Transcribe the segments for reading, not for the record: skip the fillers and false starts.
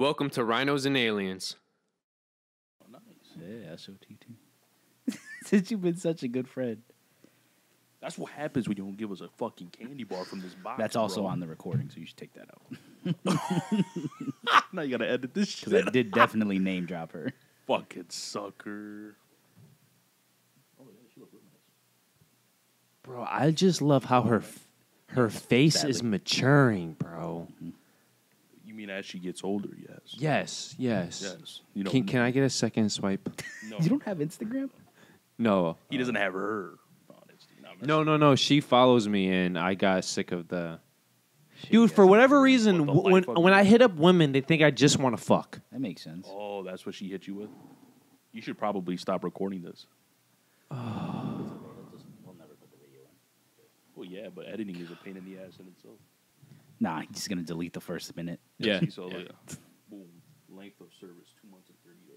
Welcome to Rhinos and Aliens. Oh, nice. Yeah, SOTT. Since you've been such a good friend. That's what happens when you don't give us a fucking candy bar from this box. That's also bro. on the recording, so you should take that out. Now you gotta edit this shit. Because I did definitely name drop her. Fucking sucker. Oh, yeah, she looks really nice. Bro, I just love how her face is maturing, bro. You mean as she gets older? Yes. Yes. Yes. You know, Can I get a second swipe? No, You don't have Instagram? No. he doesn't have her. No. She follows me, and I got sick of the... Dude, for whatever reason, when I hit up women, they think I just want to fuck. That makes sense. Oh, that's what she hit you with? You should probably stop recording this. Oh. Well, yeah, but editing is a pain in the ass in itself. Nah, he's just going to delete the first minute. Yeah. So, Yeah. Boom. Length of service, 2 months and 30 days.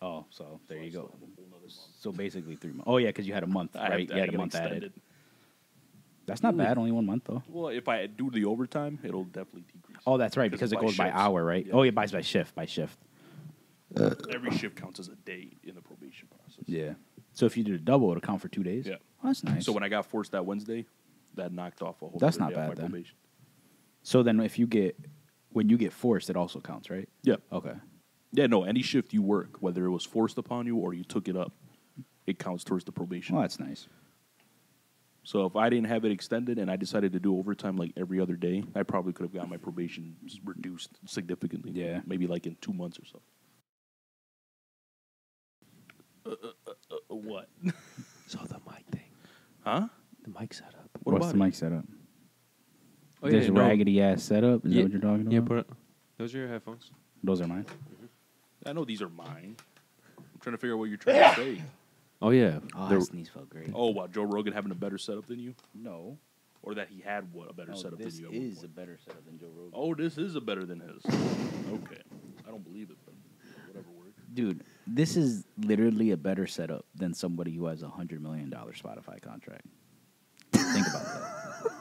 Oh, so there So you I go. still have a whole nother month. So basically 3 months. Oh, yeah, because you had a month, right? You had a month added. That's not bad. Only 1 month, though. Well, if I do the overtime, it'll definitely decrease. Oh, that's right, because it goes by shifts. hour, right? Yeah. Oh, it buys by shift, Every shift counts as a day in the probation process. Yeah. So if you did a double, it'll count for 2 days? Yeah. Oh, that's nice. So when I got forced that Wednesday, that knocked off a whole That's other not day off bad, my then. probation. So then when you get forced, it also counts, right? Yeah. Okay. Yeah, no, any shift you work, whether it was forced upon you or you took it up, it counts towards the probation. Well, that's nice. So if I didn't have it extended and I decided to do overtime like every other day, I probably could have got my probation reduced significantly. Yeah. Maybe like in 2 months or so. What? So the mic thing. Huh? The mic setup. What What's about the it? mic setup? Oh, This no. raggedy ass setup? Is Yeah, that what you're talking about? Yeah, put it. Those are your headphones. Those are mine. I know these are mine. I'm trying to figure out what you're trying to say. Oh, yeah. Oh, They're- that sneeze felt great. Oh, wow, Joe Rogan having a better setup than you? No. Or that he had a better setup than this you? at one is a point? better setup than Joe Rogan. Oh, this is a better than his. Okay. I don't believe it, but whatever works. Dude, this is literally a better setup than somebody who has a $100 million Spotify contract. Think about that.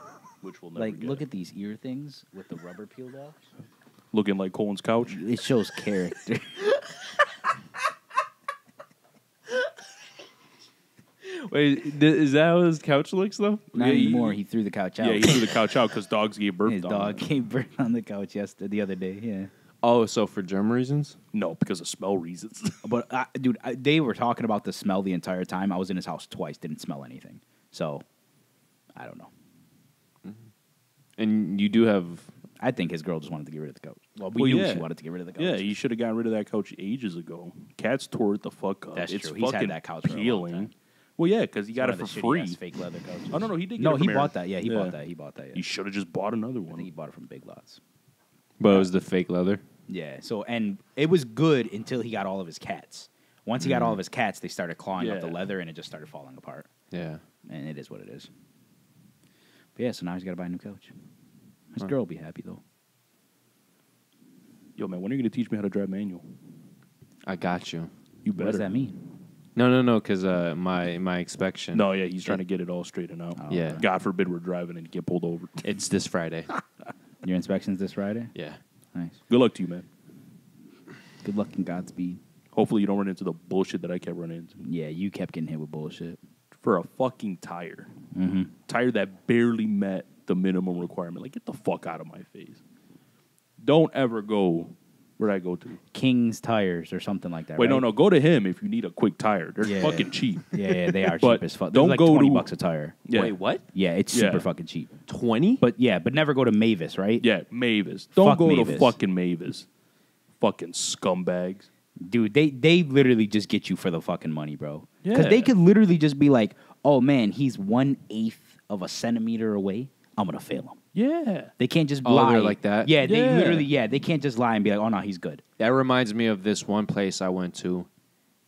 Which will never Like, get. look at these ear things with the rubber peeled off. Looking like Colin's couch. It shows character. Wait, is that how his couch looks, though? Not Yeah, anymore. He threw the couch out. Yeah, he threw the couch out because dogs gave birth His on dog him. gave birth on the couch the other day. Yeah. Oh, so for germ reasons? No, because of smell reasons. But, dude, they were talking about the smell the entire time. I was in his house twice, didn't smell anything. So, I don't know. And you do have... I think his girl just wanted to get rid of the couch. Well, we Well, knew yeah. she wanted to get rid of the couch. Yeah, he should have gotten rid of that couch ages ago. Cats tore it the fuck up. That's it's true. He's had fucking that couch for a long peeling. time. Well, yeah, because he got it One for of the shitty-ass free. fake leather couches. Oh, no, he did get No, it he from bought Aaron. that. Yeah, he Yeah. bought that. He bought that. Yeah. He should have just bought another I think he one. bought it from Big Lots. But it was the fake leather? Yeah. So, and it was good until he got all of his cats. Once he got all of his cats, they started clawing up the Yeah. leather, and it just started falling apart. Yeah. And it is what it is. But yeah, so now he's got to buy a new couch. His Huh. girl will be happy though. Yo, man, when are you going to teach me how to drive manual? I got you. You What better. does that mean? No, because my inspection... No, yeah, he's trying to get it all straightened out. Oh, Yeah. okay. God forbid we're driving and get pulled over. It's this Friday. Your inspection's this Friday. Yeah. Nice. Good luck to you, man. Good luck and Godspeed. Hopefully you don't run into the bullshit that I kept running into. Yeah, you kept getting hit with bullshit. For a fucking tire. Mm-hmm. Tire that barely met the minimum requirement. Like, get the fuck out of my face. Don't ever go... Where'd I go to? King's Tires or something like that. Wait, right? no. Go to him if you need a quick tire. They're Yeah. fucking cheap. Yeah, they are But cheap as fuck. They're don't like go $20 to- a tire. Yeah. Wait, what? Yeah, it's Yeah. super fucking cheap. 20? But never go to Mavis, right? Yeah, Mavis. Don't Fuck go to Mavis. fucking Mavis. Fucking scumbags. Dude, they literally just get you for the fucking money, bro. Because Yeah. they could literally just be like, oh man, he's 1/8 of a centimeter away. I'm gonna fail him. Yeah. They can't just Oh, lie they're like that? Yeah, they Yeah. literally, they can't just lie and be like, oh no, he's good. That reminds me of this one place I went to.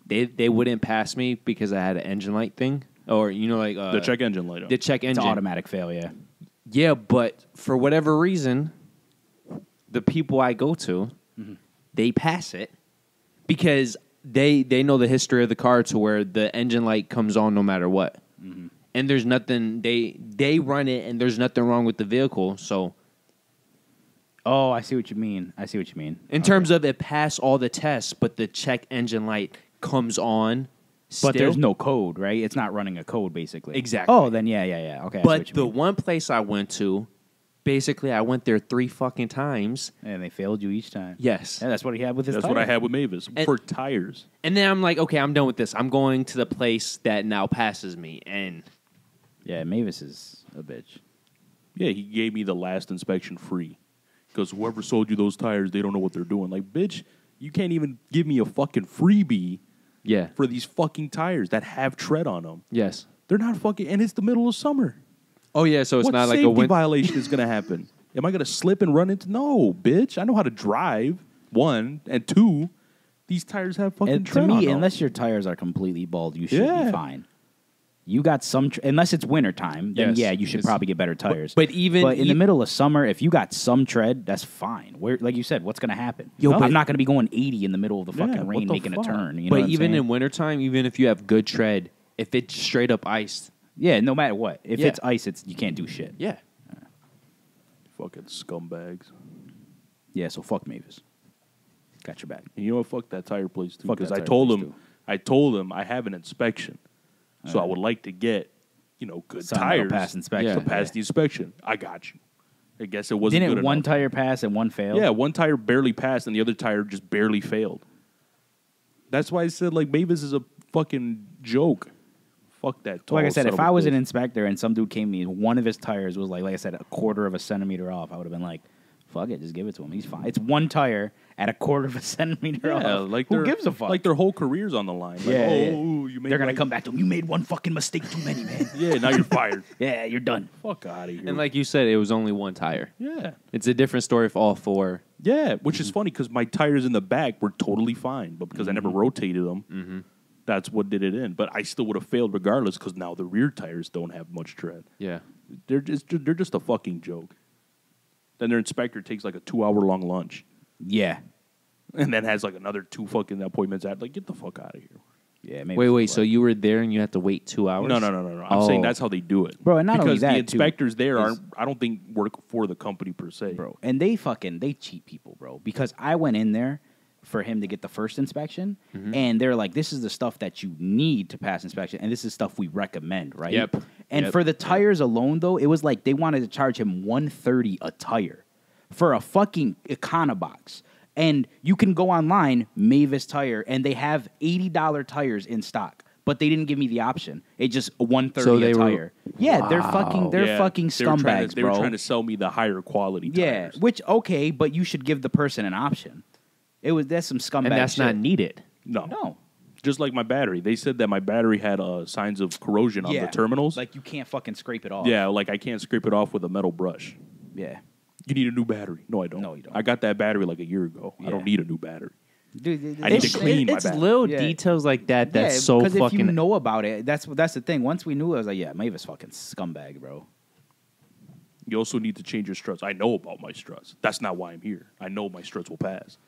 They wouldn't pass me because I had an engine light thing. Or, like... The check engine light up. The check It's engine. an automatic fail, yeah. Yeah, but for whatever reason, the people I go to, they pass it because they know the history of the car to where the engine light comes on no matter what. And there's nothing, they run it and there's nothing wrong with the vehicle. So Oh, I see what you mean. In terms of it passed all the tests, but the check engine light comes on. But there's still. no code, right? It's not running a code, basically. Exactly. Oh, then yeah. Okay. I see But what you the mean. one place I went to, basically, I went there 3 fucking times. And they failed you each time. Yes. Yeah, that's what he had with his That's tire. what I had with Mavis for tires. And then I'm like, okay, I'm done with this. I'm going to the place that now passes me. And Yeah, Mavis is a bitch. Yeah, he gave me the last inspection free. Because whoever sold you those tires, they don't know what they're doing. Like, bitch, you can't even give me a fucking freebie yeah. for these fucking tires that have tread on them. Yes. They're not fucking, and it's the middle of summer. Oh, yeah, so it's What not like a safety win. violation is going to happen? Am I going to slip and run into? No, bitch. I know how to drive. 1 and 2. These tires have fucking And to tread on me, them. unless your tires are completely bald, you should Yeah. be fine. You got some, unless it's wintertime, then Yes. yeah, you should Yes. probably get better tires. but even in the e- middle of summer, if you got some tread, that's fine. Where, like you said, what's going to happen? Yo, but- I'm not going to be going 80 in the middle of the fucking Yeah, rain what the making fuck? a turn. You know but what I'm even saying? in wintertime, even if you have good tread, if it's straight up iced, yeah, no matter what, if Yeah. it's ice, you can't do shit. yeah. fucking scumbags. Yeah, so fuck Mavis. Got your back. And you know what? Fuck that tire place too. Fuck Because that I tire told place, him, too. I have an inspection, so I would like to get, good Something that'll tires pass inspection. to pass Yeah. the inspection. I got you. I guess it wasn't Didn't good one enough. tire pass and one fail? Yeah, one tire barely passed and the other tire just barely failed. That's why I said like Mavis is a fucking joke. Fuck that. Like I tall said, son if of a I was an bitch. inspector and some dude came to me and one of his tires was like I said, a quarter of a centimeter off, I would have been like, fuck it, just give it to him. He's fine. It's one tire at a quarter of a centimeter yeah, off. like Who they're- gives a fuck? Like their whole career's on the line. Like, Yeah, yeah. you made They're gonna like- come back to him. You made one fucking mistake too many, man. Yeah, now you're fired. Yeah, you're done. Fuck out of here. And like you said, it was only one tire. yeah. It's a different story for all 4. Yeah, which is funny because my tires in the back were totally fine, but because I never rotated them, that's what did it in. But I still would have failed regardless because now the rear tires don't have much tread. Yeah. They're just a fucking joke. Then their inspector takes like a 2-hour-long lunch Yeah. and then has like another 2 fucking appointments after. Like, get the fuck out of here. Yeah, maybe Wait. So you were there and you had to wait 2 hours? No. I'm saying Oh. that's how they do it. Bro, and not because only that, the too, inspectors there is- aren't, I don't think, work for the company per se. bro. And they cheat people, bro. Because I went in there for him to get the first inspection, and they're like, "This is the stuff that you need to pass inspection, and this is stuff we recommend, right?" Yep. And Yep. for the tires alone, though, it was like they wanted to charge him $130 a tire for a fucking Econobox. And you can go online, Mavis Tire, and they have $80 tires in stock. But they didn't give me the option. It just $130 So they a were- tire. Yeah, they're fucking Yeah, fucking they were trying scumbags, to, They bro. were trying to sell me the higher quality Yeah, tires. which okay, but you should give the person an option. That's some scumbag And that's shit. not needed. No. Just like my battery. They said that my battery had signs of corrosion on the terminals. Like you can't fucking scrape it off. yeah, like I can't scrape it off with a metal brush. Yeah. You need a new battery. No, I don't. No, you don't. I got that battery like a year ago. I Yeah. don't need a new battery. Dude, I need to clean my It's battery. little Yeah. details like that that's so because fucking. if you know about it, that's the thing. Once we knew, I was like, yeah, Mavis fucking scumbag, bro. You also need to change your struts. I know about my struts. That's not why I'm here. I know my struts will pass.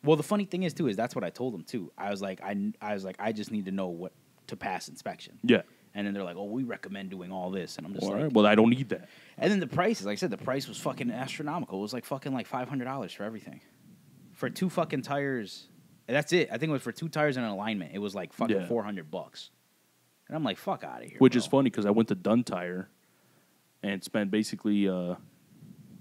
Well, the funny thing is too is that's what I told them too. I was like, I just need to know what to pass inspection. Yeah. And then they're like, oh, we recommend doing all this, and I'm just All like, right. Well, I don't need that. and then the prices, like I said, the price was fucking astronomical. It was like fucking like $500 for everything, for 2 fucking tires. And that's it. I think it was for 2 tires and an alignment. It was like fucking Yeah. $400. And I'm like, fuck out of here. Which bro. is funny because I went to Dunn Tire and spent basically,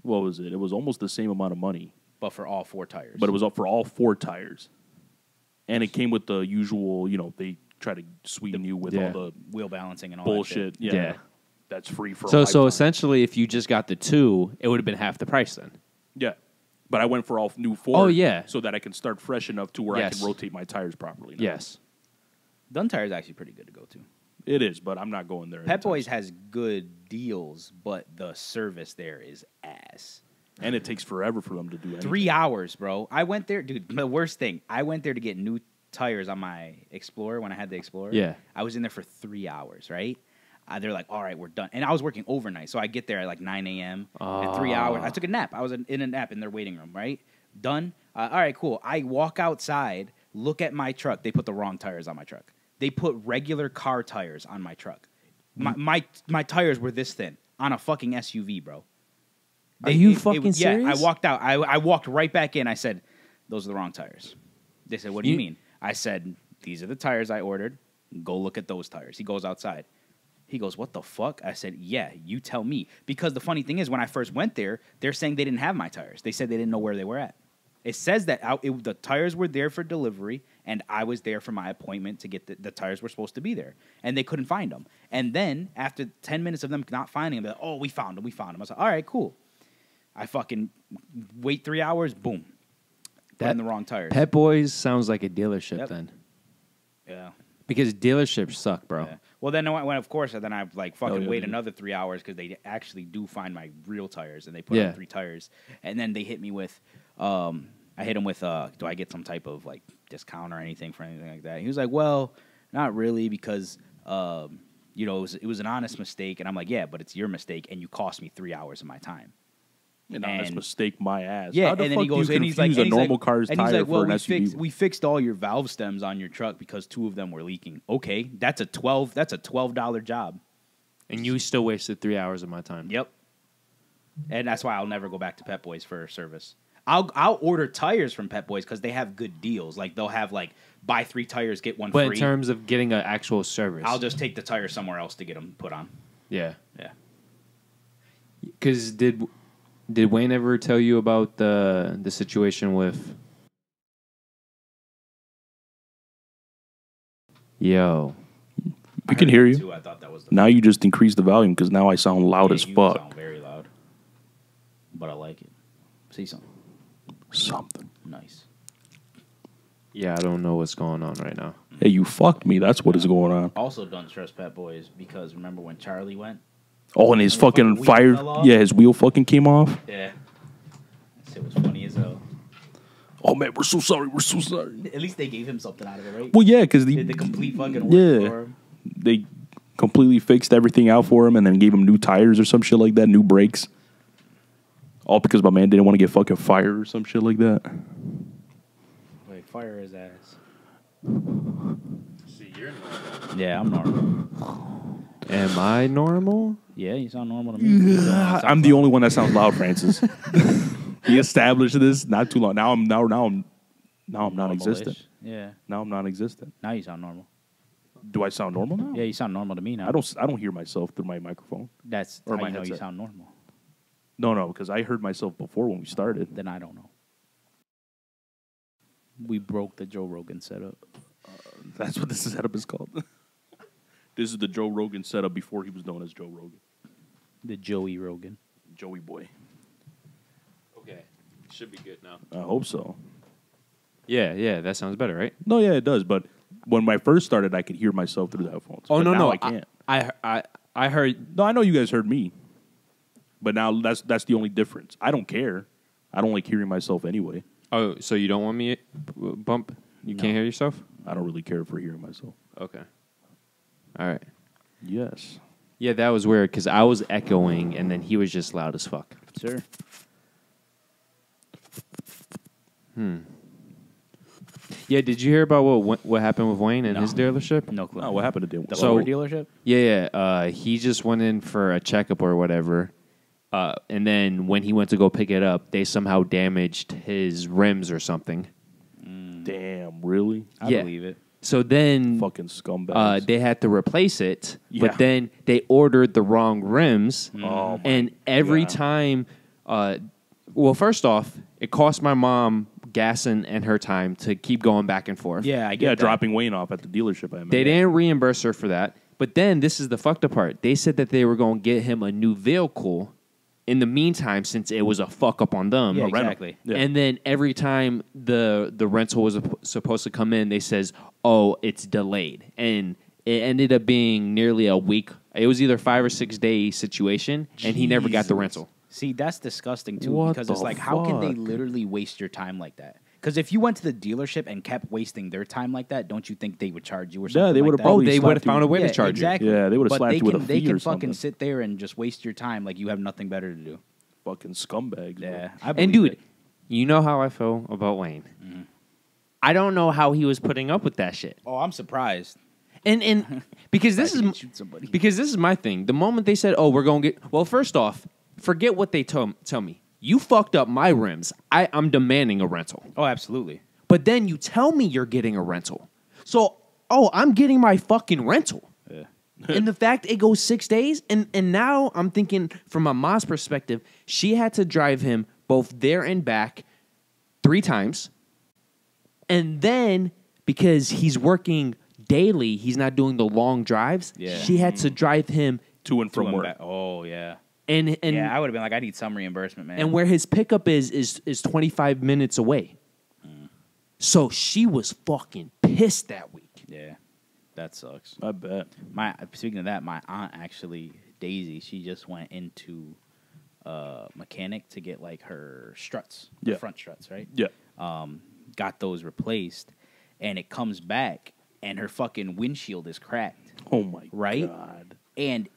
what was it? It was almost the same amount of money, But for all 4 tires. but it was up for all 4 tires. And it came with the usual, they try to sweeten you with Yeah. all the wheel balancing and all bullshit. that shit. Yeah. Yeah. That's free for a So lifetime. essentially, if you just got the 2, it would have been half the price then. Yeah. But I went for all new 4. Oh, yeah. So that I can start fresh enough to where I Yes. can rotate my tires properly. now. Yes. Dunn Tire is actually pretty good to go to. It is, but I'm not going there. Pep anytime Boys soon. has good deals, but the service there is ass. And it takes forever for them to do anything. 3 hours, bro. I went there, dude. The worst thing, I went there to get new tires on my Explorer when I had the Explorer. Yeah. I was in there for 3 hours, right? They're like, all right, we're done. And I was working overnight, so I get there at like 9 a.m. In 3 hours. I took a nap. I was in a nap in their waiting room, right? Done. All right, cool. I walk outside, look at my truck. They put the wrong tires on my truck. They put regular car tires on my truck. My tires were this thin on a fucking SUV, bro. Are you fucking serious? Yeah, I walked out. I walked right back in. I said, those are the wrong tires. They said, what do you mean? I said, these are the tires I ordered. Go look at those tires. He goes outside. He goes, what the fuck? I said, yeah, you tell me. Because the funny thing is, when I first went there, they're saying they didn't have my tires. They said they didn't know where they were at. It says that the tires were there for delivery, and I was there for my appointment to get the tires were supposed to be there. And they couldn't find them. And then, after 10 minutes of them not finding them, they're like, oh, we found them. I was like, all right, cool. I fucking wait 3 hours, boom. Put in the wrong tires. Pet Boys sounds like a dealership then. Yeah. Because dealerships suck, bro. Yeah. Well, then when of course, then I like fucking wait another 3 hours because they actually do find my real tires and they put on 3 tires, and then they hit me with, I hit him with, do I get some type of like discount or anything for anything like that? He was like, well, not really because, you know, it was an honest mistake, and I'm like, yeah, but it's your mistake, and you cost me 3 hours of my time. An honest mistake, my ass. Yeah, How the and then fuck he goes, do you and he's like, confuse a normal car's and he's tire like, well, for an SUV? we fixed all your valve stems on your truck because 2 of them were leaking. Okay, that's a $12 job. And you still wasted 3 hours of my time. Yep. And that's why I'll never go back to Pet Boys for service. I'll order tires from Pet Boys because they have good deals. Like they'll have like buy 3 tires get 1 free. But in terms of getting an actual service, I'll just take the tires somewhere else to get them put on. Yeah. Because did Wayne ever tell you about the situation with? Yo, we can hear you. too. I thought that was the Now you just increase the volume because now I sound loud as you fuck. sound very loud, but I like it. See something nice. yeah, I don't know what's going on right now. Hey, you fucked me. That's what is going on. Also, don't trust Pet Boys because remember when Charlie went? Oh, and his fucking wheel fire. fell off? Yeah, his wheel fucking came off. Yeah, that shit was funny as hell. Oh man, we're so sorry. We're so sorry. At least they gave him something out of it, right? Well, yeah, because Did the complete fucking work for him. they completely fixed everything out for him and then gave him new tires or some shit like that, new brakes. All because my man didn't want to get fucking fired or some shit like that. Like fire his ass. See, you're normal. Yeah, I'm normal. Am I normal? Yeah, you sound normal to me. I'm the only one that sounds loud, Francis. He established this not too long. Now I'm non-existent. Yeah. Now I'm non-existent. Now you sound normal. Do I sound normal now? Yeah, you sound normal to me now. I don't hear myself through my microphone. That's Or how my you know you headset. sound normal. No, because I heard myself before when we started. Then I don't know. We broke the Joe Rogan setup. That's what this setup is called. This is the Joe Rogan setup before he was known as Joe Rogan. The Joey Rogan. Joey boy. Okay, should be good now. I hope so. Yeah, that sounds better, right? No, yeah, it does. But when I first started, I could hear myself through the headphones. Oh But no, now no, I can't. I heard. No, I know you guys heard me. But now that's the only difference. I don't care. I don't like hearing myself anyway. Oh, so you don't want me bump? You can't hear yourself? I don't really care for hearing myself. Okay. All right. Yes. Yeah, that was weird because I was echoing and then he was just loud as fuck. Sure. Yeah, did you hear about what happened with Wayne and No. his dealership? No clue. Oh, what happened to him? The So- Ford dealership? Yeah. He just went in for a checkup or whatever. And then when he went to go pick it up, they somehow damaged his rims or something. Damn, really? I Yeah. believe it. So then Fucking scumbags. they had to replace it, Yeah. but then they ordered the wrong rims. Oh, my And every God. time, well, first off, it cost my mom gas and her time to keep going back and forth. Yeah, I get Yeah, that. dropping Wayne off at the dealership. I They didn't reimburse her for that. But then this is the fucked up part. They said that they were going to get him a new vehicle in the meantime since it was a fuck up on them. Yeah, rental. exactly. Yeah. And then every time the rental was supposed to come in, they says, "Oh, it's delayed," and it ended up being nearly a week. It was either 5 or 6 day situation, and he never got the Jesus. rental. See, that's disgusting too What because it's the like, how can they fuck? literally waste your time like that? Because if you went to the dealership and kept wasting their time like that, don't you think they would charge you or something? they like would've that? probably Oh, they would have slapped you. found a way Yeah, to charge exactly. Yeah, they would've But slapped they you with can, a They fee can or fucking something. sit there and just waste your time like you have nothing better to do. Fucking scumbags. bro. Yeah, I And believe dude, it. you know how I feel about Wayne. I don't know how he was putting up with that shit. Oh, I'm surprised. And because this I is didn't shoot somebody. because this is my thing. The moment they said, "Oh, we're going to get," well, first off, forget what they tell me. You fucked up my rims. I'm demanding a rental. Oh, absolutely. But then you tell me you're getting a rental. So, I'm getting my fucking rental. Yeah. And the fact it goes 6 days, and now I'm thinking from my mom's perspective, she had to drive him both there and back 3 times. And then because he's working daily, he's not doing the long drives. Yeah. She had to drive him To and from work. Back. Oh, yeah. and Yeah, I would have been like, I need some reimbursement, man. and where his pickup is 25 minutes away. So she was fucking pissed that week. Yeah, that sucks. I bet. Speaking of that, my aunt actually, Daisy, she just went into mechanic to get like her struts, the Yeah. front struts, right? Yeah. Got those replaced, and it comes back, and her fucking windshield is cracked, Oh my Right? God. and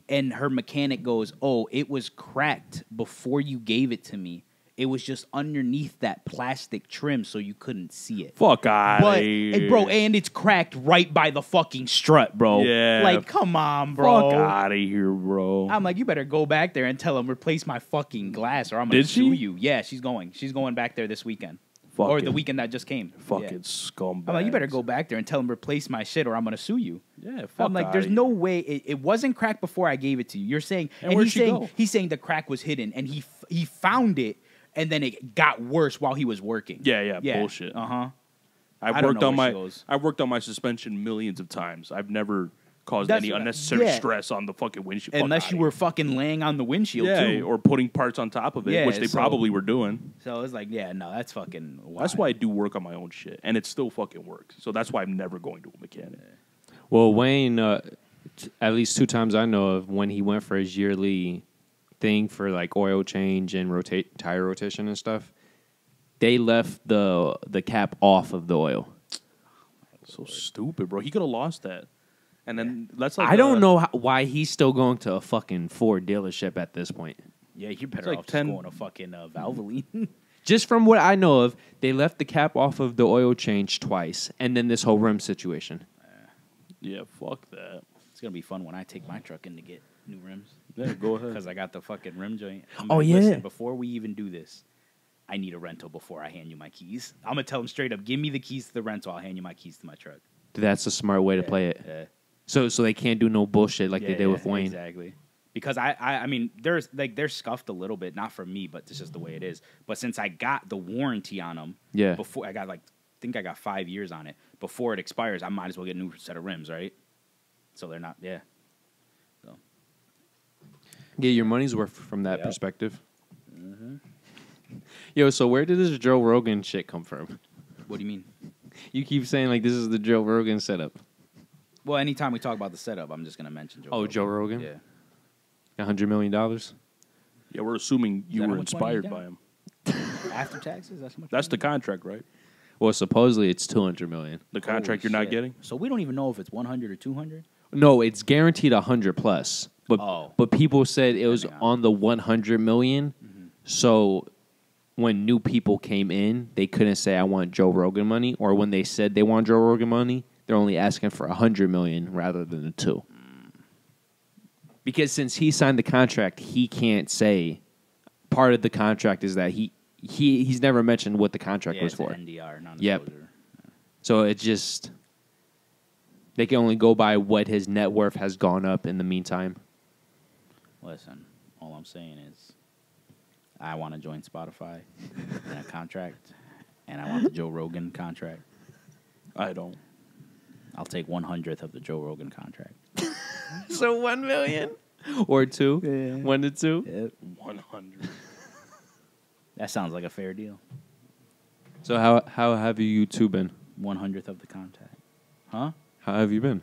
and her mechanic goes, "Oh, it was cracked before you gave it to me. It was just underneath that plastic trim, so you couldn't see it." Fuck out But, here. bro, and it's cracked right by the fucking strut, bro. Yeah. Like, come on, bro. Fuck out of here, bro. I'm like, you better go back there and tell him replace my fucking glass, or I'm gonna Did sue she? you. Yeah, she's going. She's going back there this weekend, Fucking- or the weekend that just came. Fucking Yeah. scumbag. I'm like, you better go back there and tell him replace my shit, or I'm gonna sue you. Yeah, fuck I'm like, outta there's here. no way it wasn't cracked before I gave it to you. You're saying, And where'd he's she saying go? he's saying the crack was hidden, and he found it, and then it got worse while he was working. Yeah, bullshit. I I don't worked know on where my she goes. I worked on my suspension millions of times. I've never caused That's any what unnecessary yeah. stress on the fucking windshield. Fuck Unless outta you were fucking laying on the windshield here. too. or putting parts on top of it, Yeah, which they so- probably were doing. So it's like, yeah, no, that's fucking wild. That's why I do work on my own shit, and it still fucking works. So that's why I'm never going to a mechanic. Well, Wayne, at least 2 times I know of, when he went for his yearly thing for like oil change and tire rotation and stuff, they left the cap off of the oil. So stupid, bro. He could have lost that. And then that's like I don't know why he's still going to a fucking Ford dealership at this point. Yeah, you're better like off 10 just going to fucking Valvoline. Just from what I know of, they left the cap off of the oil change twice, and then this whole rim situation. Yeah, fuck that. It's gonna be fun when I take my truck in to get new rims Yeah, go ahead. because I got the fucking rim joint. Oh, like, yeah. Listen, before we even do this, I need a rental before I hand you my keys. I'm gonna tell them straight up, give me the keys to the rental. I'll hand you my keys to my truck. That's a smart way to play it. Yeah. So they can't do no bullshit like they did with Wayne. Exactly. Because I mean, they're scuffed a little bit, not from me, but it's just the way it is. But since I got the warranty on them, Yeah. before I got I think I got 5 years on it. Before it expires, I might as well get a new set of rims, right? So they're not, yeah. So Get your money's worth from that Yep. perspective. Yo, so where did this Joe Rogan shit come from? what do you mean? You keep saying like this is the Joe Rogan setup. Well, anytime we talk about the setup, I'm just gonna mention Joe. Oh, Rogan. Joe Rogan? Yeah. $100 million? Yeah, we're assuming you that were how much money you inspired got? by him. After taxes, that's how much. That's the money? contract, right? Well, supposedly it's $200 million. The contract Holy you're not shit. getting? So we don't even know if it's 100 or 200. No, it's guaranteed 100 plus. But Oh. but people said it was Depending on- on the 100 million. So when new people came in, they couldn't say I want Joe Rogan money, or when they said they want Joe Rogan money, they're only asking for 100 million rather than the 2. Because since he signed the contract, he can't say part of the contract is that he's never mentioned what the contract Yeah, was it's an for. NDR, Yep. non-disclosure. So it just they can only go by what his net worth has gone up in the meantime. Listen, all I'm saying is I want to join Spotify in a contract, and I want the Joe Rogan contract. I don't. I'll take 1/100th of the Joe Rogan contract. So 1 million or 2, 1 to 2. 100. That sounds like a fair deal. So how have you two been? 1/100th of the contract. Huh? How have you been?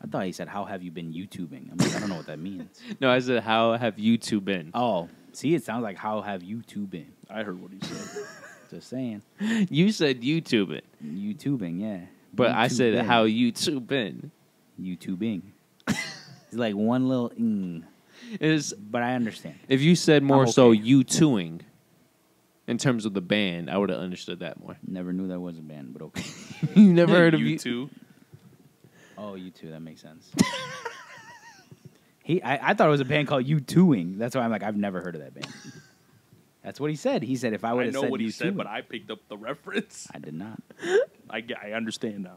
I thought he said, how have you been YouTubing? I'm like, I don't know what that means. No, I said how have you two been? Oh, see, it sounds like, how have you two been? I heard what he said. Just saying. You said YouTube it, YouTubing, yeah. but I said YouTubing. how you two been. YouTubing. It's like one little Is but I understand. if you said more okay. so you twoing in terms of the band, I would have understood that more. Never knew that was a band, but okay. You never heard of you you too? Oh, you two, that makes sense. I thought it was a band called U2ing. That's why I'm like, I've never heard of that band. That's what he said. He said if I would have said I know what he U2ing, said, but I picked up the reference. I did not. I understand now.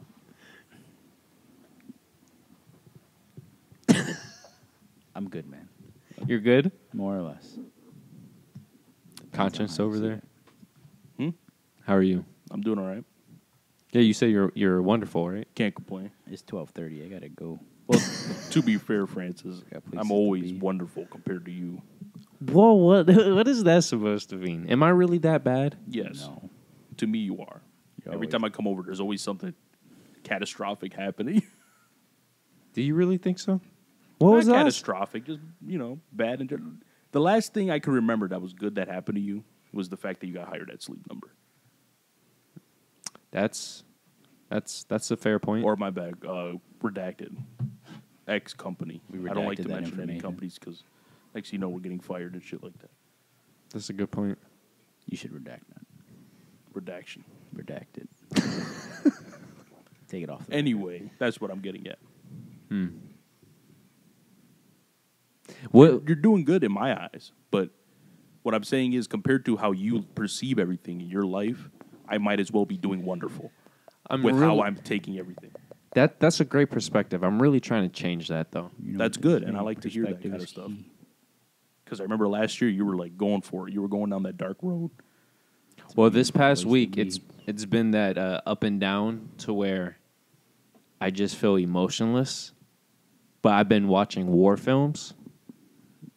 I'm good, man. You're good? More or less. Conscience over there? Hmm? How are you? I'm doing all right. Yeah, you say you're wonderful, right? Can't complain. It's 12:30. I gotta go. Well, to be fair, Francis, Got places I'm to always be. wonderful compared to you. Whoa, what is that supposed to mean? Am I really that bad? Yes. No. To me, you are. You're Every always- time I come over, there's always something catastrophic happening. Do you really think so? What was Not that? catastrophic? Just, bad. The last thing I can remember that was good that happened to you was the fact that you got hired at Sleep Number. That's a fair point. Or my bad, redacted. X company. We I don't like redacted to that mention any information. companies because next thing you know, we're getting fired and shit like that. That's a good point. You should redact that. Redaction. Redact it. Take it off. Anyway, that's what I'm getting at. What? You're doing good in my eyes, but what I'm saying is compared to how you perceive everything in your life, I might as well be doing wonderful with how I'm taking everything. That's a great perspective. I'm really trying to change that though. That's good, and I like to hear that kind of stuff. Because I remember last year you were like going for it. You were going down that dark road. Well, this past place to week be. it's been that up and down to where I just feel emotionless. But I've been watching war films,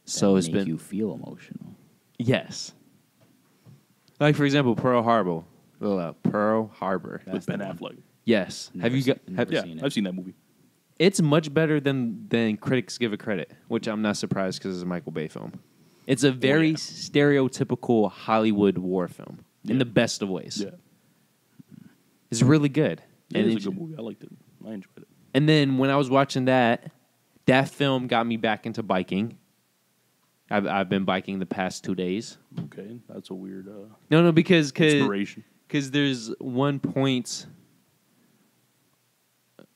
so it's been you feel emotional. yes. Like for example, Pearl Harbor. Pearl Harbor. That's With Ben the one. Affleck. Yes. Have you got? Never Yeah, seen it. I've seen that movie. It's much better than critics give it credit, which I'm not surprised because it's a Michael Bay film. It's a very stereotypical Hollywood war film in the best of ways. Yeah, It's really good. it is a good movie. I liked it. I enjoyed it. And then when I was watching that film got me back into biking. I've been biking the past 2 days. Okay, that's a weird No, because inspiration. there's one point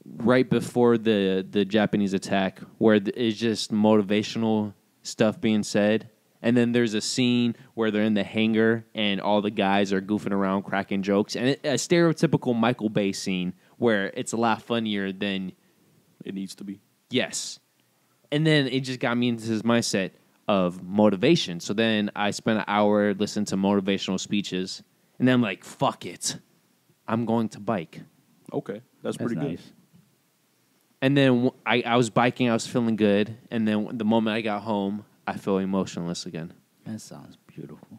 right before the Japanese attack where it's just motivational stuff being said. And then there's a scene where they're in the hangar and all the guys are goofing around, cracking jokes. And a stereotypical Michael Bay scene where it's a lot funnier than... It needs to be. Yes. And then it just got me into this mindset of motivation. So then I spent an hour listening to motivational speeches. And then I'm like, fuck it. I'm going to bike. Okay, that's pretty nice. good. And then I was biking. I was feeling good. And then the moment I got home, I feel emotionless again. That sounds beautiful.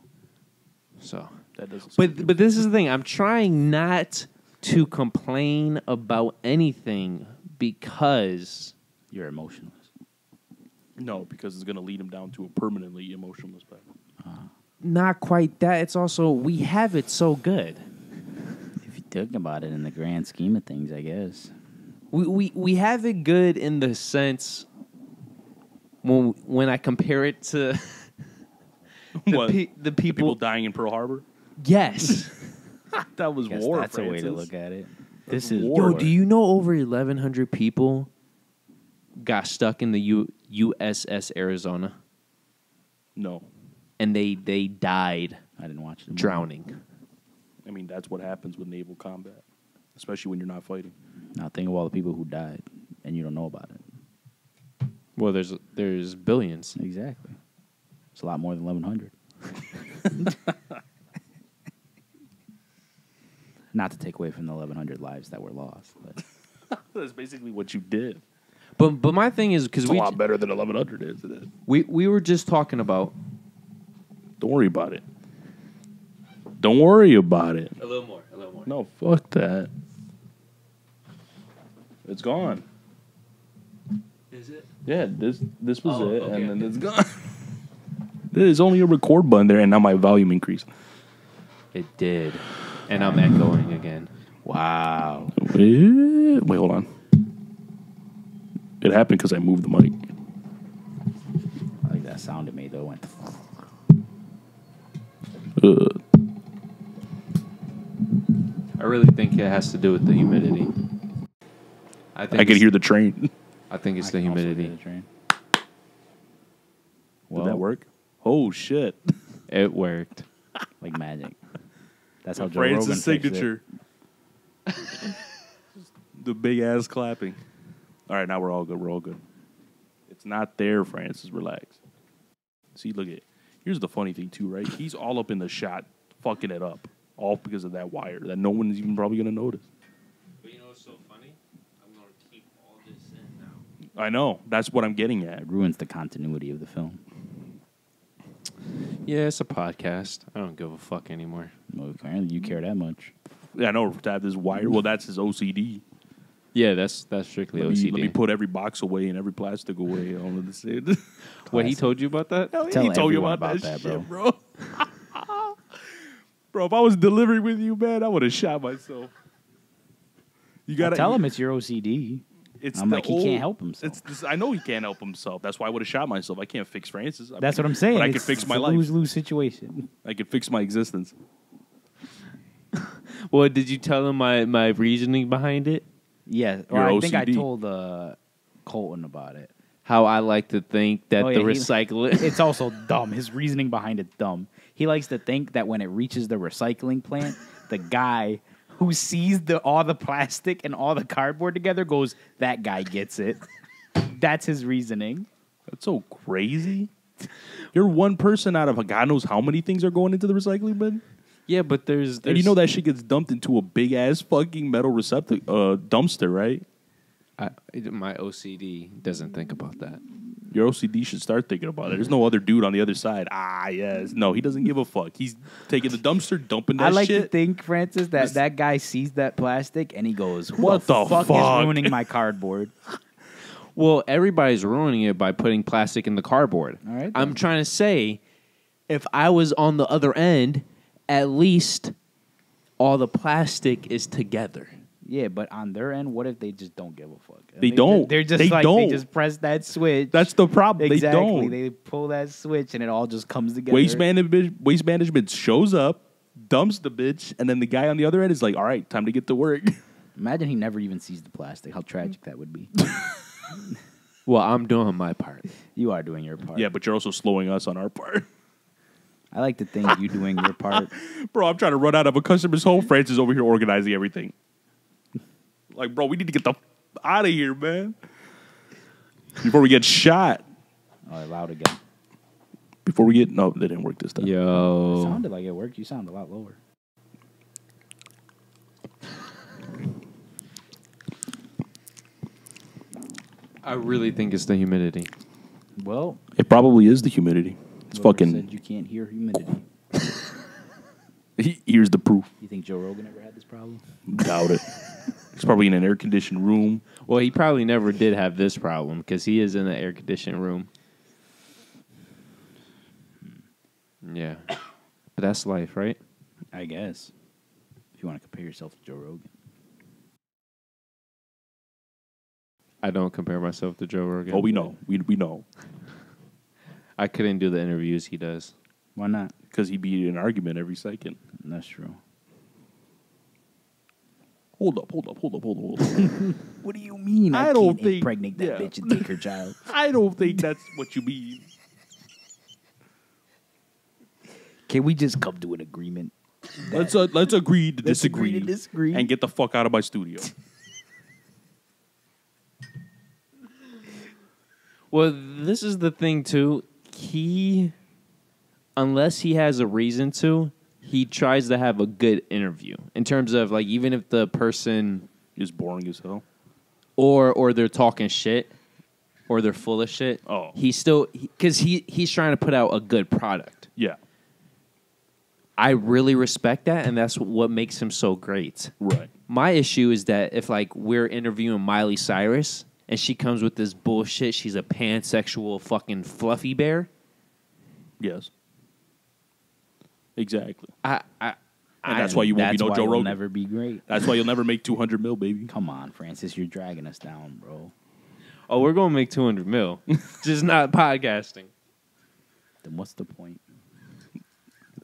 So, That doesn't. sound but this is the thing. I'm trying not to complain about anything because You're emotionless. no, because it's going to lead him down to a permanently emotionless path. not quite that. It's also we have it so good. If you think about it in the grand scheme of things, I guess. We have it good in the sense when I compare it to What? the People people. dying in Pearl Harbor. Yes. That was Guess war. that's a way to Francis. look at it. That's This is war. Yo, do you know over 1,100 people got stuck in the USS Arizona No, and they died I didn't watch the movie. drowning? I mean that's what happens with naval combat, especially when you're not fighting. Now think of all the people who died, and you don't know about it. Well, there's billions. Exactly. It's a lot more than 1,100. Not to take away from the 1,100 lives that were lost, but That's basically what you did. But my thing is because It's a lot better than 1100 is, isn't it? we were just talking about Don't worry about it. Don't worry about it. a little more. No, fuck that. It's gone. Is it? Yeah, this was Oh, it, okay, and then okay. it's gone. There's only a record button there, and now my volume increased. It did, and I'm echoing again. wow. Wait, hold on. It happened because I moved the mic. I like that sound it made though. It went. I really think it has to do with the humidity. I I can hear the train. I think it's I the can also humidity. hear the train. work? Oh, shit. It worked. Like magic. That's how Joe Rogan Francis' fixed it. signature. The big ass clapping. All right, now we're all good. We're all good. It's not there, Francis. Relax. See, look at. Here's the funny thing too, right? He's all up in the shot, fucking it up, all because of that wire that no one is even probably gonna notice. But you know what's so funny? I'm gonna keep all this in now. I know. That's what I'm getting at. It ruins the continuity of the film. Yeah, it's a podcast. I don't give a fuck anymore. Well, apparently you care that much. Yeah, I know. To have this wire. Well, that's his OCD. Yeah, that's strictly OCD. Let me put every box away and every plastic away. All of the same. What, he told you about that? Hell, Tell he told you everyone about about that, that, shit, bro. Bro, if I was delivering with you, man, I would have shot myself. You gotta Tell him it's your OCD. It's I'm the like, he can't help himself. I know he can't help himself. That's why I would have shot myself. I can't fix Francis. That's what I'm saying. But I can It's fix my a life. lose-lose situation. I can fix my existence. Well, did you tell him my reasoning behind it? Yeah, or Your I think I OCD. told Colton about it. How I like to think that the recycling... It's also dumb. His reasoning behind it's dumb. He likes to think that when it reaches the recycling plant, the guy who sees all the plastic and all the cardboard together goes, that guy gets it. That's his reasoning. That's so crazy. You're one person out of a God knows how many things are going into the recycling bin. Yeah, but there's And you know that shit gets dumped into a big ass fucking metal dumpster, right? my OCD doesn't think about that. Your OCD should start thinking about it. There's no other dude on the other side. Ah, yes. No, he doesn't give a fuck. He's taking the dumpster, dumping that I like shit. to think, Francis, that guy sees that plastic and he goes, who What the fuck fuck? is ruining my cardboard? Well, everybody's ruining it by putting plastic in the cardboard. All right, I'm then. trying to say, if I was on the other end, at least all the plastic is together. Yeah, but on their end, what if they just don't give a fuck? They don't. They're just They like, don't. they just press that switch. That's the problem. Exactly. They don't. They pull that switch and it all just comes together. Waste management shows up, dumps the bitch, and then the guy on the other end is like, all right, time to get to work. Imagine he never even sees the plastic. How tragic that would be. Well, I'm doing my part. You are doing your part. Yeah, but you're also slowing us on our part. I like to think you doing your part. Bro, I'm trying to run out of a customer's home. Francis over here organizing everything. Like, bro, we need to get the out of here, man. Before we get shot. Oh, loud again. Before we get... No, that didn't work this time. It Yo. sounded like it worked. You sound a lot lower. I really think it's the humidity. Well, It probably is the humidity. It's whoever fucking... said you can't hear humidity. Here's the proof. You think Joe Rogan ever had this problem? Doubt it. He's probably in an air-conditioned room. Well, he probably never did have this problem because he is in an air-conditioned room. Yeah. But that's life, right? I guess. If you want to compare yourself to Joe Rogan. I don't compare myself to Joe Rogan. Oh, we know. We know. I couldn't do the interviews he does. Why not? Because he'd be in an argument every second. That's true. Hold up. What do you mean? I I don't can't think- impregnate that yeah. bitch and take her child. I don't think that's what you mean. Can we just come to an agreement? Let's agree to Let's agree disagree, to disagree. and get the fuck out of my studio. Well, this is the thing, too. Unless he has a reason to, he tries to have a good interview. In terms of, like, even if the person... Is boring as hell. Or they're talking shit, or they're full of shit. Oh. He's still... Because he's trying to put out a good product. Yeah. I really respect that, and that's what makes him so great. Right. My issue is that if, like, we're interviewing Miley Cyrus, and she comes with this bullshit, she's a pansexual fucking fluffy bear. Yes. Exactly. And that's why you won't be no Joe you'll Rogan. never be great. That's why you'll never make 200 mil, baby. Come on, Francis. You're dragging us down, bro. Oh, we're going to make 200 mil. Just not podcasting. Then what's the point?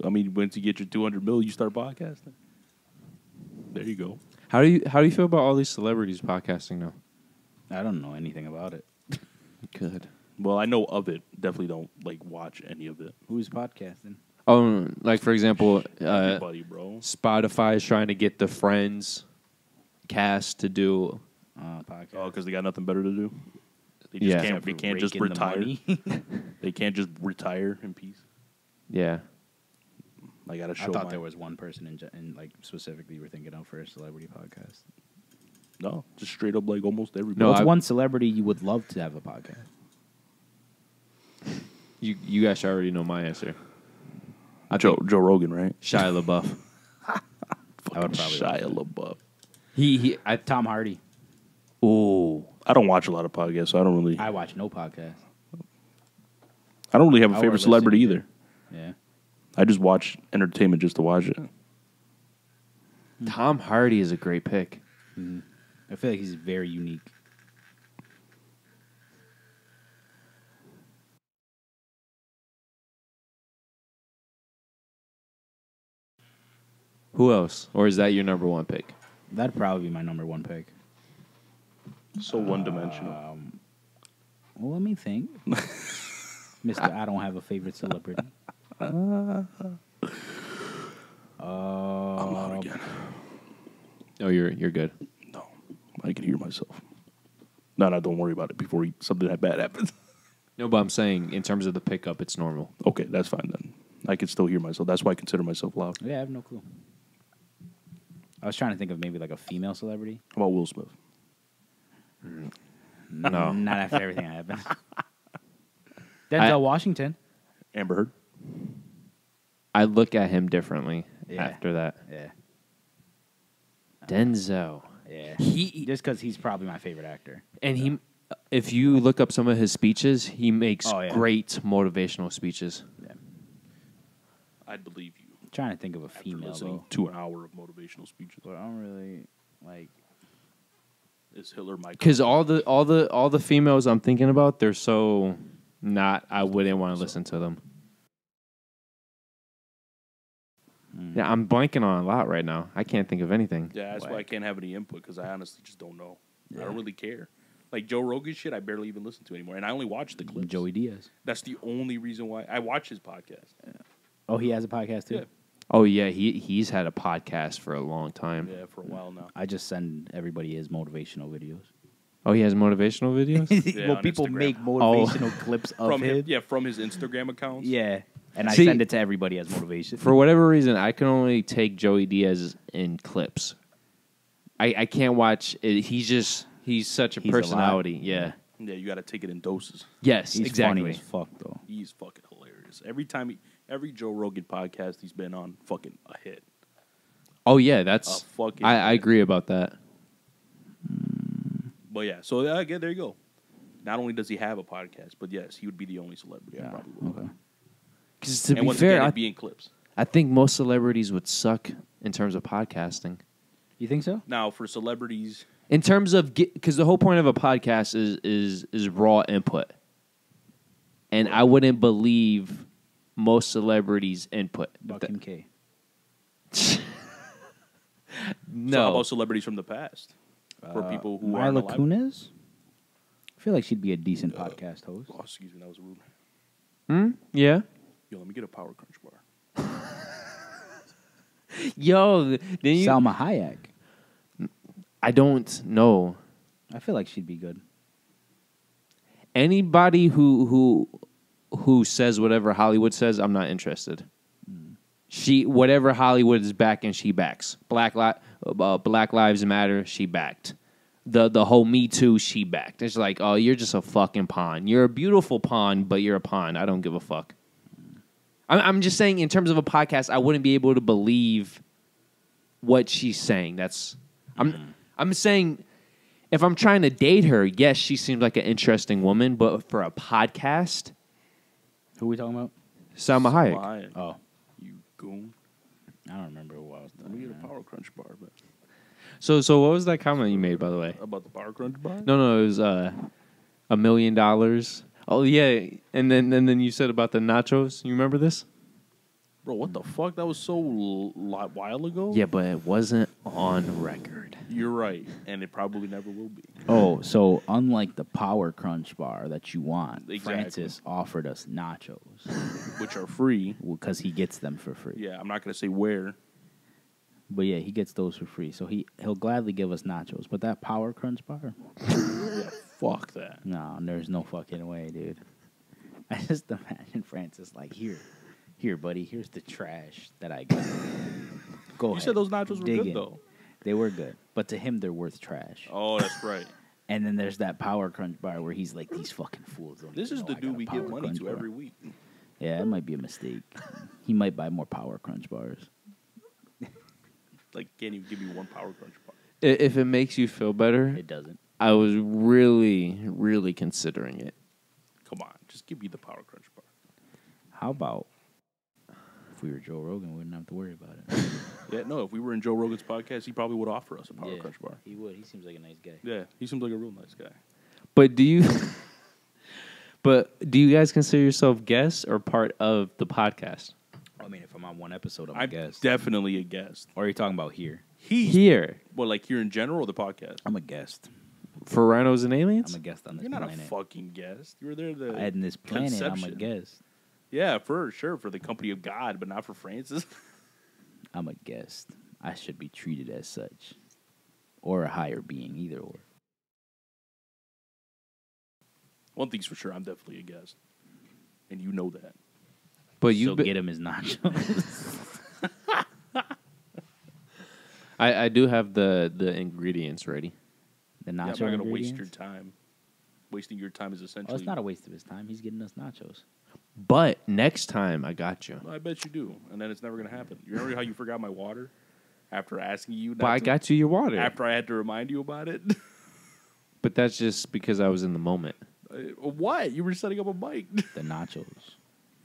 I mean, once you get your 200 mil, you start podcasting. There you go. How do you feel about all these celebrities podcasting now? I don't know anything about it. Good. Well, I know of it. Definitely don't like watch any of it. Who's podcasting? Oh, like for example, Everybody, bro. Spotify is trying to get the Friends cast to do. Podcast. Oh, because they got nothing better to do. They just Yeah. can't. They can't just Raking the retire. money. They can't just retire in peace. Yeah. I gotta show. I thought my- there was one person in like specifically you were thinking of for a celebrity podcast. No, just straight up like almost everybody. No, What's I- one celebrity you would love to have a podcast? You guys already know my answer. Joe Rogan, right? Shia LaBeouf. I would probably watch Shia it. LaBeouf. Tom Hardy. Ooh. I don't watch a lot of podcasts, so I don't really. I watch no podcast. I don't really have a Or favorite listen celebrity either. either. Yeah. I just watch entertainment just to watch it. Tom Hardy is a great pick. I feel like he's very unique. Who else? Or is that your number one pick? That'd probably be my number one pick. So one-dimensional. Well, let me think. Mr. I don't have a favorite celebrity. I'm out again. Oh, you're good. No, I can hear myself. No, don't worry about it before something that bad happens. No, but I'm saying in terms of the pickup, it's normal. Okay, that's fine then. I can still hear myself. That's why I consider myself loud. Yeah, I have no clue. I was trying to think of maybe like a female celebrity. How about Will Smith? No. Not after everything that happened. Denzel Washington. Amber Heard? I look at him differently Yeah. after that. Yeah. Denzel. Yeah. He Just because he's probably my favorite actor. and he, if you look up some of his speeches, he makes Oh, yeah. great motivational speeches. Yeah. I'd believe you. I'm trying to think of a After female listening though. to an hour of motivational speeches. But I don't really like. Is Hitler my Because all the females I'm thinking about, they're so not. I wouldn't want to listen to them. Yeah, I'm blanking on a lot right now. I can't think of anything. Yeah, that's why I Whack. can't have any input because I honestly just don't know. Yeah. I don't really care. Like Joe Rogan shit, I barely even listen to anymore, and I only watch the clips. Joey Diaz. That's the only reason why I watch his podcast. Oh, he has a podcast too. Yeah. Oh yeah, he's had a podcast for a long time. Yeah, for a while now. I just send everybody his motivational videos. Oh, he has motivational videos. Yeah, well, on people Instagram. make motivational clips of From him. from his Instagram accounts. Yeah. And I See- send it to everybody as motivation. For whatever reason, I can only take Joey Diaz in clips. I can't watch it. He's such a He's a lot. personality. Yeah. Yeah, you got to take it in doses. Yes, He's exactly. funny as fuck though. He's fucking hilarious. Every Joe Rogan podcast he's been on, fucking a hit. Oh yeah, that's. A fucking I hit. agree about that. But yeah, so again, there you go. Not only does he have a podcast, but yes, he would be the only celebrity I probably would. Okay. Because to And be once fair, again, I, it'd be in clips. I think most celebrities would suck in terms of podcasting. You think so? Now, for celebrities, In terms of because the whole point of a podcast is raw input, and I wouldn't believe most celebrities' input. Buck and K. No, so how about celebrities from the past? For people who are Mila alive? Kunis? I feel like she'd be a decent podcast host. Oh, excuse me, that was rude. yeah. Yo, let me get a Power Crunch bar. Yo, then you. Salma Hayek. I don't know I feel like she'd be good. anybody who says whatever Hollywood says. I'm not interested. She whatever Hollywood is backing, she backs. Black Lives Matter, she backed. The whole Me Too, she backed. It's like, oh, you're just a fucking pawn. You're a beautiful pawn, but you're a pawn. I don't give a fuck. I'm just saying, in terms of a podcast, I wouldn't be able to believe what she's saying. I'm saying, if I'm trying to date her, yes, she seems like an interesting woman, but for a podcast, Who are we talking about? Salma Hayek. Why? Oh, You goon. I don't remember who I was Let me talking get a about. Power Crunch bar, but So what was that comment you made, by the way? about the Power Crunch bar? No, it was $1 million. Oh yeah, and then you said about the nachos. You remember this? Bro, what the fuck? That was so while ago. Yeah, but it wasn't on record. You're right, and it probably never will be. Oh, so unlike the Power Crunch bar that you want, Exactly. Francis offered us nachos Which are free. because he gets them for free. Yeah, I'm not going to say where. But yeah, he gets those for free. So he'll gladly give us nachos. But that Power Crunch bar, Yeah, fuck that. no, there's no fucking way, dude. I just imagine Francis like, here, buddy, here's the trash that I got. Go You ahead. said those nachos were dig good, in. though. They were good, but to him, they're worth trash. Oh, that's right. And then there's that Power Crunch bar where he's like, these fucking fools don't This even is know the I dude got a we Power give money Crunch to bar. every week. Yeah, it might be a mistake. He might buy more Power Crunch bars. Like, can't even give me one Power Crunch bar. If it makes you feel better, It doesn't. I was really, really considering it. Come on, just give me the Power Crunch bar. How about if we were Joe Rogan, we wouldn't have to worry about it. Yeah, no, if we were in Joe Rogan's podcast, he probably would offer us a Power Yeah, Crunch bar. He would. He seems like a nice guy. Yeah, he seems like a real nice guy. But do you guys consider yourself guests or part of the podcast? I mean, if I'm on one episode, I'm I'm a guest. definitely a guest. Or are you talking about here? He's Here well, like here in general, or the podcast. I'm a guest. for Rhinos and Aliens? I'm a guest on this You're not planet. a fucking guest. You were there the In this planet, I'm a conception. guest. Yeah, for sure, for the company of God, but not for Francis. I'm a guest. I should be treated as such. Or a higher being, either or. One thing's for sure, I'm definitely a guest, and you know that. But So you, get him his nachos. I do have the ingredients ready. The Yeah, I'm nacho not gonna waste ingredients? your time. Wasting your time is essentially. Oh, it's not a waste of his time. He's getting us nachos. But next time, I got you. I bet you do, and then it's never gonna happen. You remember how you forgot my water after asking you? But I got you your water. after I had to remind you about it. But that's just because I was in the moment. What? You were setting up a mic. The nachos.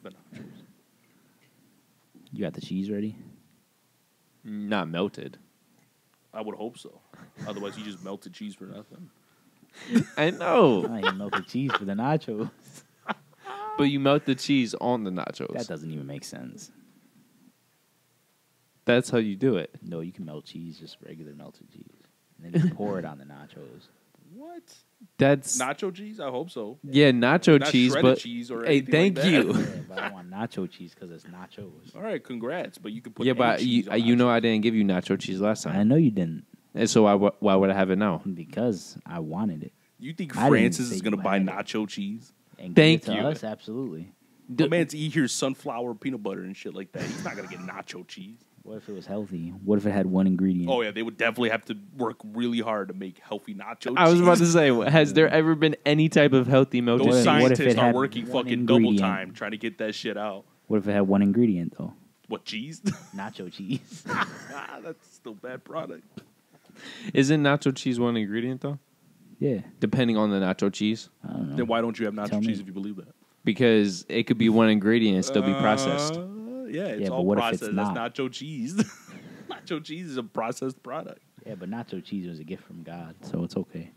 The nachos. You got the cheese ready? Not melted. I would hope so. Otherwise, you just melted cheese for nothing. I know. I ain't melt the cheese for the nachos. But you melt the cheese on the nachos. That doesn't even make sense. That's how you do it. No, you can melt cheese, just regular melted cheese. And then you pour it on the nachos. What? That's Nacho cheese? I hope so. yeah, nacho Not cheese. shredded But cheese or hey, anything thank like that. you. Yeah, but I want nacho cheese because it's nachos. All right, congrats. But you can put Yeah, any but cheese on you know nachos. I didn't give you nacho cheese last I time, know you didn't and so why would I have it now? because I wanted it. You think I didn't Francis say is going to you buy had it. nacho cheese? And Thank give it to you. us, absolutely. The man's eat here sunflower peanut butter and shit like that. He's not going to get nacho cheese. What if it was healthy? What if it had one ingredient? Oh, yeah, they would definitely have to work really hard to make healthy nacho cheese. I was about to say, has there ever been any type of healthy melted Those cheese? What if scientists it are had working one fucking double ingredient? time trying to get that shit out. What if it had one ingredient, though? What, cheese? Nacho cheese. That's still bad product. Isn't nacho cheese one ingredient though? Yeah. Depending on the nacho cheese, I don't know. Then why don't you have Tell nacho me. cheese if you believe that? because it could be one ingredient and still be processed. Yeah, it's Yeah, but all what if it's processed. That's not? nacho cheese. Nacho cheese is a processed product. Yeah, but nacho cheese was a gift from God, so it's okay.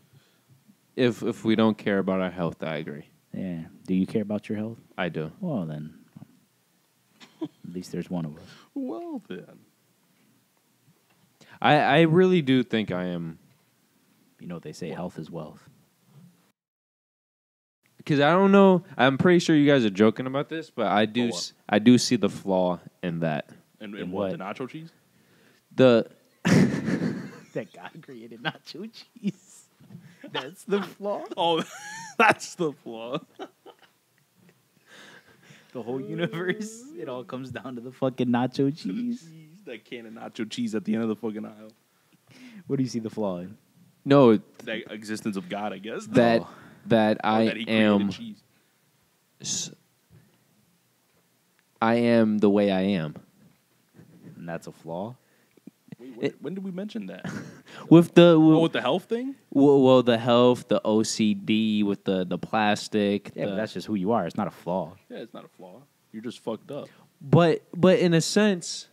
If we don't care about our health, I agree. Yeah. Do you care about your health? I do. Well, then, at least there's one of us. Well, then. I really do think I am, You know what they say, health is wealth. because I don't know. I'm pretty sure you guys are joking about this, but I do. For what? I do see the flaw in that. And In what? what? The nacho cheese? The That God created nacho cheese. That's the flaw. Oh, that's the flaw. The whole universe, it all comes down to the fucking nacho cheese. That can of nacho cheese at the end of the fucking aisle. What do you see the flaw in? no The existence of God, I guess. that Oh. that Or I that he created am. cheese. I am the way I am. And that's a flaw? Wait, when did we mention that? With the Oh, with the health thing? well, the health, the OCD, with the plastic. Yeah, the- but that's just who you are. It's not a flaw. Yeah, it's not a flaw. You're just fucked up. but in a sense,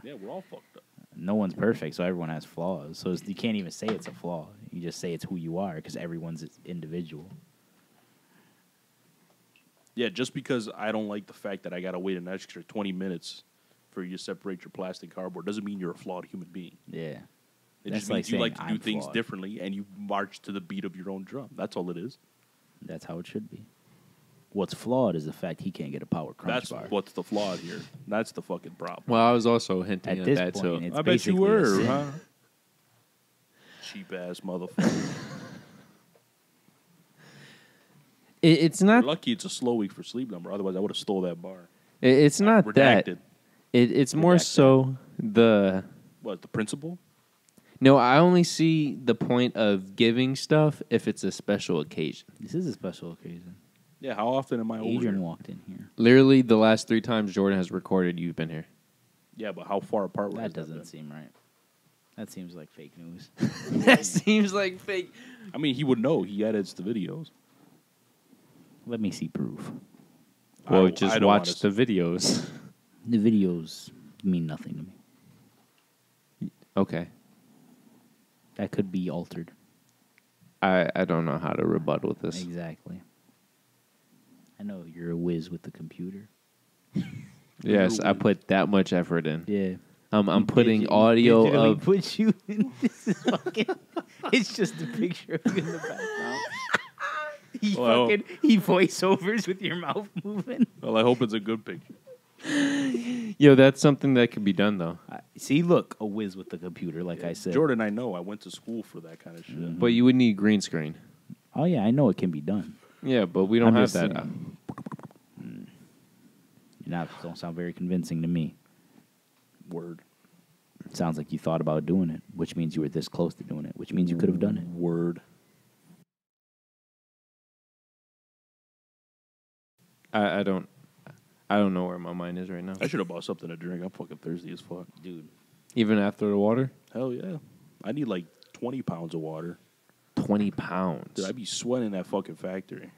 Yeah, we're all fucked up. No one's perfect, so everyone has flaws. So you can't even say it's a flaw. You just say it's who you are because everyone's individual. Yeah, just because I don't like the fact that I got to wait an extra 20 minutes for you to separate your plastic cardboard doesn't mean you're a flawed human being. Yeah. It That's just like means you saying like to do I'm things flawed. differently, and you march to the beat of your own drum. That's all it is. That's how it should be. What's flawed is the fact he can't get a power crunch That's bar. what's the flaw here. That's the fucking problem. Well, I was also hinting At at, this that point, too. it's I bet you basically a were, sin. huh? Cheap ass motherfucker. It's You're not. lucky it's a slow week for Sleep Number. Otherwise, I would have stole that bar. It's not that. Redacted. It's more Redacted. so the. What, the principal? No, I only see the point of giving stuff if it's a special occasion. This is a special occasion. Yeah, how often am I over Adrian here? walked in here. Literally, the last 3 times Jordan has recorded, you've been here. Yeah, but how far apart was That that doesn't been? seem right. That seems like fake news. That seems like fake. I mean, he would know. He edits the videos. Let me see proof. Well, I just don't watch wanna the videos. The videos mean nothing to me. Okay. That could be altered. I don't know how to rebuttal with this. Exactly. I know you're a whiz with the computer. Yes, I put that much effort in. Yeah. I'm putting audio digitally of. put you in. This is fucking. It's just a picture of you in the background. He voiceovers with your mouth moving. Well, I hope it's a good picture. Yo, that's something that could be done though. See, look, a whiz with the computer, like I said. Jordan, I know. I went to school for that kind of shit. But you would need green screen. Oh yeah, I know it can be done. Yeah, but we don't I'm have just that. saying. Don't sound very convincing to me. Word. Sounds like you thought about doing it, which means you were this close to doing it, which means you could have done it. Word. I don't know where my mind is right now. I should have bought something to drink. I'm fucking thirsty as fuck. Dude. Even after the water, Hell yeah. I need like 20 pounds of water. 20 pounds. Dude, I'd be sweating in that fucking factory.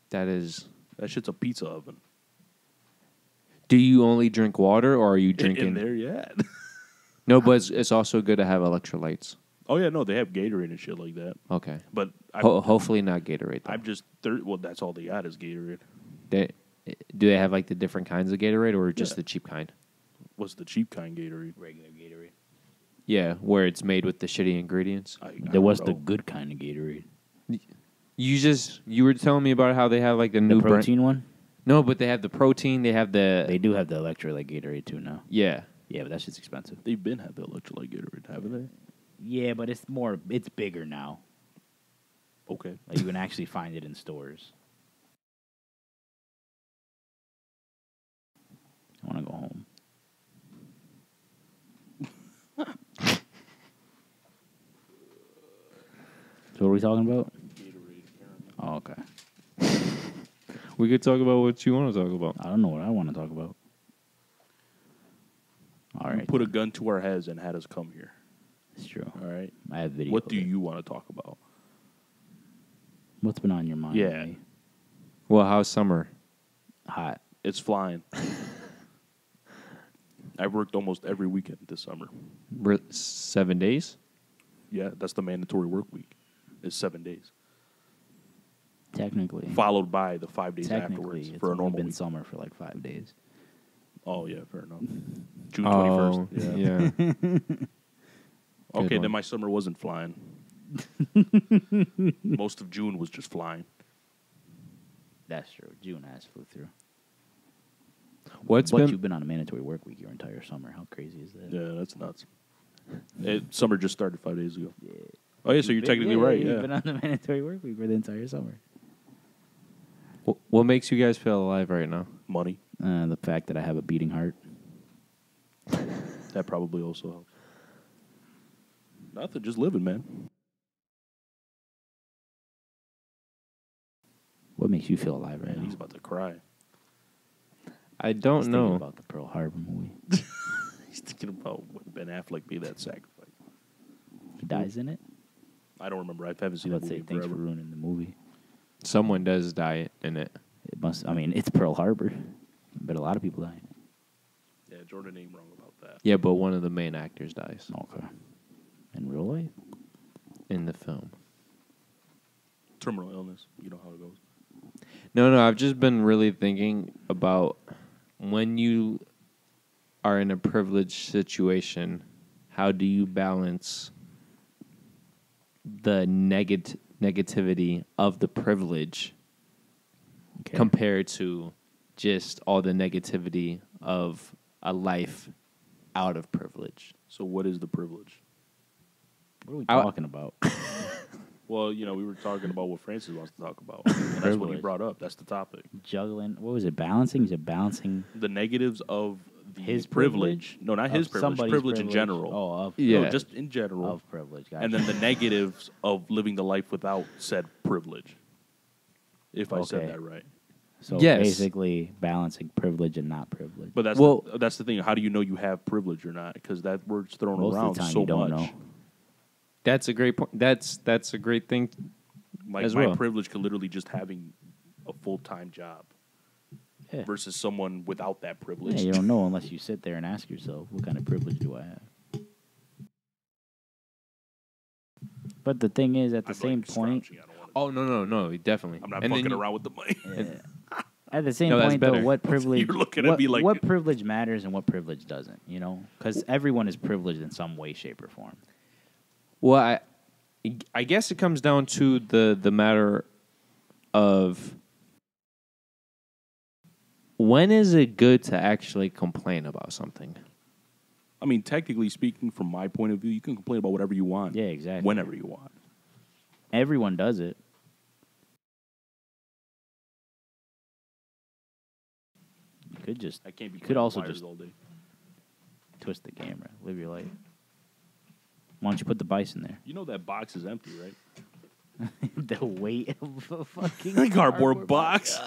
That is. That shit's a pizza oven. Do you only drink water, or are you In drinking? there, yeah. No, but it's also good to have electrolytes. Oh yeah, no, they have Gatorade and shit like that. Okay. But Hopefully not Gatorade. Though. I'm just well, that's all they got is Gatorade. Do they have like the different kinds of Gatorade, or just Yeah. the cheap kind? What's the cheap kind Gatorade? Regular Gatorade. Yeah, where it's made with the shitty ingredients. I There don't was know. the good kind of Gatorade. You were telling me about how they have like the new The protein one? No, but they have the protein. They have the They do have the electrolyte Gatorade too now. yeah. Yeah, but that shit's expensive. They've been had the electrolyte Gatorade, haven't they? Yeah, but it's bigger now. Okay. Like you can actually find it in stores. I want to go home. So what are we talking about? Gatorade. Oh, okay. We could talk about what you want to talk about. I don't know what I want to talk about. All right. Put a gun to our heads and had us come here. It's true. All right. I have video. What of do it. you want to talk about? What's been on your mind? Yeah. lately? Well, how's summer? Hot. It's flying. I worked almost every weekend this summer. 7 days? Yeah, that's the mandatory work week. It's 7 days, Technically. followed by the 5 days Technically, afterwards it's for a only normal been week. summer for like 5 days. Oh yeah, fair enough. June Oh, 21st. yeah. Okay, Good then one. my summer wasn't flying. Most of June was just flying. That's true. June has flew through. What's But been you've been on a mandatory work week your entire summer. How crazy is that? Yeah, that's nuts. Summer just started 5 days ago. Yeah. Oh yeah, so you're technically right. You've Yeah. been on the mandatory work week for the entire summer. what makes you guys feel alive right now? Money. The fact that I have a beating heart. That probably also helps. Nothing, just living, man. What makes you feel alive right Man, now? he's about to cry. I don't He's thinking know. about the Pearl Harbor movie. He's thinking about when Ben Affleck made that sacrifice. He dies in it. I don't remember. I haven't seen Let's that say movie thanks for forever. ruining the movie. Someone does die in it. It must. I mean, it's Pearl Harbor, but a lot of people die. Yeah, Jordan ain't wrong about that. Yeah, but one of the main actors dies Okay. In real life, in the film. Terminal illness. You know how it goes. No, I've just been really thinking about when you are in a privileged situation, how do you balance the negativity of the privilege compared to just all the negativity of a life out of privilege. So what is the privilege? What are we talking about? Well, we were talking about what Francis wants to talk about. And that's what he brought up. That's the topic. Juggling. What was it? Balancing? Is it balancing? The negatives of His privilege. No, not his privilege. Privilege in general. Oh, No, just in general. Of privilege. Gotcha. And then the negatives of living the life without said privilege. If I said that right. So yes. basically balancing privilege and not privilege. But that's the thing. How do you know you have privilege or not? Because that word's thrown Most around of the time so you don't much. know. That's a great point. That's a great thing. Like as my well. privilege could literally just having a full-time job versus someone without that privilege. Yeah, you don't know unless you sit there and ask yourself, what kind of privilege do I have? But the thing is, at the same point... Oh, no, definitely. I'm not fucking around with the mic. At the same No, that's point, though, better. what privilege... You're looking at me like... What privilege matters and what privilege doesn't, Because everyone is privileged in some way, shape, or form. Well, I guess it comes down to the matter of when is it good to actually complain about something? I mean, technically speaking, from my point of view, you can complain about whatever you want. Yeah, exactly. Whenever you want. Everyone does it. You could just... I can't be could also wires just all day. twist the camera. Live your life. Why don't you put the bison there? You know that box is empty, right? The weight of a fucking The cardboard box.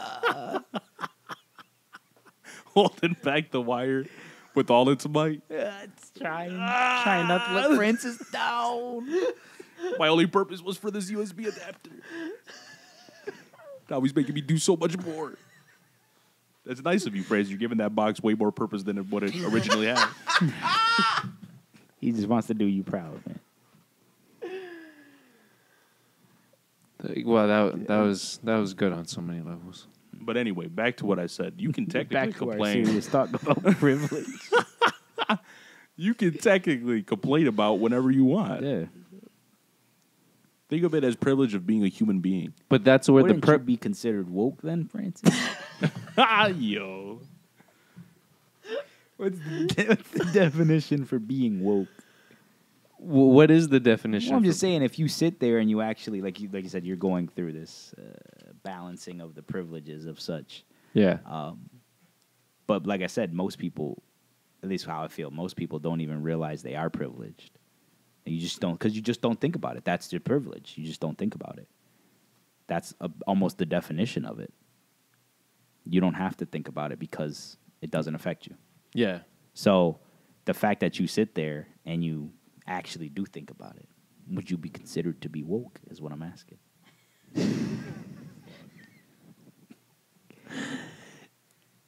Holding back the wire with all its might. It's trying not to let Francis down. My only purpose was for this USB adapter. Now he's making me do so much more. That's nice of you, Francis. You're giving that box way more purpose than what it originally had. He just wants to do you proud, man. Well, that was good on so many levels. But anyway, back to what I said. You can technically Back to complain. our serious talk about privilege. You can technically complain about whenever you want. Yeah. Think of it as privilege of being a human being. But that's where Wouldn't you be considered woke then, Francis? Yo. What's the definition for being woke? What is the definition? Well, I'm just saying, if you sit there and you actually, like you said, you're going through this balancing of the privileges of such. Yeah. But like I said, most people, at least how I feel, most people don't even realize they are privileged. And you just don't, because you just don't think about it. That's your privilege. You just don't think about it. That's almost the definition of it. You don't have to think about it because it doesn't affect you. Yeah. So the fact that you sit there and you actually do think about it, would you be considered to be woke, is what I'm asking.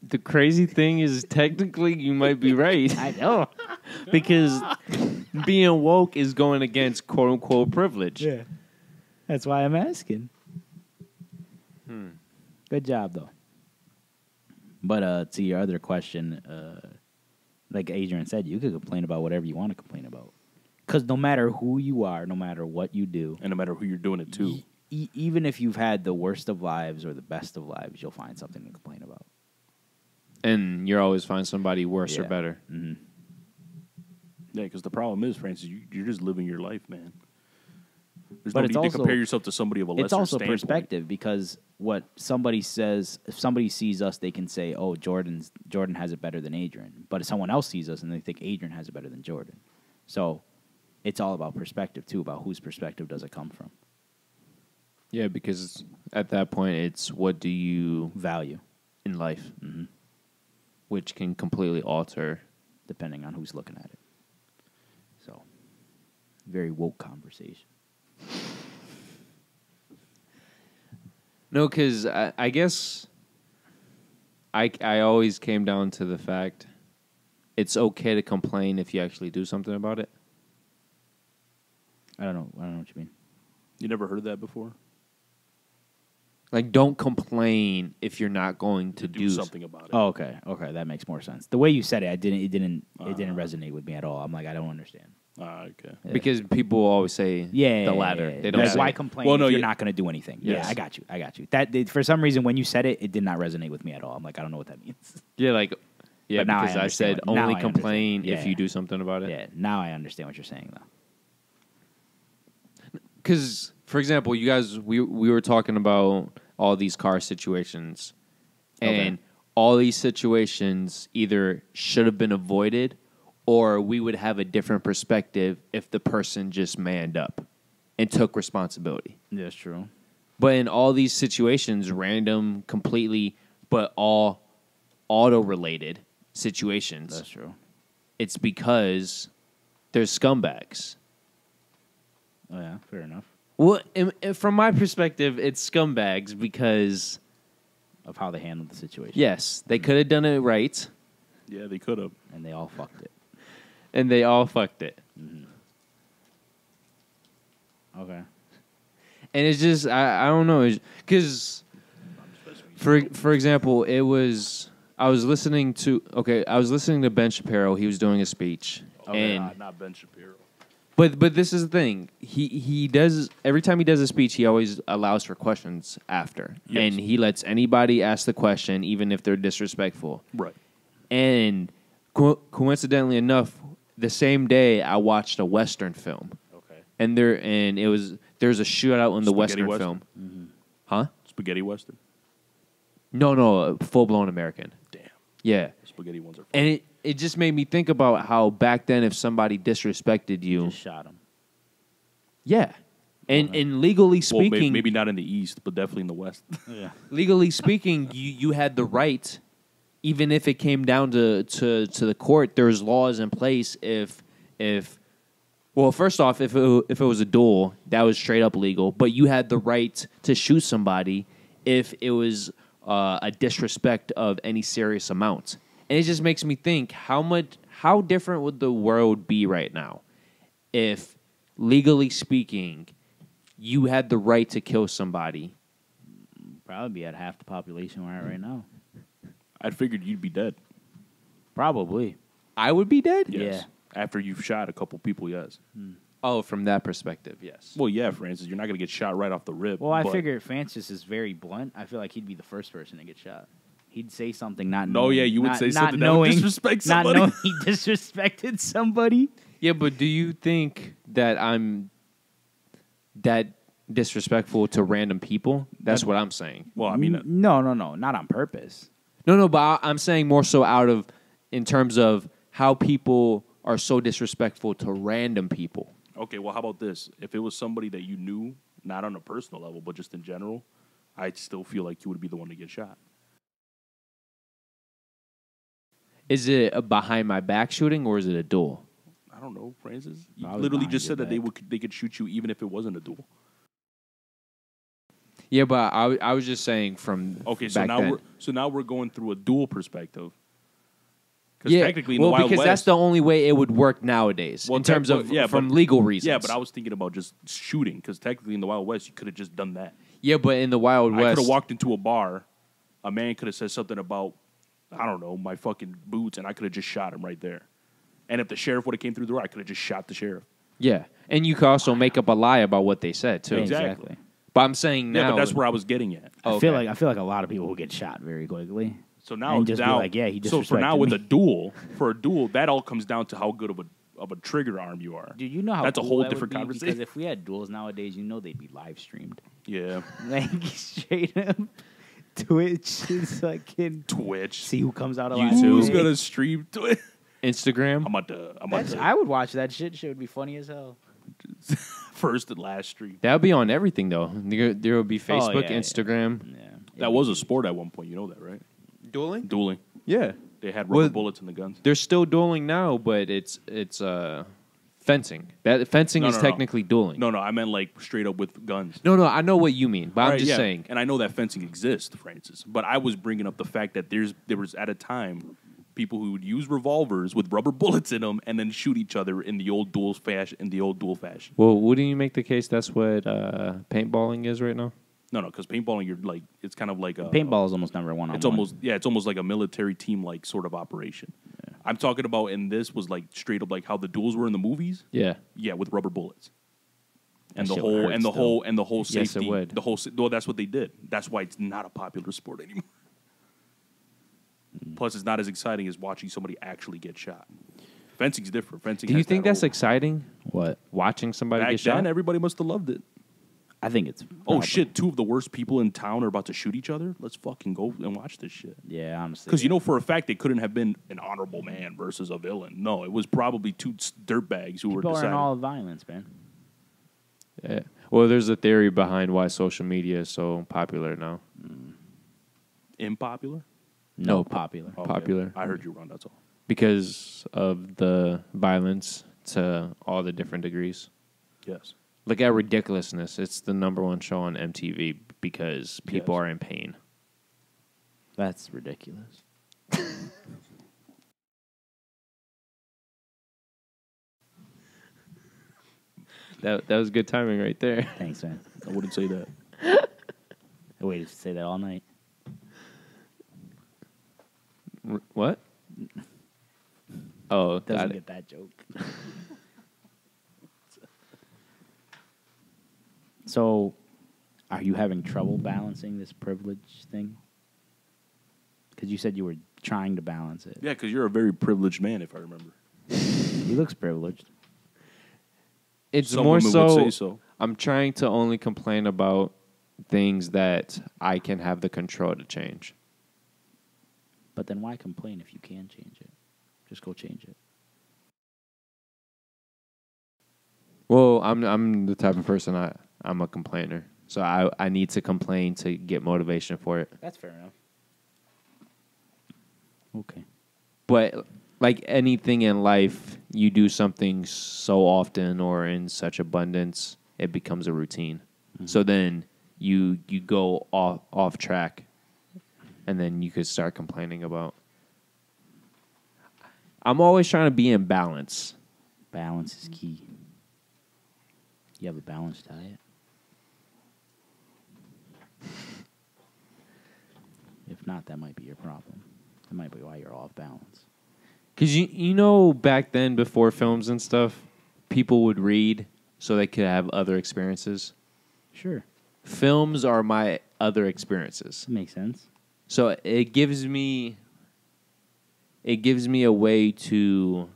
The crazy thing is, technically, you might be right. I know. Because being woke is going against quote-unquote privilege. Yeah. That's why I'm asking. Good job, though. But to your other question, like Adrian said, you could complain about whatever you want to complain about. Because no matter who you are, no matter what you do, And no matter who you're doing it to. even if you've had the worst of lives or the best of lives, you'll find something to complain about. And you'll always find somebody worse or Yeah. better. Mm-hmm. Yeah, because the problem is, Francis, you're just living your life, man. There's But no it's need to also- compare yourself to somebody of a lesser It's also standpoint. perspective, because what somebody says, if somebody sees us, they can say, "Oh, Jordan has it better than Adrian." But if someone else sees us and they think Adrian has it better than Jordan, so it's all about perspective too. About whose perspective does it come from? Yeah, because at that point, it's what do you Value, in life, mm-hmm. which can completely alter. depending on who's looking at it. So, very woke conversation. No, because I guess I always came down to the fact it's okay to complain if you actually do something about it. I don't know what you mean. You never heard of that before? Like, don't complain if you're not going to Do something about it. Oh, okay, that makes more sense. The way you said it, it didn't resonate with me at all. I'm like, I don't understand. Okay. Because people always say the latter. They don't Like, say why complain if you're not going to do anything? Yes. Yeah, I got you. For some reason, when you said it, it did not resonate with me at all. I'm like, I don't know what that means. Yeah, like But now because I understand said what- now only I complain understand. if Yeah. you do something about it. Yeah, now I understand what you're saying, though. Because, for example, you guys, we were talking about all these car situations, and all these situations either should have been avoided, or we would have a different perspective if the person just manned up and took responsibility. Yeah, that's true. But in all these situations, random, completely, but all auto-related situations, That's true. it's because there's scumbags. Oh, yeah, fair enough. Well, from my perspective, it's scumbags because, Of how they handled the situation. yes, they could have done it right, Yeah, they could have. And they all fucked it. and they all fucked it. Okay. And it's just, I don't know, because, for example, I was listening to Ben Shapiro. He was doing a speech, and Not Ben Shapiro. But this is the thing. He does every time he does a speech, he always allows for questions after, Yes. and he lets anybody ask the question, even if they're disrespectful. Right. And coincidentally enough, the same day I watched a Western film, Okay. and there's a shootout in the Spaghetti Western Western? film, huh? Spaghetti Western. No, full blown American. Damn. Yeah, Spaghetti ones are. and it just made me think about how back then, if somebody disrespected you, Just shot him. yeah, and legally Well, speaking, maybe not in the East, but definitely in the West. Yeah. legally speaking, you had the right, even if it came down to the court. There's laws in place. Well, first off, if it was a duel, that was straight up legal. But you had the right to shoot somebody if it was a disrespect of any serious amount. And it just makes me think how different would the world be right now if, legally speaking, you had the right to kill somebody. Probably be at half the population we're at right now. I figured you'd be dead. Probably. I would be dead? Yes. After you've shot a couple people, yes. Oh, from that perspective, yes. Well, yeah, Francis, you're not going to get shot right off the rip. Well, I but- figure Francis is very blunt. I feel like he'd be the first person to get shot. He'd say something not No, knowing. yeah, you would not- say not something that knowing, would disrespect somebody. Not knowing he disrespected somebody. Yeah, but do you think that I'm that disrespectful to random people? That's what I'm saying. Well, I mean, No, not on purpose. No, but I'm saying more so in terms of how people are so disrespectful to random people. okay, well, how about this? If it was somebody that you knew, not on a personal level, but just in general, I'd still feel like you would be the one to get shot. Is it a behind my back shooting or is it a duel? I don't know, Francis. You Probably literally behind just your said that back. they could shoot you even if it wasn't a duel. Yeah, but I was just saying from Okay, so back now then. we're going through a dual perspective. Because Yeah, technically, in well, the Wild because West, that's the only way it would work nowadays Well, in terms tech- of well, yeah, from but- legal reasons. yeah, but I was thinking about just shooting. Because technically, in the Wild West, you could have just done that. Yeah, but in the Wild I could West, have walked into a bar. A man could have said something about, I don't know, my fucking boots, and I could have just shot him right there. And if the sheriff would have came through the door, I could have just shot the sheriff. yeah, and you could also make up a lie about what they said too. Yeah, Exactly. But I'm saying now, Yeah, but that's where I was getting at. I feel like a lot of people will get shot very quickly. So now, And just be like, yeah, he so for now disrespected with me. a duel, that all comes down to how good of a trigger arm you are. Dude, you know how That's a cool whole that would different be? conversation. Because if we had duels nowadays, you know they'd be live streamed. Yeah, Like straight up Twitch is fucking Twitch, see who comes out alive. YouTube. who's gonna stream to it? Instagram. I'm about to I would watch that shit. Shit would be funny as hell. first and last stream. That would be on everything though. There would be Facebook, yeah, yeah. Instagram. Yeah. That was a sport at one point. You know that, right? Dueling. Dueling. Yeah, They had Well, rubber bullets in the guns. they're still dueling now, but it's fencing. That fencing is No. technically dueling. No, I meant like straight up with guns. No, I know what you mean, but I'm Right, just yeah. saying. And I know that fencing exists, Francis. But I was bringing up the fact that there was at a time people who would use revolvers with rubber bullets in them and then shoot each other in the old duel fashion. Well, wouldn't you make the case that's what paintballing is right now? No, because paintballing, you're like it's kind of like a Paintball is almost number one. It's almost like a military team like sort of operation. I'm talking about, and this was like straight up like how the duels were in the movies. Yeah. Yeah, with rubber bullets. And That the shit would whole hurt and the still. whole and the whole Yes, it safety. would. The whole well, that's what they did. That's why it's not a popular sport anymore. Plus, it's not as exciting as watching somebody actually get shot. Fencing's different. Fencing. Do you has think that that's whole- exciting? What? Watching somebody back get shot? then? Everybody must have loved it. I think it's. Oh probably- shit! 2 of the worst people in town are about to shoot each other. Let's fucking go and watch this shit. Yeah, honestly. Because you know for a fact they couldn't have been an honorable man versus a villain. No, it was probably 2 dirtbags who were people are in deciding. all violence, man. Yeah. Well, there's a theory behind why social media is so popular now. Impopular. No, popular. Okay. Popular. I heard you wrong. That's all. Because of the violence to all the different degrees. Yes. Look at Ridiculousness. It's the #1 show on MTV because people Yes. are in pain. That's ridiculous. That was good timing right there. Thanks, man. I wouldn't say that. I waited to say that all night. What? Oh, Doesn't got get it. that joke. So, are you having trouble balancing this privilege thing? Because you said you were trying to balance it. Yeah, because you're a very privileged man, if I remember. He looks privileged. It's Some more women so, would say so. I'm trying to only complain about things that I can have the control to change. But then why complain if you can change it? Just go change it. Well, I'm the type of person I'm a complainer. So I need to complain to get motivation for it. That's fair enough. Okay. But like anything in life, you do something so often or in such abundance, it becomes a routine. Mm-hmm. So then you go off track, and then you could start complaining about. I'm always trying to be in balance. Balance is key. You have a balanced diet? If not, that might be your problem. That might be why you're off balance. Because you know back then, before films and stuff, people would read so they could have other experiences. Sure. Films are my other experiences. Makes sense. So it gives me a way to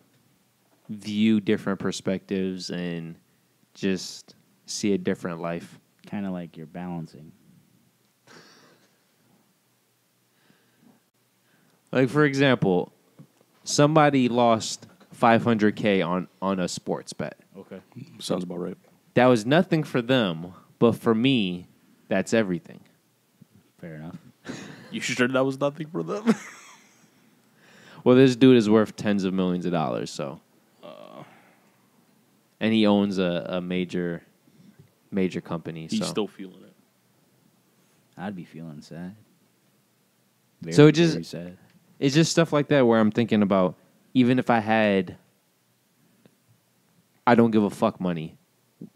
view different perspectives and just see a different life. Kind of like you're balancing. Like, for example, somebody lost $500K on a sports bet. Okay. Sounds about right. That was nothing for them, but for me, that's everything. Fair enough. You sure that was nothing for them? Well, this dude is worth tens of millions of dollars, so. And he owns a major company. He's so. still feeling it. I'd be feeling sad. Very, So it just- very sad. It's just stuff like that where I'm thinking about, even if I had, I don't give a fuck money,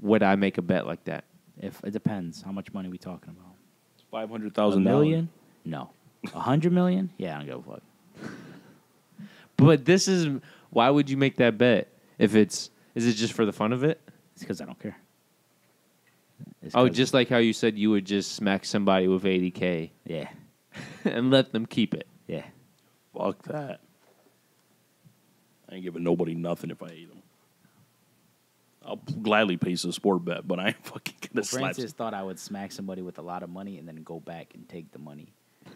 would I make a bet like that? If it depends, how much money we talking about? $500,000. $1 million? No. $100 million? Yeah, I don't give a fuck. But this is, why would you make that bet? Is it just for the fun of it? It's because I don't care. It's Oh, 'cause- just like how you said you would just smack somebody with $80K yeah, and let them keep it. yeah. Fuck that. I ain't giving nobody nothing if I hate them. I'll gladly pay a sport bet, but I ain't fucking gonna slap. Francis thought I would smack somebody with a lot of money and then go back and take the money.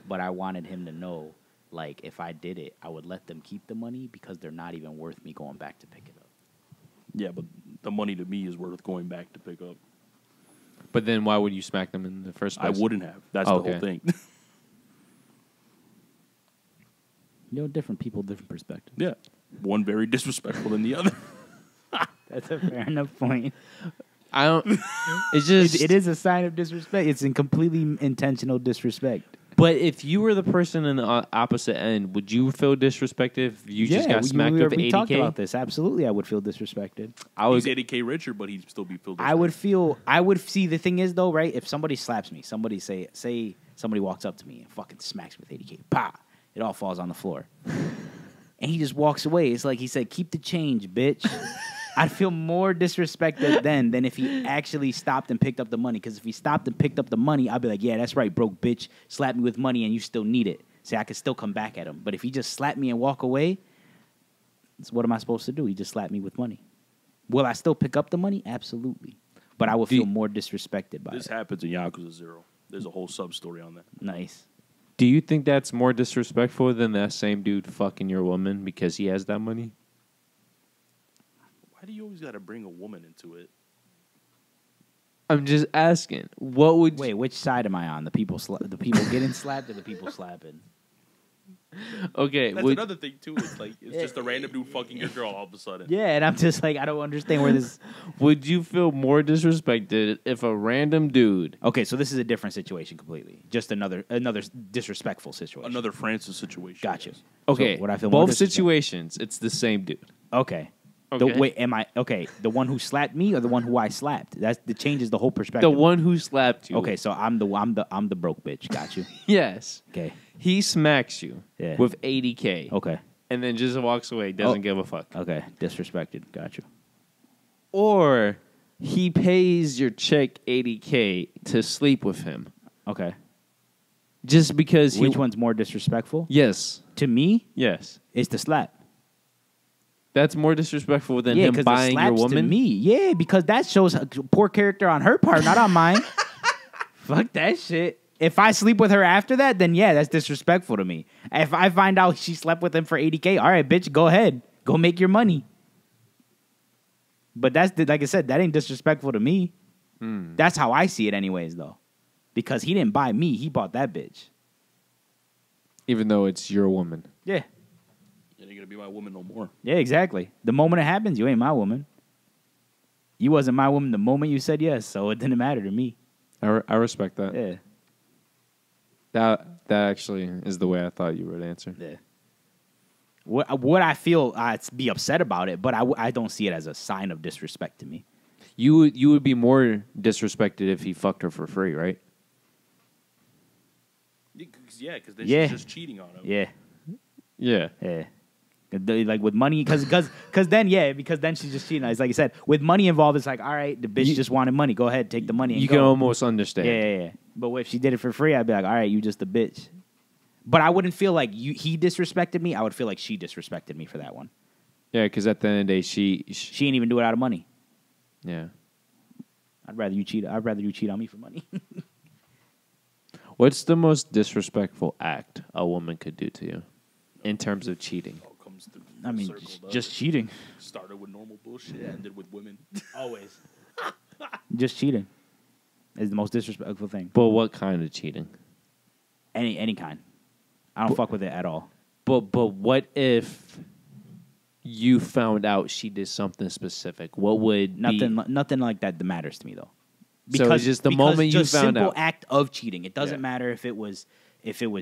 But I wanted him to know, like, if I did it, I would let them keep the money because they're not even worth me going back to pick it up. Yeah, but the money to me is worth going back to pick up. But then why would you smack them in the first I place? wouldn't have. That's Oh, the whole okay. thing. You know, different people, different perspectives. Yeah. One very disrespectful than the other. That's a fair enough point. I don't. It's just. It is a sign of disrespect. It's in completely intentional disrespect. But if you were the person in the opposite end, would you feel disrespected if you just got smacked with we talked about $80K? this. Absolutely, I would feel disrespected. I would. He's 80K richer, but he'd still be filled. I would see, the thing is though, right? If somebody slaps me, somebody say somebody walks up to me and fucking smacks me with 80K, pa, it all falls on the floor. and he just walks away. It's like he said, "Keep the change, bitch." I'd feel more disrespected then than if he actually stopped and picked up the money. Because if he stopped and picked up the money, I'd be like, yeah, that's right, broke bitch. Slap me with money and you still need it. See, I could still come back at him. But if he just slapped me and walk away, what am I supposed to do? He just slapped me with money. Will I still pick up the money? Absolutely. But I would feel more disrespected by This it. happens in Yakuza 0. There's a whole sub-story on that. Nice. Do you think that's more disrespectful than that same dude fucking your woman because he has that money? Why do you always got to bring a woman into it? I'm just asking. What would Wait, which side am I on? The people getting slapped or the people slapping? Okay, That's another thing, too. It's like, it's just a random dude fucking your girl all of a sudden. Yeah, and I'm just like, I don't understand where this... would you feel more disrespected if a random dude... Okay, so this is a different situation completely. Just another disrespectful situation. Another Francis situation. Gotcha. Yes. Okay, So would I feel more both disrespected? situations, it's the same dude. Okay. Okay. Wait, am I... Okay, the one who slapped me or the one who I slapped? That changes the whole perspective. The one who slapped you. Okay, so I'm the broke bitch. Got you. Yes. Okay. He smacks you Yeah. with $80K. Okay. And then just walks away, doesn't give a fuck. Okay. Disrespected. Got you. Or he pays your chick $80K to sleep with him. Okay. Just because Which one's more disrespectful? Yes. To me, Yes. it's the slap. That's more disrespectful than Yeah, him because buying your to woman? me. Yeah, because that shows poor character on her part, not on mine. Fuck that shit. If I sleep with her after that, then yeah, that's disrespectful to me. If I find out she slept with him for $80K, all right, bitch, go ahead. Go make your money. But that's, like I said, that ain't disrespectful to me. That's how I see it anyways, though. Because he didn't buy me, he bought that bitch. Even though it's your woman. Yeah. You ain't going to be my woman no more. Yeah, exactly. The moment it happens, you ain't my woman. You wasn't my woman the moment you said yes, so it didn't matter to me. I respect that. Yeah. That actually is the way I thought you would answer. Yeah. What I feel, I'd be upset about it, but I don't see it as a sign of disrespect to me. You would be more disrespected if he fucked her for free, right? Yeah, because then Yeah. she's just cheating on him. Yeah. Yeah. Yeah. Like with money, because then she's just cheating. It's like you said, with money involved, it's like, all right, the bitch just wanted money. Go ahead, take the money and You go. can almost understand. Yeah. But if she did it for free, I'd be like, all right, you just a bitch. But I wouldn't feel like he disrespected me. I would feel like she disrespected me for that one. Yeah, because at the end of the day, she She ain't even do it out of money. yeah. I'd rather you cheat on me for money. What's the most disrespectful act a woman could do to you in terms of cheating? All comes through I mean, circle, doesn't just it? cheating. Started with normal bullshit, ended with women. Always. Just cheating is the most disrespectful thing. But what kind of cheating? Any kind. I don't fuck with it at all. But what if you found out she did something specific? What would Nothing like that matters to me though. So it's just the moment you just found simple out. act of cheating. It doesn't Yeah. matter if it was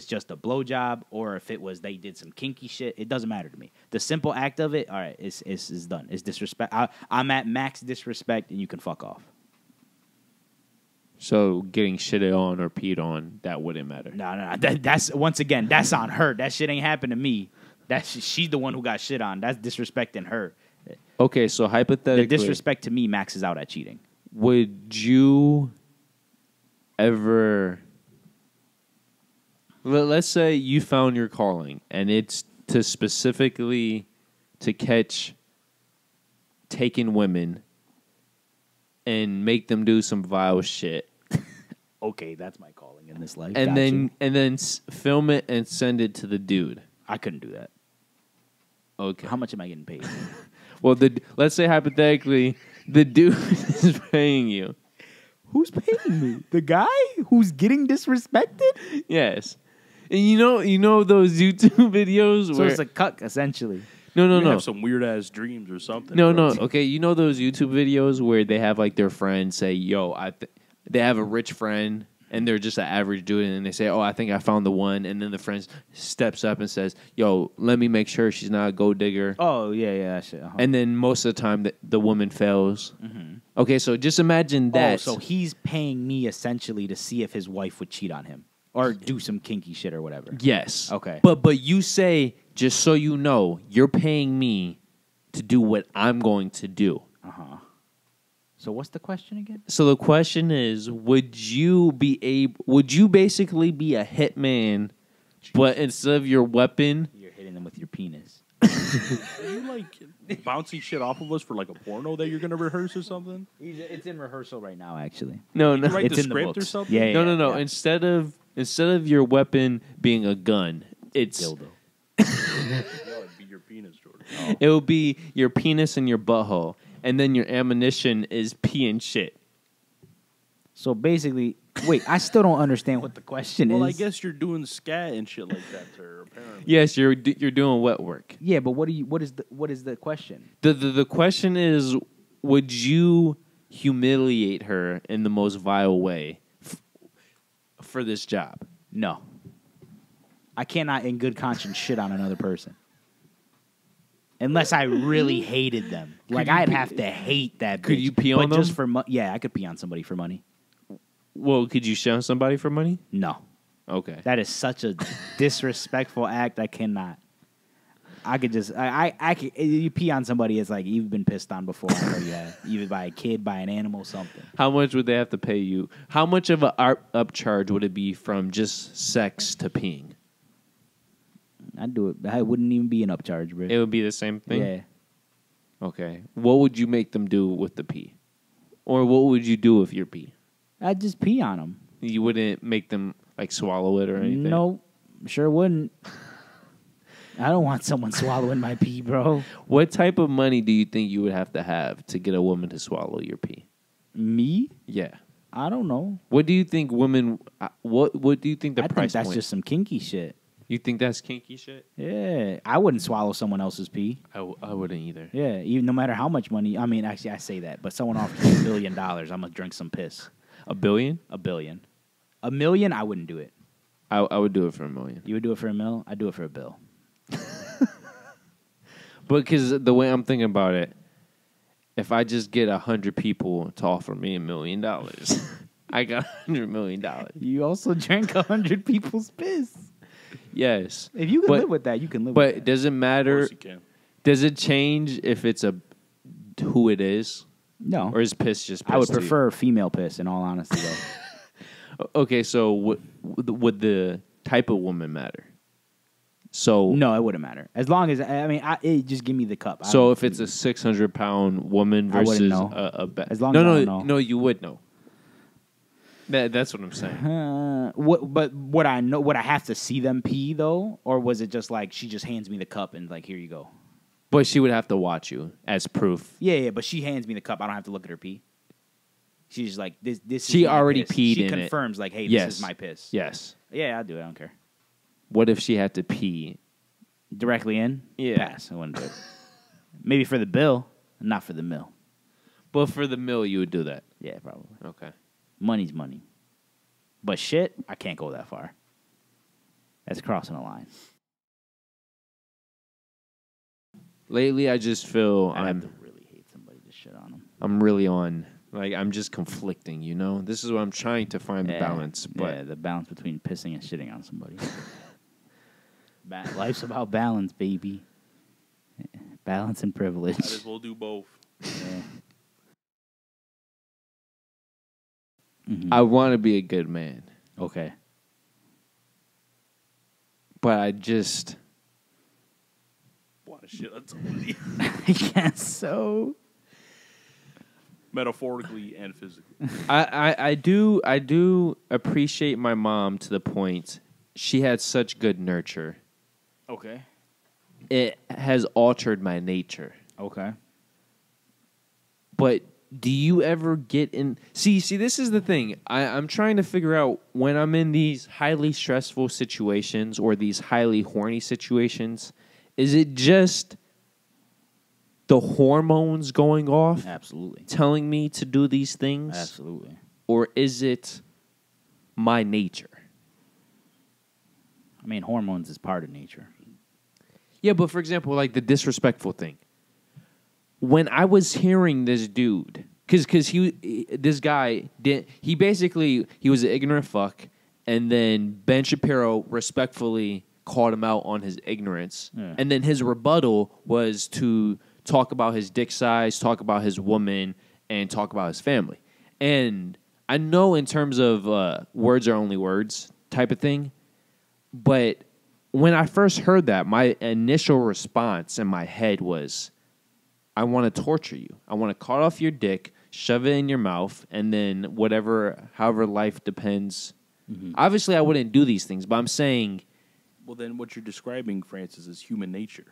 just a blowjob or if it was they did some kinky shit. It doesn't matter to me. The simple act of it, all right, is done. It's disrespect. I'm at max disrespect, and you can fuck off. So getting shitted on or peed on, that wouldn't matter. No. That's once again, that's on her. That shit ain't happened to me. She's the one who got shit on. That's disrespecting her. Okay, so The hypothetically, disrespect to me maxes out at cheating. would you ever... Let's say you found your calling, and it's to specifically to catch taken women and make them do some vile shit. Okay, that's my calling in this life. And Got then you. film it and send it to the dude. I couldn't do that. Okay. How much am I getting paid? Well, let's say hypothetically the dude is paying you. Who's paying me? The guy who's getting disrespected? Yes. And you know those YouTube videos So where it's a cuck, essentially. no. You have some weird ass dreams or something. No. bro. Okay, you know those YouTube videos where they have like their friends say, "Yo, they have a rich friend and they're just an average dude, and they say, "Oh, I think I found the one," and then the friend steps up and says, "Yo, let me make sure she's not a gold digger." Oh, yeah, that shit. Uh-huh. And then most of the time, the woman fails. Okay, so just imagine that. So he's paying me essentially to see if his wife would cheat on him. or do some kinky shit or whatever. Yes. Okay. But you say, just so you know, you're paying me to do what I'm going to do. So what's the question again? So the question is, would you basically be a hitman, but instead of your weapon, You're hitting them with your penis. Are you like bouncing shit off of us for like a porno that you're gonna rehearse or something? It's in rehearsal right now, actually. no, You write It's the in the script or books. something? Yeah. no. Instead of your weapon being a gun, it's Dildo. No, it'd be your penis, Jordan. it will be your penis and your butthole, and then your ammunition is pee and shit. So basically, wait, I still don't understand what the question Well, is. I guess you're doing scat and shit like that to her, apparently. Yes, you're doing wet work. Yeah, but what is the question? The question is, would you humiliate her in the most vile way for this job? No. I cannot in good conscience shit on another person. Unless I really hated them. Like, I'd have to hate that bitch. Could you pee on but just them? for yeah, I could pee on somebody for money. Well, could you shun somebody for money? No. Okay. That is such a disrespectful act. I cannot. I could just I could, you pee on somebody. It's like you've been pissed on before. I know you have, either by a kid, by an animal, something. How much would they have to pay you? How much of a upcharge would it be from just sex to peeing? I'd do it. That wouldn't even be an upcharge, bro. It would be the same thing. Yeah. Okay. What would you make them do with the pee, or what would you do with your pee? I'd just pee on them. You wouldn't make them like swallow it or anything. No, sure wouldn't. I don't want someone swallowing my pee, bro. What type of money do you think you would have to get a woman to swallow your pee? Me? Yeah. I don't know. What do you think women? What do you think the I think price that's point? just some kinky shit. You think that's kinky shit? Yeah, I wouldn't swallow someone else's pee. I wouldn't either. Yeah, even no matter how much money. I mean, actually, I say that, but someone offers me $1 billion, I'm gonna drink some piss. $1 billion? $1 billion. $1 million, I wouldn't do it. I would do it for $1 million. You would do it for $1 million? I'd do it for $1 billion. But because the way I'm thinking about it, if I just get 100 people to offer me $1 million, I got $100 million. You also drank 100 people's piss. Yes. If you can live with that, you can live with that. But does it Of matter? course you can. Does it change if it's who it is? No. Or is piss just piss I would to you? prefer female piss, in all honesty, though. Okay, so would the type of woman matter? So No, it wouldn't matter. As long as, I mean, it just give me the cup. So if it's a 600-pound woman I wouldn't versus know. a As long as I don't know. No, you would know. That's what I'm saying. What I know, what I have to see them pee though, or was it just like she just hands me the cup and like, here you go? But she would have to watch you as proof. Yeah, but she hands me the cup. I don't have to look at her pee. She's just like this. She is my already piss. peed She in it. confirms like, hey, Yes. this is my piss. Yes. Yeah, I'll do it. I don't care. What if she had to pee? Directly in. Yeah. Pass. I wouldn't do it. Maybe for the bill, not for the mill. But for the mill, you would do that. Yeah, probably. Okay. Money's money. But shit, I can't go that far. That's crossing a line. Lately, I just feel I have to really hate somebody to shit on them. I'm really on. Like, I'm just conflicting, you know? This is what I'm trying to find the balance. But yeah, the balance between pissing and shitting on somebody. Life's about balance, baby. Balance and privilege. Might as well do both. Yeah. Mhm. I want to be a good man. Okay. But I just... Want to shit on somebody. I guess so. Metaphorically and physically. I do appreciate my mom to the point she had such good nurture. Okay. It has altered my nature. Okay. But do you ever get in... See, this is the thing. I'm trying to figure out when I'm in these highly stressful situations or these highly horny situations, is it just the hormones going off Absolutely. telling me to do these things? Absolutely. Or is it my nature? I mean, hormones is part of nature. Yeah, but for example, like the disrespectful thing. When I was hearing this dude, because this guy, he was an ignorant fuck, and then Ben Shapiro respectfully called him out on his ignorance. Yeah. And then his rebuttal was to talk about his dick size, talk about his woman, and talk about his family. And I know in terms of words are only words type of thing, but when I first heard that, my initial response in my head was, I want to torture you. I want to cut off your dick, shove it in your mouth, and then however life depends. Mm-hmm. Obviously, I wouldn't do these things, but I'm saying... Well, then what you're describing, Francis, is human nature.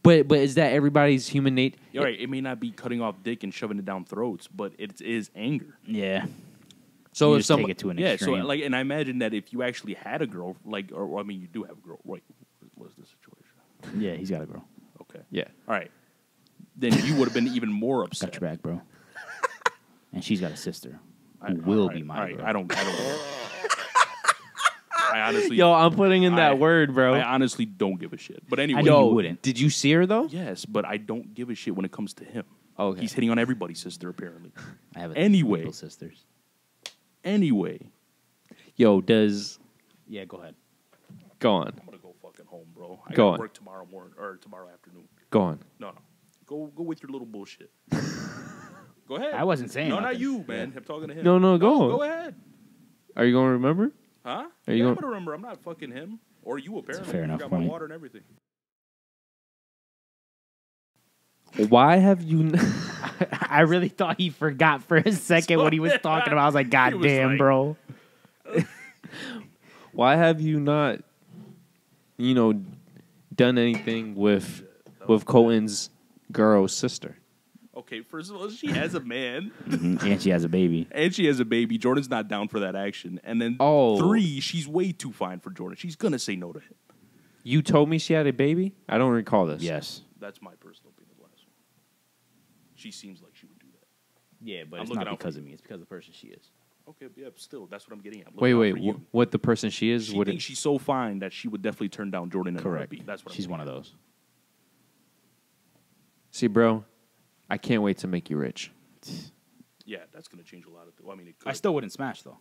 But is that everybody's human nature? All right, it may not be cutting off dick and shoving it down throats, but it is anger. Yeah. So you if just take it to an extreme. So and I imagine that if you actually had a girl, you do have a girl. Wait, what's the situation? Yeah, he's got a girl. Okay. Yeah. All right. Then you would have been even more upset. Got your back, bro. And she's got a sister who will be my girl. I don't. I honestly. Yo, I'm putting in that word, bro. I honestly don't give a shit. But anyway, I know you wouldn't. Did you see her though? Yes, but I don't give a shit when it comes to him. Okay. He's hitting on everybody's sister apparently. I have Anyway. little sisters. Anyway, Yo, does Yeah, go ahead. go on, I'm gonna go fucking home, bro. I Go gotta on. work tomorrow morning or tomorrow afternoon. go on. No. Go with your little bullshit. Go ahead. I wasn't saying No, not nothing. you, man. I'm talking to him. No, go on. Go ahead. Are you going to remember? Huh? Are you I'm going- gonna remember. I'm not fucking him or you. Apparently, fair you enough got point. my water and everything. Why have you? I really thought he forgot for a second what he was talking about. I was like, God was damn, like- bro. Why have you not? Done anything with Colton's girl's sister? Okay, first of all, she has a man. And she has a baby. And she has a baby. Jordan's not down for that action. And then 3, she's way too fine for Jordan. She's going to say no to him. You told me she had a baby? I don't recall this. Yes. That's my personal opinion. The last one. She seems like she would do that. Yeah, but I'm it's looking not out because for of me. It's because of the person she is. Okay, yeah, still, that's what I'm getting at. I'm Wait. looking out for you. What the person she is? She would thinks she's so fine that she would definitely turn down Jordan in a Correct. heartbeat. That's what She's I'm one of those. See, bro, I can't wait to make you rich. Yeah, that's going to change a lot of things. Well, I mean, it could. I still wouldn't smash, though.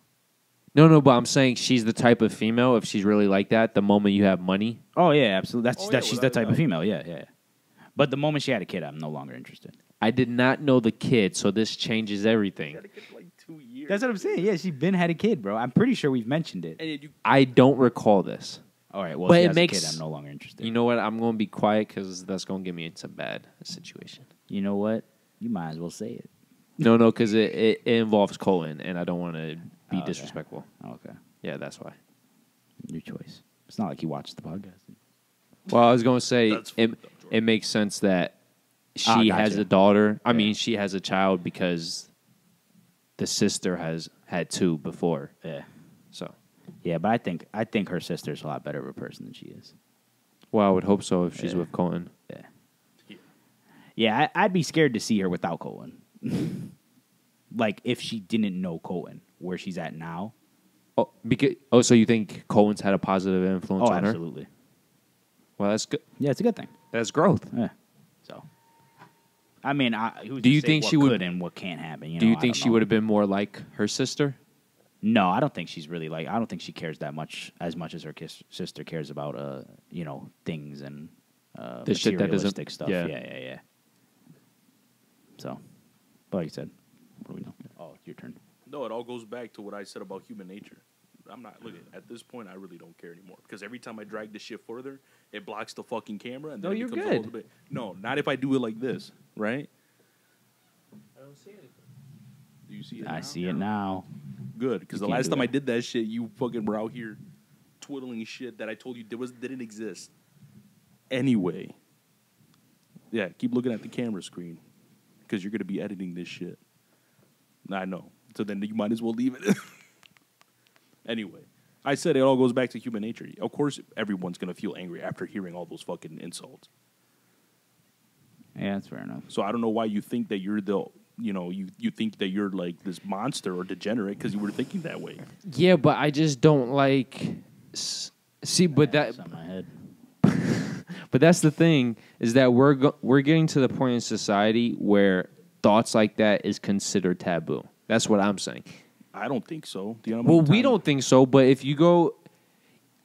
No, but I'm saying she's the type of female, if she's really like that, the moment you have money. Oh, yeah, absolutely. She's without that a type of doubt. female, yeah. But the moment she had a kid, I'm no longer interested. I did not know the kid, so this changes everything. Gotta get like 2 years. That's what I'm saying. Yeah, she's been had a kid, bro. I'm pretty sure we've mentioned it. And you, I don't recall this. All right, well, But if she it has makes- a kid, I'm no longer interested. You know what? I'm going to be quiet because that's going to get me into a bad situation. You know what? You might as well say it. No, because it involves Colton, and I don't want to be Oh, okay. disrespectful. Okay. Yeah, that's why. Your choice. It's not like he watches the podcast. Well, I was going to say That's it, fucked up, Jordan. it makes sense that she Gotcha. has a daughter. I Yeah. mean, she has a child because the sister has had 2 before. Yeah. So, Yeah, but I think her sister's a lot better of a person than she is. well, I would hope so if she's Yeah. with Colton. Yeah. Yeah, I'd be scared to see her without Colton. Like, if she didn't know Colton, where she's at now. So you think Colton's had a positive influence Oh, on her? absolutely. Well, that's good. Yeah, it's a good thing. That's growth. Yeah. So, I mean, Do you think she would- could and what can't happen? Do you think she would have been more like her sister? No, I don't think she's really like. I don't think she cares that much as her sister cares about things and The shit that doesn't- materialistic stuff. yeah. Yeah. So, but like you said, what do we know? Oh, it's your turn. no, it all goes back to what I said about human nature. I'm not looking at this point. I really don't care anymore because every time I drag this shit further, it blocks the fucking camera. And then No, it you're becomes good. A little bit, no, not if I do it like this, right? I don't see anything. Do you see it? I now? see it now. Good, because the You can't last do time I that. did that shit, you fucking were out here twiddling shit that I told you didn't exist. Anyway, yeah, keep looking at the camera screen because you're gonna be editing this shit. I know. So then you might as well leave it. Anyway, I said it all goes back to human nature. Of course, everyone's gonna feel angry after hearing all those fucking insults. Yeah, that's fair enough. So I don't know why you think that you're you think that you're like this monster or degenerate because you were thinking that way. Yeah, but I just don't like. See, but It's on my head. but that's the thing is that we're getting to the point in society where thoughts like that is considered taboo. That's what I'm saying. I don't think so. Do you know how Well, many we times- don't think so, but if you go,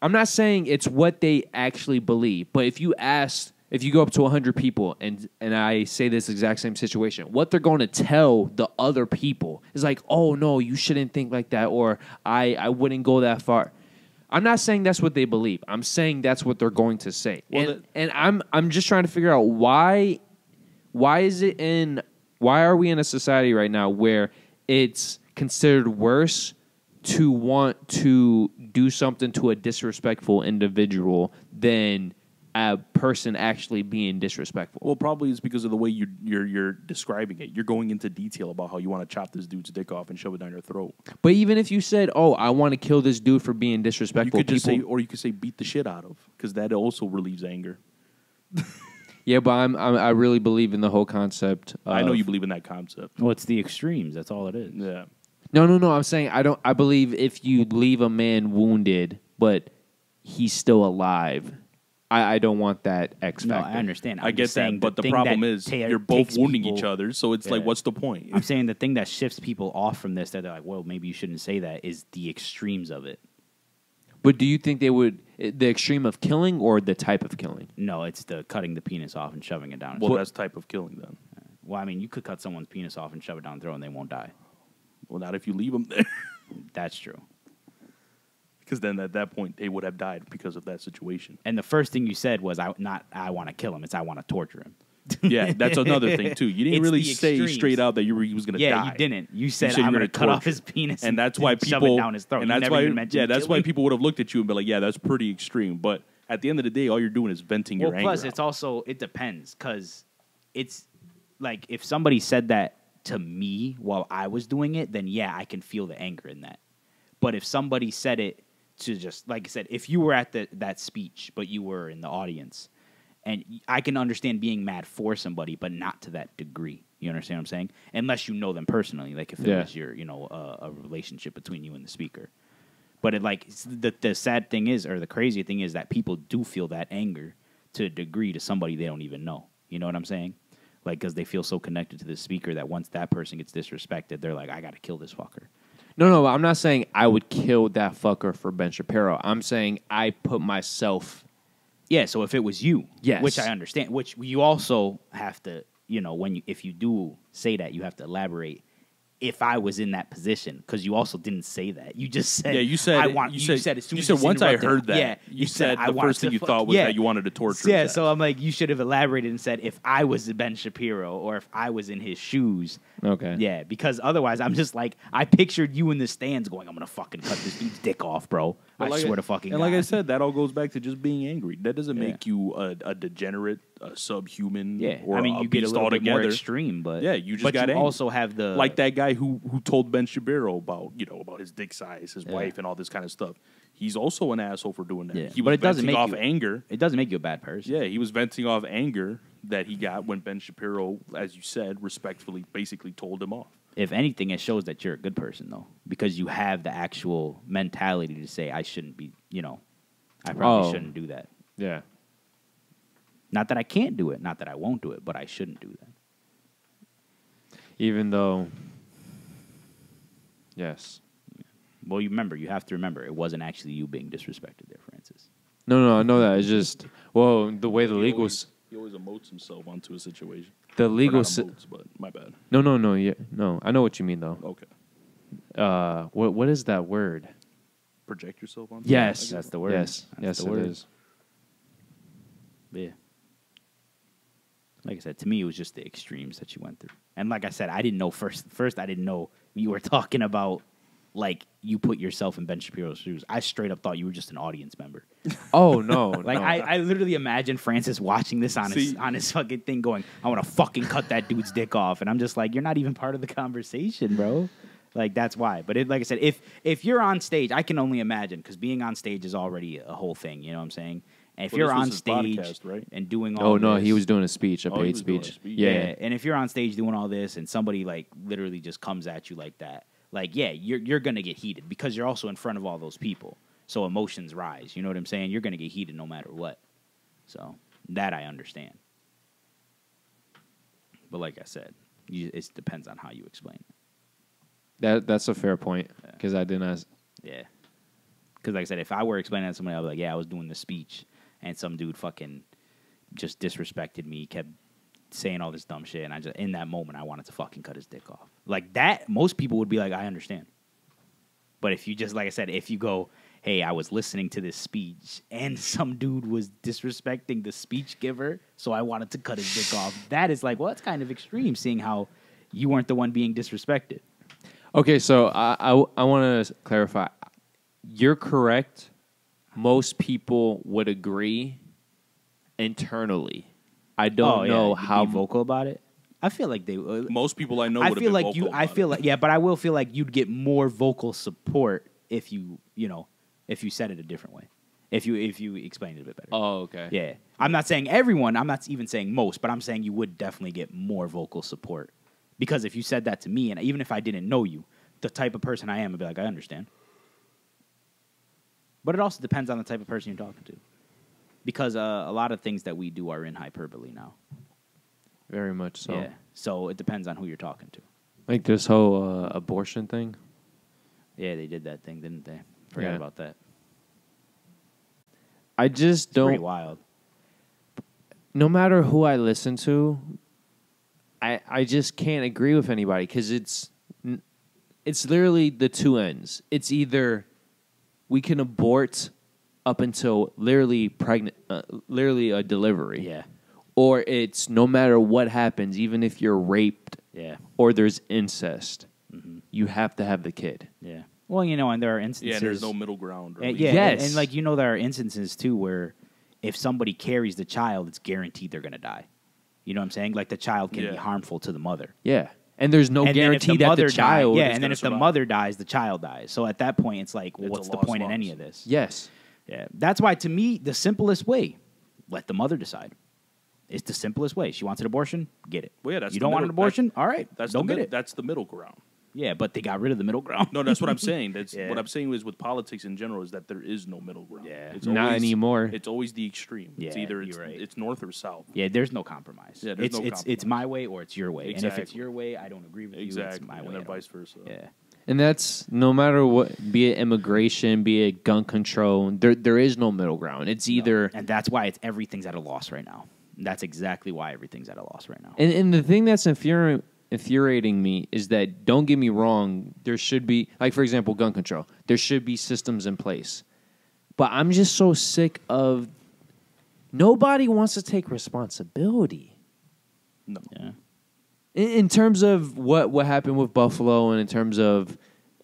I'm not saying it's what they actually believe, but if you go up to 100 people and I say this exact same situation, what they're going to tell the other people is like, oh, no, you shouldn't think like that, or I wouldn't go that far. I'm not saying that's what they believe. I'm saying that's what they're going to say. Well, and I'm just trying to figure out why are we in a society right now where it's considered worse to want to do something to a disrespectful individual than a person actually being disrespectful? Well, probably it's because of the way you're describing it. You're going into detail about how you want to chop this dude's dick off and shove it down your throat. But even if you said, "Oh, I want to kill this dude for being disrespectful," You could just say, or you could say, beat the shit out of, because that also relieves anger. yeah, but I really believe in the whole concept. I know you believe in that concept. Well, it's the extremes. That's all it is. Yeah. No. I'm saying I believe if you leave a man wounded, but he's still alive, I don't want that X No, factor. I understand. I get that, but the problem is you're both wounding each other, so it's like, what's the point? I'm saying the thing that shifts people off from this, that they're like, well, maybe you shouldn't say that, is the extremes of it. But do you think they would the extreme of killing or the type of killing? No, it's the cutting the penis off and shoving it down. Well, that's type of killing then. Well, I mean, you could cut someone's penis off and shove it down their throat and they won't die. Well, not if you leave them there. That's true. Because then at that point, they would have died because of that situation. And the first thing you said was, I want to kill him. It's I want to torture him. Yeah, that's another thing, too. You didn't It's really the say extremes. straight out that he was going to die. Yeah, you didn't. You said, you I'm were going to gonna cut off torture. his penis And that's why shove people it down his throat. And You that's never why, even mentioned that's why killing. people would have looked at you and be like, "Yeah, that's pretty extreme." But at the end of the day, all you're doing is venting your anger. Plus, out. it's also, it depends, because it's like, if somebody said that to me while I was doing it, then yeah, I can feel the anger in that. But if somebody said it to just, like I said, if you were at that speech, but you were in the audience, and I can understand being mad for somebody, but not to that degree. You understand what I'm saying? Unless you know them personally, like if it was your, a relationship between you and the speaker. But it, like, the sad thing is, or the crazy thing is, that people do feel that anger to a degree to somebody they don't even know. You know what I'm saying? Like, because they feel so connected to the speaker that once that person gets disrespected, they're like, I got to kill this fucker. No, I'm not saying I would kill that fucker for Ben Shapiro. I'm saying I put myself. Yeah, so if it was you, Yes. which I understand, which you also have to, if you do say that, you have to elaborate. If I was in that position, because you also didn't say that. You just said, Yeah, you said I it- want. you You said- said as soon you as said this once I interrupted- heard that, Yeah, you said I the wanted first thing to you fuck- thought was that you wanted to torture Yeah, his so ass. I'm like, you should have elaborated and said, if I was Ben Shapiro or if I was in his shoes. Okay. Yeah, because otherwise, I'm just like, I pictured you in the stands going, I'm gonna fucking cut this dude's dick off, bro. I swear to fucking. And God. like I said, that all goes back to just being angry. That doesn't Yeah. make you a degenerate, a subhuman, yeah, or I mean, a you get a beast little bit more altogether. extreme, but Yeah, you just but got you angry. also have the Like that guy who told Ben Shapiro about his dick size, his Yeah. wife, and all this kind of stuff. He's also an asshole for doing that. Yeah. He But was it doesn't venting make off you- anger. It doesn't make you a bad person. Yeah, he was venting off anger that he got when Ben Shapiro, as you said, respectfully, basically told him off. If anything, it shows that you're a good person, though, because you have the actual mentality to say, I shouldn't be, I probably Oh. shouldn't do that. Yeah. Not that I can't do it, not that I won't do it, but I shouldn't do that. Even though. Yes. Well, you have to remember, it wasn't actually you being disrespected there, Francis. No, I know that. It's just the way the legal He always emotes himself onto a situation. the Or legal not emotes, but my bad. no. I know what you mean though. Okay. What is that word? Project yourself onto. Yes, That's the word. Yes, That's yes, the it word. is. Yeah. Like I said, to me, it was just the extremes that you went through. And like I said, I didn't know first I didn't know you were talking about, like, you put yourself in Ben Shapiro's shoes. I straight up thought you were just an audience member. Oh no! Like, no. I literally imagined Francis watching this on his fucking thing going, I want to fucking cut that dude's dick off. And I'm just like, you're not even part of the conversation, bro. Like, that's why. But like I said, if you're on stage, I can only imagine, because being on stage is already a whole thing, you know what I'm saying? And if Well, you're this was on his stage podcast, right? and doing all Oh no, this, he was doing a speech, a Oh, he paid was doing a speech. speech. Yeah. and if you're on stage doing all this and somebody, like, literally just comes at you like that, like, yeah, you're going to get heated because you're also in front of all those people. So emotions rise. You know what I'm saying? You're going to get heated no matter what. So that I understand. But like I said, it depends on how you explain it. That's a fair point because I didn't. Yeah. Because like I said, if I were explaining that to somebody, I'd be like, yeah, I was doing the speech, and some dude fucking just disrespected me, kept saying all this dumb shit, and I just in that moment I wanted to fucking cut his dick off. Like that, most people would be like, I understand. But if you just, like I said, if you go, hey, I was listening to this speech and some dude was disrespecting the speech giver, so I wanted to cut his dick off, that is like, well, that's kind of extreme, seeing how you weren't the one being disrespected. Okay, so I want to clarify. You're correct. Most people would agree internally. I don't know how be vocal about it. I feel like they. Most people I know. I feel like you. I feel like yeah, but I will feel like you'd get more vocal support if you if you said it a different way. If you explained it a bit better. Oh, okay. Yeah, I'm not saying everyone. I'm not even saying most, but I'm saying you would definitely get more vocal support because if you said that to me, and even if I didn't know you, the type of person I am, I'd be like, I understand. But it also depends on the type of person you're talking to. Because a lot of things that we do are in hyperbole now. Very much so. Yeah. So it depends on who you're talking to. Like this whole abortion thing. Yeah, they did that thing, didn't they? Forgot about that. I just It's don't. pretty wild. No matter who I listen to, I just can't agree with anybody because it's literally the two ends. It's either we can abort up until literally literally a delivery. Yeah. Or it's no matter what happens, even if you're raped or there's incest, you have to have the kid. Yeah. Well, and there are instances. Yeah, there's no middle ground. Really. And like, there are instances, too, where if somebody carries the child, it's guaranteed they're going to die. You know what I'm saying? Like, the child can be harmful to the mother. Yeah. And there's no guarantee that the child and then if the mother dies, the child dies. So at that point, it's like, what's the point in any of this? Yes. Yeah. That's why, to me, the simplest way, let the mother decide. It's the simplest way. She wants an abortion, get it. Well, yeah, that's you don't want an abortion? All right, don't get it. That's the middle ground. Yeah, but they got rid of the middle ground. No, that's what I'm saying. That's what I'm saying is with politics in general is that there is no middle ground. Yeah. It's Not anymore. It's always the extreme. Yeah, it's either you're right. it's north or south. Yeah, there's no compromise. Yeah, there's no It's compromise. my way or it's your way. Exactly. And if it's your way, I don't agree with you. Exactly. It's my and way. then vice versa. Yeah. And that's no matter what, be it immigration, be it gun control, there is no middle ground. It's either... And that's why everything's at a loss right now. That's exactly why everything's at a loss right now. And the thing that's infuriating me is that, don't get me wrong, there should be, like, for example, gun control. There should be systems in place. But I'm just so sick of nobody wants to take responsibility. No. Yeah. In terms of what happened with Buffalo and in terms of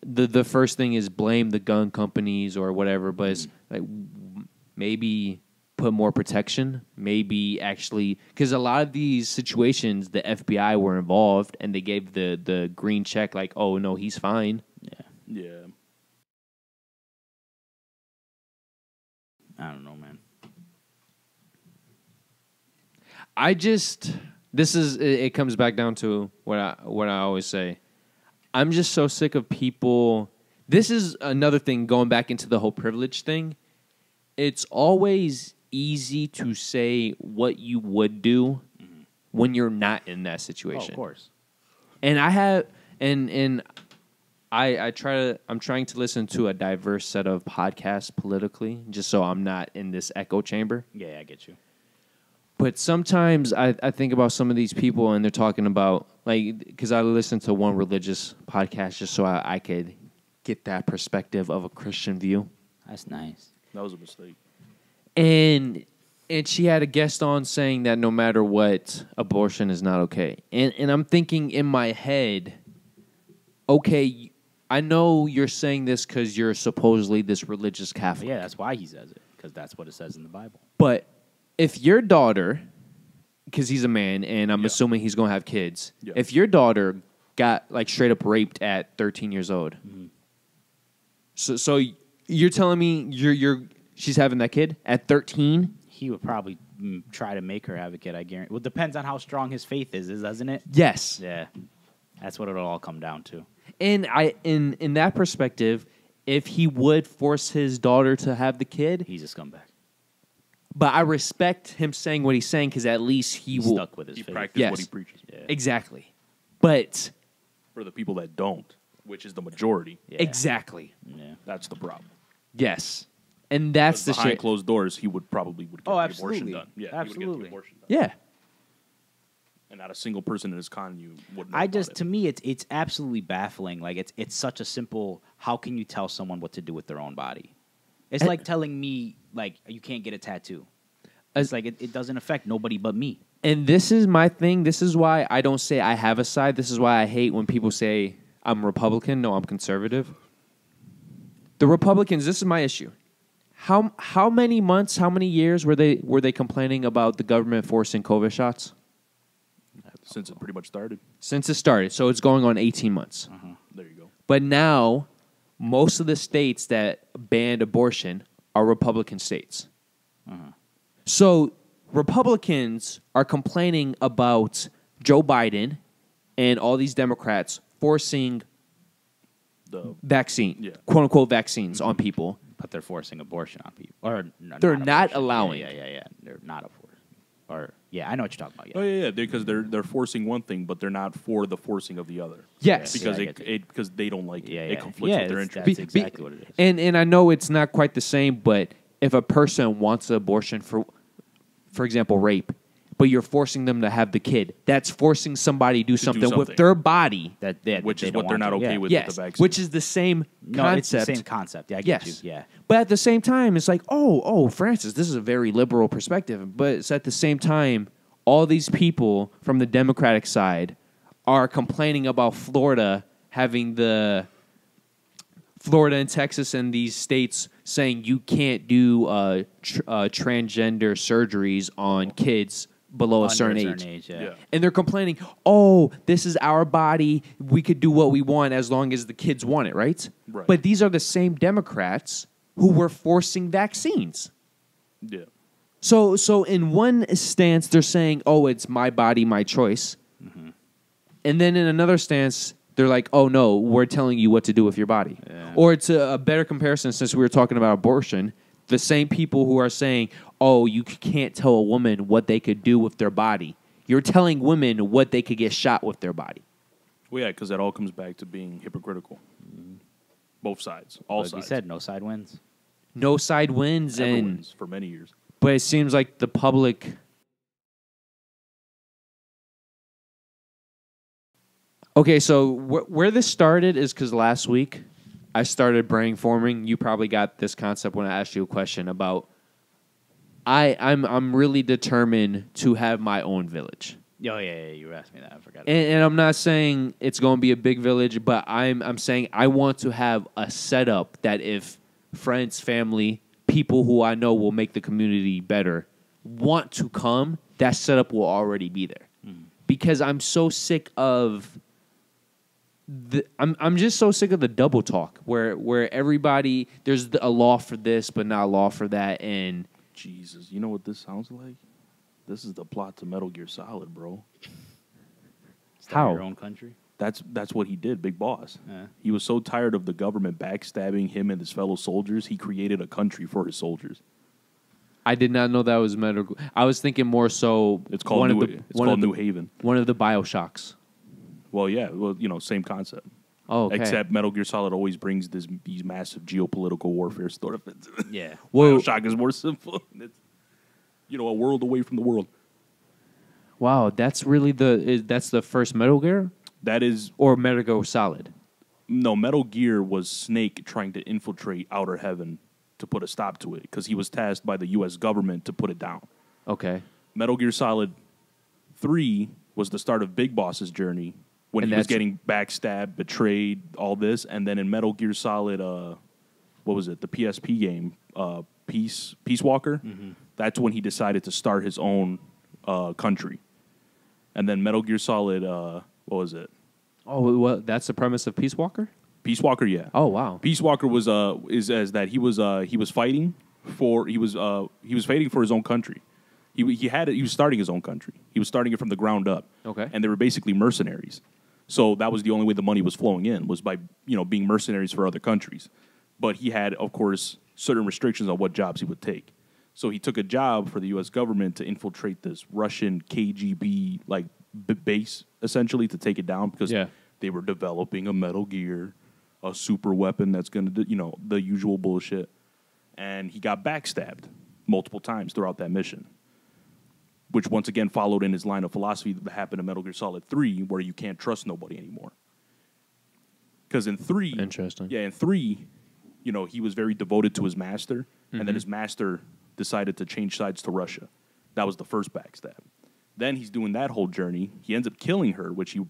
the first thing is blame the gun companies or whatever, but it's like maybe put more protection, maybe actually, because a lot of these situations, the FBI were involved and they gave the green check like, oh, no, he's fine. Yeah. Yeah. I don't know, man. It comes back down to what I always say. I'm just so sick of people. This is another thing, going back into the whole privilege thing. It's always easy to say what you would do when you're not in that situation. Oh, of course. And I'm trying to listen to a diverse set of podcasts politically, just so I'm not in this echo chamber. Yeah, I get you. But sometimes I think about some of these people and they're talking about, like, because I listened to one religious podcast just so I could get that perspective of a Christian view. That's nice. That was a mistake. And she had a guest on saying that no matter what, abortion is not okay. And I'm thinking in my head, okay, I know you're saying this because you're supposedly this religious Catholic. Yeah, that's why he says it, because that's what it says in the Bible. But if your daughter, because he's a man and I'm assuming he's going to have kids, if your daughter got like straight up raped at 13 years old, so you're telling me she's having that kid at 13? He would probably try to make her have a kid, I guarantee. Well, it depends on how strong his faith is, doesn't it? Yes. Yeah. That's what it'll all come down to. And in that perspective, if he would force his daughter to have the kid, he's a scumbag. But I respect him saying what he's saying because at least he will stuck with his faith. Practice what he preaches. Yeah. Exactly. But for the people that don't. which is the majority. Yeah. Exactly. Yeah. That's the problem. Yes. And that's the Behind shit. closed doors, he would probably get the absolutely. abortion done. Yeah, he would get Absolutely. the abortion done. Yeah. And not a single person in his commune would know I about just it. to me it's absolutely baffling. Like it's such a simple. How can you tell someone what to do with their own body? It's like telling me like you can't get a tattoo. It's like it doesn't affect nobody but me. And this is my thing. This is why I don't say I have a side. This is why I hate when people say I'm Republican. No, I'm conservative. The Republicans, this is my issue. How many months, how many years were they complaining about the government forcing COVID shots? Since it pretty much started. Since it started. So it's going on 18 months. There you go. But now, most of the states that banned abortion are Republican states. So Republicans are complaining about Joe Biden and all these Democrats forcing The quote unquote vaccines on people. But they're forcing abortion on people, or They're not abortion. allowing. Yeah. They're not a force. Or I know what you're talking about. Oh Yeah. yeah, because they're forcing one thing, but they're not for the forcing of the other. Yes. Because I get because they don't like it. Yeah, It conflicts with their interests. That's exactly what it is. And I know it's not quite the same, but if a person wants an abortion for example, rape, but you're forcing them to have the kid, that's forcing somebody to do something with their body. Which they is don't what they're want not to. okay Yeah. with Yes, the vaccine. which is the same No, concept. it's the same concept. Yeah, I get Yes. you. Yeah. But at the same time, it's like, oh, Francis, this is a very liberal perspective. But it's at the same time, all these people from the Democratic side are complaining about Florida having Florida and Texas and these states saying you can't do transgender surgeries on kids below a Under certain age. yeah. And they're complaining, oh, this is our body. We could do what we want as long as the kids want it, right? Right. But these are the same Democrats who were forcing vaccines. Yeah. So in one stance, they're saying, oh, it's my body, my choice. And then in another stance, they're like, oh, no, we're telling you what to do with your body. Yeah. Or it's a better comparison since we were talking about abortion. The same people who are saying, oh, you can't tell a woman what they could do with their body. You're telling women what they could get shot with their body. Well, yeah, because that all comes back to being hypocritical. Both sides. All Like sides. you said, no side wins. No side wins, Never and wins for many years. but it seems like the public. Okay, so where this started is because last week I started brainstorming. You probably got this concept when I asked you a question about. I'm really determined to have my own village. Oh yeah, you asked me that. I forgot. And I'm not saying it's going to be a big village, but I'm saying I want to have a setup that if friends, family, people who I know will make the community better want to come, that setup will already be there. Because I'm so sick of I'm just so sick of the double talk where everybody there's a law for this but not a law for that, and Jesus, you know what this sounds like? This is the plot to Metal Gear Solid, bro. Start your own country. That's what he did, Big Boss. Yeah. He was so tired of the government backstabbing him and his fellow soldiers, he created a country for his soldiers. I did not know that was medical. I was thinking more so It's called New Haven. One of the BioShocks. Well, yeah, same concept. Oh, okay. Except Metal Gear Solid always brings these massive geopolitical warfare stuff. Yeah. Well, BioShock is more simple. It's, a world away from the world. wow, that's really that's the first Metal Gear? That is... Or Metal Gear Solid? No, Metal Gear was Snake trying to infiltrate Outer Heaven to put a stop to it because he was tasked by the U.S. government to put it down. Okay. Metal Gear Solid 3 was the start of Big Boss's journey when he was getting backstabbed, betrayed, all this. And then in Metal Gear Solid, what was it, the PSP game, Peace Walker, that's when he decided to start his own country. And then Metal Gear Solid, what was it? Oh, well, that's the premise of Peace Walker? Peace Walker, yeah. Oh, wow. Peace Walker was is that he was fighting for his own country. He was starting his own country. He was starting it from the ground up. Okay. And they were basically mercenaries. So that was the only way the money was flowing in was by being mercenaries for other countries. But he had, of course, certain restrictions on what jobs he would take. So he took a job for the U.S. government to infiltrate this Russian KGB base essentially to take it down because They were developing a Metal Gear, a super weapon that's going to, the usual bullshit. And he got backstabbed multiple times throughout that mission, which once again followed in his line of philosophy that happened in Metal Gear Solid 3, where you can't trust nobody anymore. Because in 3... Interesting. Yeah, in 3, he was very devoted to his master, and then his master decided to change sides to Russia. That was the first backstab. Then he's doing that whole journey. He ends up killing her, which he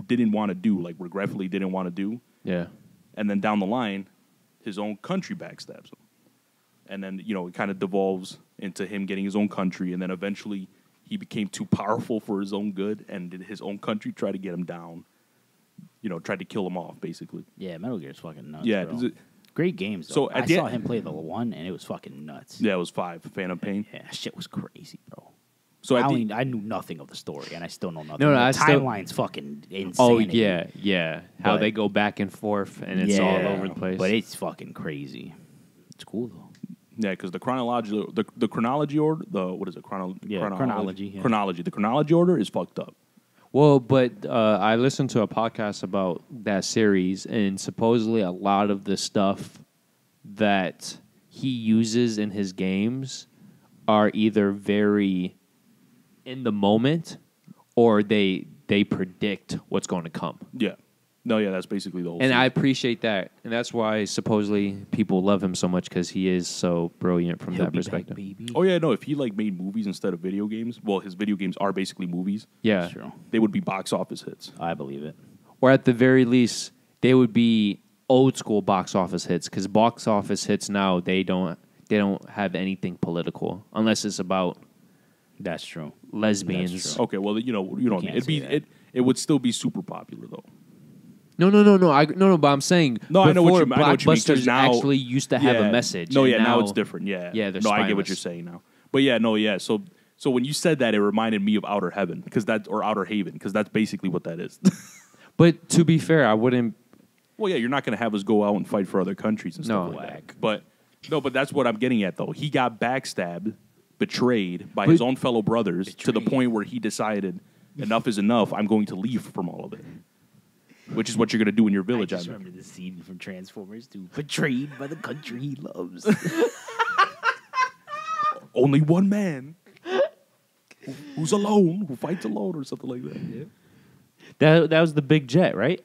didn't want to do, like regretfully didn't want to do. Yeah. And then down the line, his own country backstabs him. And then, it kind of devolves into him getting his own country, and then eventually he became too powerful for his own good, and his own country tried to get him down. Tried to kill him off, basically. Yeah, Metal Gear's fucking nuts, Yeah. bro. Great games, though. So I saw him play the 1, and it was fucking nuts. Yeah, it was 5, Phantom Pain. Yeah, that shit was crazy, bro. So I knew nothing of the story, and I still know nothing. No, the I still- timeline's fucking insane. Oh, yeah. How But- they go back and forth, and it's all over the place. But it's fucking crazy. It's cool, though. Yeah, because the chronology order, what is it? Chronology, yeah. Chronology. The chronology order is fucked up. Well, but I listened to a podcast about that series, and supposedly a lot of the stuff that he uses in his games are either very in the moment or they predict what's going to come. Yeah. No, yeah, that's basically the whole And thing. I appreciate that. And that's why supposedly people love him so much, because he is so brilliant from He'll that be perspective. back, baby. Oh, yeah, no, if he, made movies instead of video games, well, his video games are basically movies, Yeah. That's true. they would be box office hits. I believe it. Or at the very least, they would be old school box office hits, because box office hits now, they don't have anything political unless it's about That's true. lesbians. That's true. Okay, well, you know what I mean. can't say that. It would still be super popular, though. No. But I'm saying No, I know what you mean, blockbusters 'cause now- actually used to have Yeah. a message. No, and yeah, now it's different. Yeah, Yeah, they're no, I get what spineless. you're saying now. But yeah, no, yeah. So when you said that, it reminded me of Outer Heaven or Outer Haven, because that's basically what that is. But to be fair, I wouldn't. Well, yeah, you're not going to have us go out and fight for other countries and stuff No. like that. But that's what I'm getting at, though. He got backstabbed, betrayed by his own fellow brothers to the point where he decided, enough is enough. I'm going to leave from all of it, which is what you're going to do in your village. I just Ivan. remember the scene from Transformers 2. Betrayed by the country he loves. Only one man who's alone, who fights alone, or something like that. Yeah. That was the big jet, right?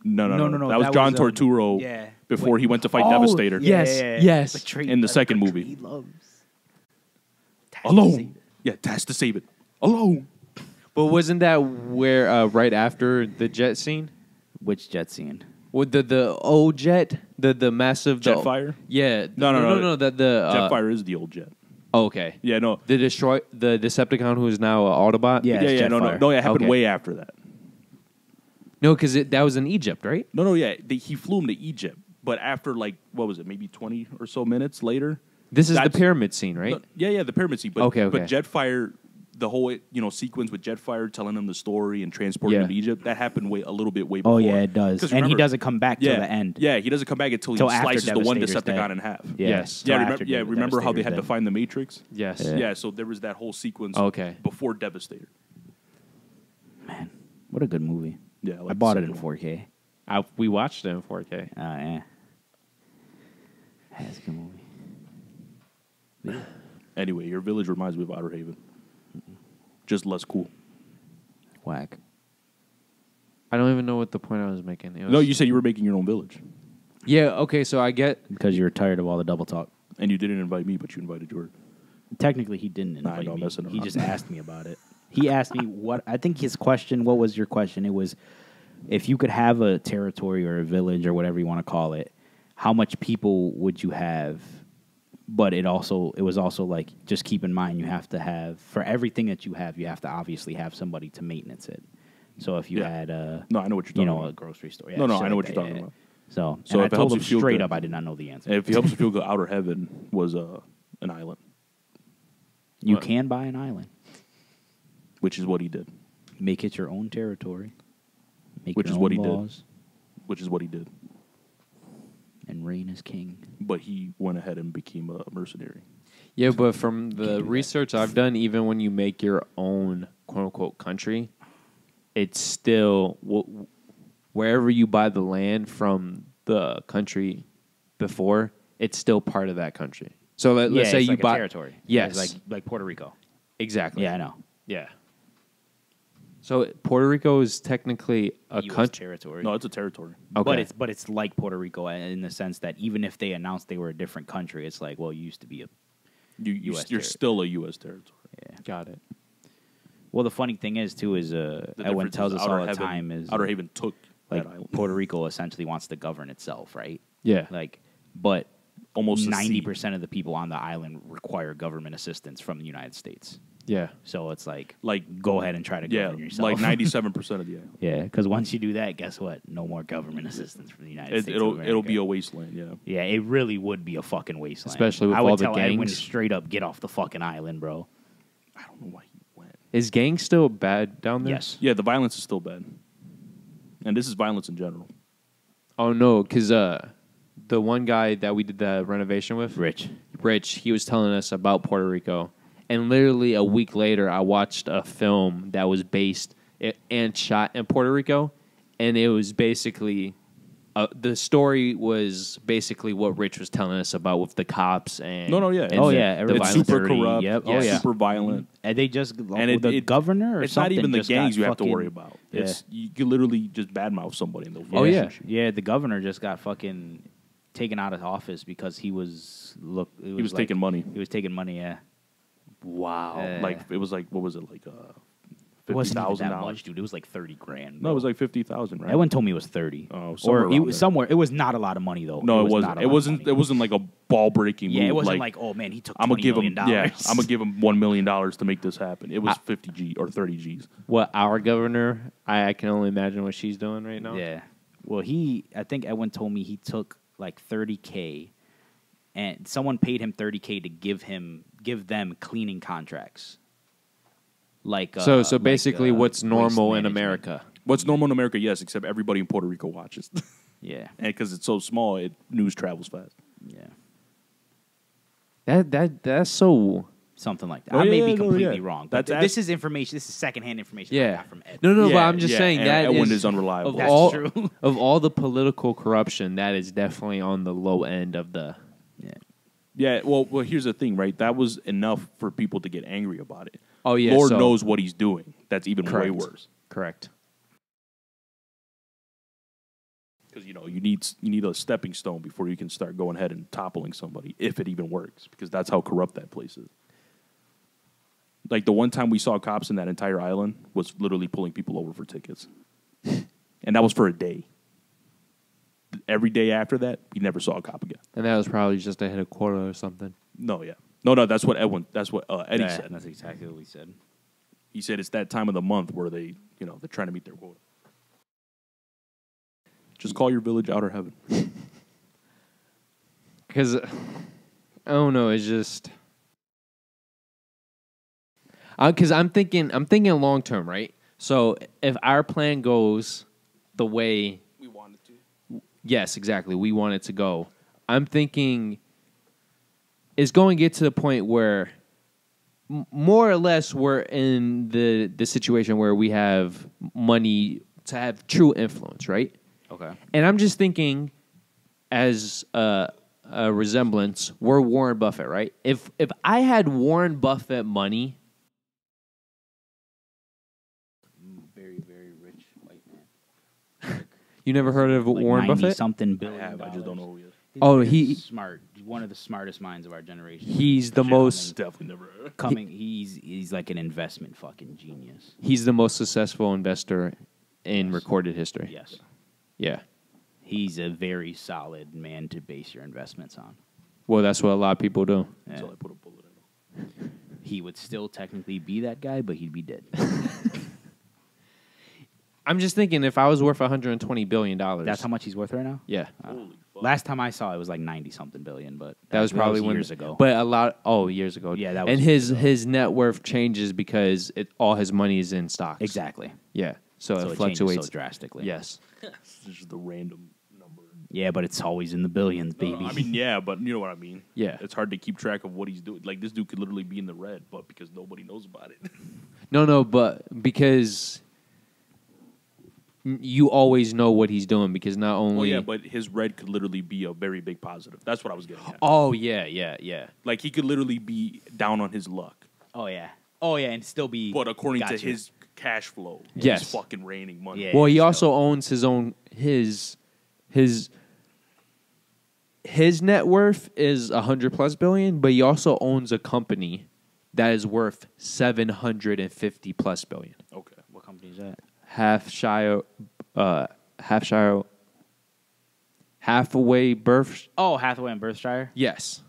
No. No, That was John Torturo yeah. before he went to fight Devastator. Yes. Betrayed In the by second country movie. He loves. Alone. Yeah, tasked to save it. Alone. But wasn't that where right after the jet scene? Which jet scene? With the old jet, the massive Jetfire? Yeah. No. The Jetfire is the old jet. Okay. Yeah, no. The Decepticon who is now an Autobot. Yeah. Yeah, it's no. Jetfire. It happened Okay. way after that. No, because that was in Egypt, right? No, yeah. He flew him to Egypt, but after what was it, maybe 20 or so minutes later? This is the That's- pyramid scene, right? No, yeah, the pyramid scene. But, Okay. But Jetfire, the whole sequence with Jetfire telling him the story and transporting Yeah. him to Egypt, that happened a little bit way Oh, before. yeah, it does. 'Cause And he remember- doesn't come back till the end. Yeah, he doesn't come back until he Till after slices the one Devastator's Decepticon dead. in half. Yes. till Yeah, after remember how they had to Devastator's find the Matrix? Yes. Yeah. Yeah, so there was that whole sequence Okay. before Devastator. dead. Man, what a good movie. Yeah, I bought it in 4K. We watched it in 4K. Yeah. That's a good movie. Yeah. Anyway, your village reminds me of Outer Haven. Just less cool. Whack. I don't even know what the point I was making. It was, No, you said you were making your own village. Yeah, okay, so I get... Because you were tired of all the double talk. And you didn't invite me, but you invited Jordan. Technically, he didn't Nah, I invite know, I'm me. messing He around. just asked me about it. He asked me what... I think his question... What was your question? It was, if you could have a territory or a village or whatever you want to call it, how much people would you have? But it was also like, just keep in mind, you have to have... For everything that you have to obviously have somebody to maintenance it. So if you Yeah. had a... No, I know what you're talking a about. grocery store. No, shit I know like what you're that, talking yeah. about. So So and if I it told helps him you feel straight good- up I did not know the answer. If it helps you feel good, Outer Heaven was an island, You What? can buy an island. which is what he did. Make it your own territory. Make Which your is what own he did. laws, Which is what he did. and reign as king. But he went ahead and became a mercenary. Yeah, but from the do that. research I've done, even when you make your own quote-unquote country, it's still... wherever you buy the land from the country before, it's still part of that country. So let's say it's you like a buy territory. Yes, It's like Puerto Rico. exactly. Yeah, I know. Yeah. So Puerto Rico is technically a US country. territory. No, it's a territory. Okay. But it's like Puerto Rico in the sense that even if they announced they were a different country, it's like, well, you used to be a You're territory. still a U.S. territory. Got it. Well, the funny thing is too is The Edwin difference tells is us Outer all the Heaven- time is Outer Haven took like that island. Puerto Rico essentially wants to govern itself, right? Yeah. Like, but Almost a 90% of the people on the island require government assistance from the United States. Yeah. So it's like Like go ahead and try to yeah, govern yourself. like 97% of the island. Yeah, because once you do that, guess what? No more government assistance from the United States. It'll of America. be a wasteland. Yeah. Yeah, it really would be a fucking wasteland. Especially with I would all the tell Edwin gangs. straight up, get off the fucking island, bro. I don't know why he went. Is gang still bad down there? Yes. Yeah, the violence is still bad, and this is violence in general. Oh no, because the one guy that we did the renovation with, Rich. he was telling us about Puerto Rico, and literally a week later, I watched a film that was based and shot in Puerto Rico, and it was basically the story was basically what Rich was telling us about with the cops and No, yeah. and Oh, the- yeah, the everything's It's violence. super dirty. corrupt. Yep. Oh, yeah. Super violent. And they just And the governor or it's not something even the just gangs got you have to fucking- worry about. Yeah. It's you can literally just badmouth somebody and they'll Oh, fucking yeah. shoot you. Yeah, the governor just got fucking taken out of office because he was He was taking money. He was taking money. Yeah. Wow. Like it was like what was it like It wasn't even that $50,000? much, dude. It was like 30 grand. No, it was like 50,000, right? Everyone told me it was 30. Oh, or somewhere it around was there. somewhere. It was not a lot of money though. No, it was wasn't. not a It lot of wasn't. money. It wasn't like a ball breaking. Yeah, move. it wasn't like, oh man, he took. I'm gonna give him. $20 Yeah, million. I'm gonna give him $1 million to make this happen. It was 50 G or 30 Gs. What our governor? I can only imagine what she's doing right now. Yeah. Well, I think Edwin told me he took like 30K, and someone paid him 30K to give them cleaning contracts. Like So basically, what's waste normal in management. America? What's normal in America? Yes, except everybody in Puerto Rico watches, Yeah. and because it's so small, news travels fast. Yeah. That's so. Something like that. Oh, I may yeah, be no, completely yeah. wrong. But That's this is information. This is secondhand information I Yeah. got from Ed. No, but Yeah, I'm just yeah, saying and that Edwin is is unreliable. Of That's all, true. Of all the political corruption, that is definitely on the low end of the. Yeah. Yeah, well, here's the thing, right? That was enough for people to get angry about it. Oh yeah, Lord so- knows what he's doing. That's even way Correct. worse. Correct. Because you need a stepping stone before you can start going ahead and toppling somebody, if it even works. Because that's how corrupt that place is. Like the one time we saw cops in that entire island was literally pulling people over for tickets, and that was for a day. Every day after that, we never saw a cop again. And that was probably just a hit a quota or something. No, yeah, no. That's what Eddie said. That's exactly what we said. He said it's that time of the month where they're trying to meet their quota. Just call your village outer heaven. Because I don't know, it's just because I'm thinking long term, right? So if our plan goes the way We wanted to. yes, exactly, we want it to go, I'm thinking it's going to get to the point where more or less we're in the situation where we have money to have true influence, right? Okay. And I'm just thinking, as a resemblance, we're Warren Buffett, right? If I had Warren Buffett money, Very, very rich white man. you never heard of Like Warren 90 Buffett? something I billion. have. I just don't know who he is. He's Oh, very he- smart. One of the smartest minds of our generation. He's the most Definitely never heard. coming. He's like an investment fucking genius. he's the most successful investor in recorded history. Yes. Yeah. He's a very solid man to base your investments on. Well, that's what a lot of people do. Yeah. Until I put a bullet in him. He would still technically be that guy, but he'd be dead. I'm just thinking if I was worth $120 billion. That's how much he's worth right now? Yeah. Holy fuck. Last time I saw it was like 90 something billion, but That was probably when years ago. But a lot years ago. Yeah, that was and years his net worth changes because all his money is in stocks. exactly. Yeah. So, So it it changes fluctuates so drastically. Yes. It's just the random number. Yeah, but it's always in the billions, baby. I mean, yeah, but you know what I mean. Yeah. It's hard to keep track of what he's doing. Like this dude could literally be in the red, but because nobody knows about it. No, but because you always know what he's doing because not only. Well, yeah, but his red could literally be a very big positive. That's what I was getting at. Oh yeah. Like he could literally be down on his luck, Oh yeah, and still be. but according to Gotcha. his cash flow, Yes. he's fucking raining money. Yeah. Well, he also owns his own his net worth is 100+ billion, but he also owns a company that is worth 750+ billion. Okay. What company is that? Hathaway Birth. Oh, Hathaway and Berkshire. Yes.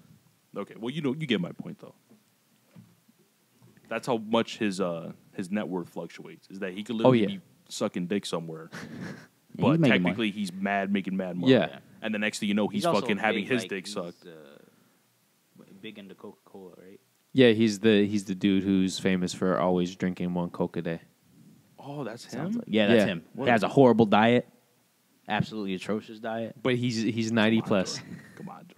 Okay. Well, you get my point though. That's how much his net worth fluctuates. Is that he could literally be sucking dick somewhere, but He's making technically he's making mad money. Yeah. And the next thing you know, he's also fucking having big, his like, dick sucked. Big into Coca-Cola, right? Yeah, he's the dude who's famous for always drinking one Coke a day. Oh, that's Sounds him. like, yeah, that's Yeah. him. He has a horrible diet, absolutely atrocious diet. But he's 90+. Come on, Jordan.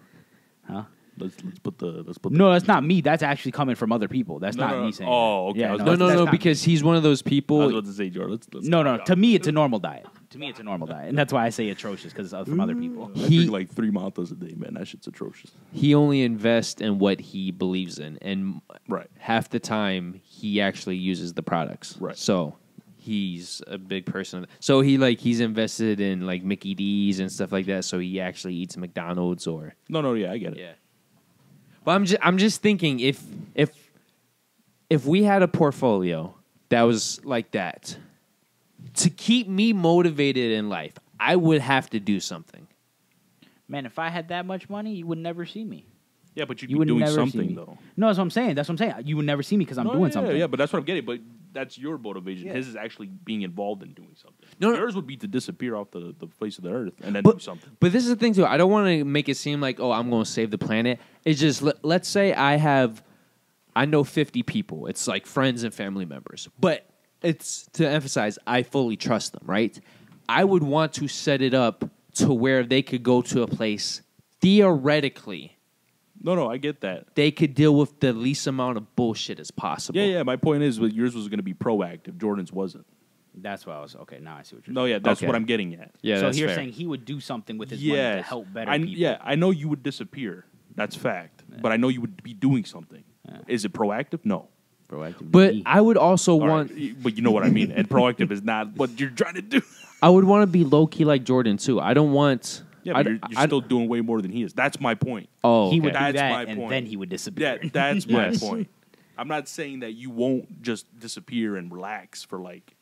Huh? Let's put the. No, that's not me. That's actually coming from other people. That's No, not no, me no. saying. Oh, that. okay. Yeah, I was no, about to that's No, not because he's one of those I was people. about to say, Jordan. Let's No, calm no. down. To me, it's a normal diet. To me, it's a normal diet, and that's why I say atrocious because it's from other people. I He- drink like 3 Maltas a day, man. That shit's atrocious. He only invests in what he believes in, and Right. half the time he actually uses the products. Right. So he's a big person. So he's invested in like Mickey D's and stuff like that. So he actually eats McDonald's or No, yeah, I get it. yeah. But I'm just thinking if we had a portfolio that was like that, to keep me motivated in life, I would have to do something. Man, if I had that much money, you would never see me. Yeah, but you'd You be would doing never see something me. though. No, that's what I'm saying. That's what I'm saying. You would never see me because I'm No, doing yeah, something. Yeah, but that's what I'm getting. But that's your motivation. Yeah. His is actually being involved in doing something. No, Yours would be to disappear off the face of the earth and then But- do something. But this is the thing too. I don't want to make it seem like, oh, I'm going to save the planet. It's just let's say I know 50 people. It's like friends and family members. But it's to emphasize, I fully trust them, right? I would want to set it up to where they could go to a place theoretically No, I get that. they could deal with the least amount of bullshit as possible. Yeah. My point is, that yours was going to be proactive. Jordan's wasn't. That's why I was okay. Now I see what you're No, saying. yeah, that's Okay. what I'm getting at. Yeah, so that's you're fair. saying he would do something with his money to help better people. Yeah, I know you would disappear. That's fact. But I know you would be doing something. Yeah. Is it proactive? No. Proactive. But BD. I would also All want right, but you know what I mean. And proactive is not what you're trying to do. I would want to be low key like Jordan too. I don't want Yeah, but you're still doing way more than he is. That's my point. Oh, he okay. would do That's that, my and point. then he would disappear. Yeah, that's my Yes. point. I'm not saying that you won't just disappear and relax for like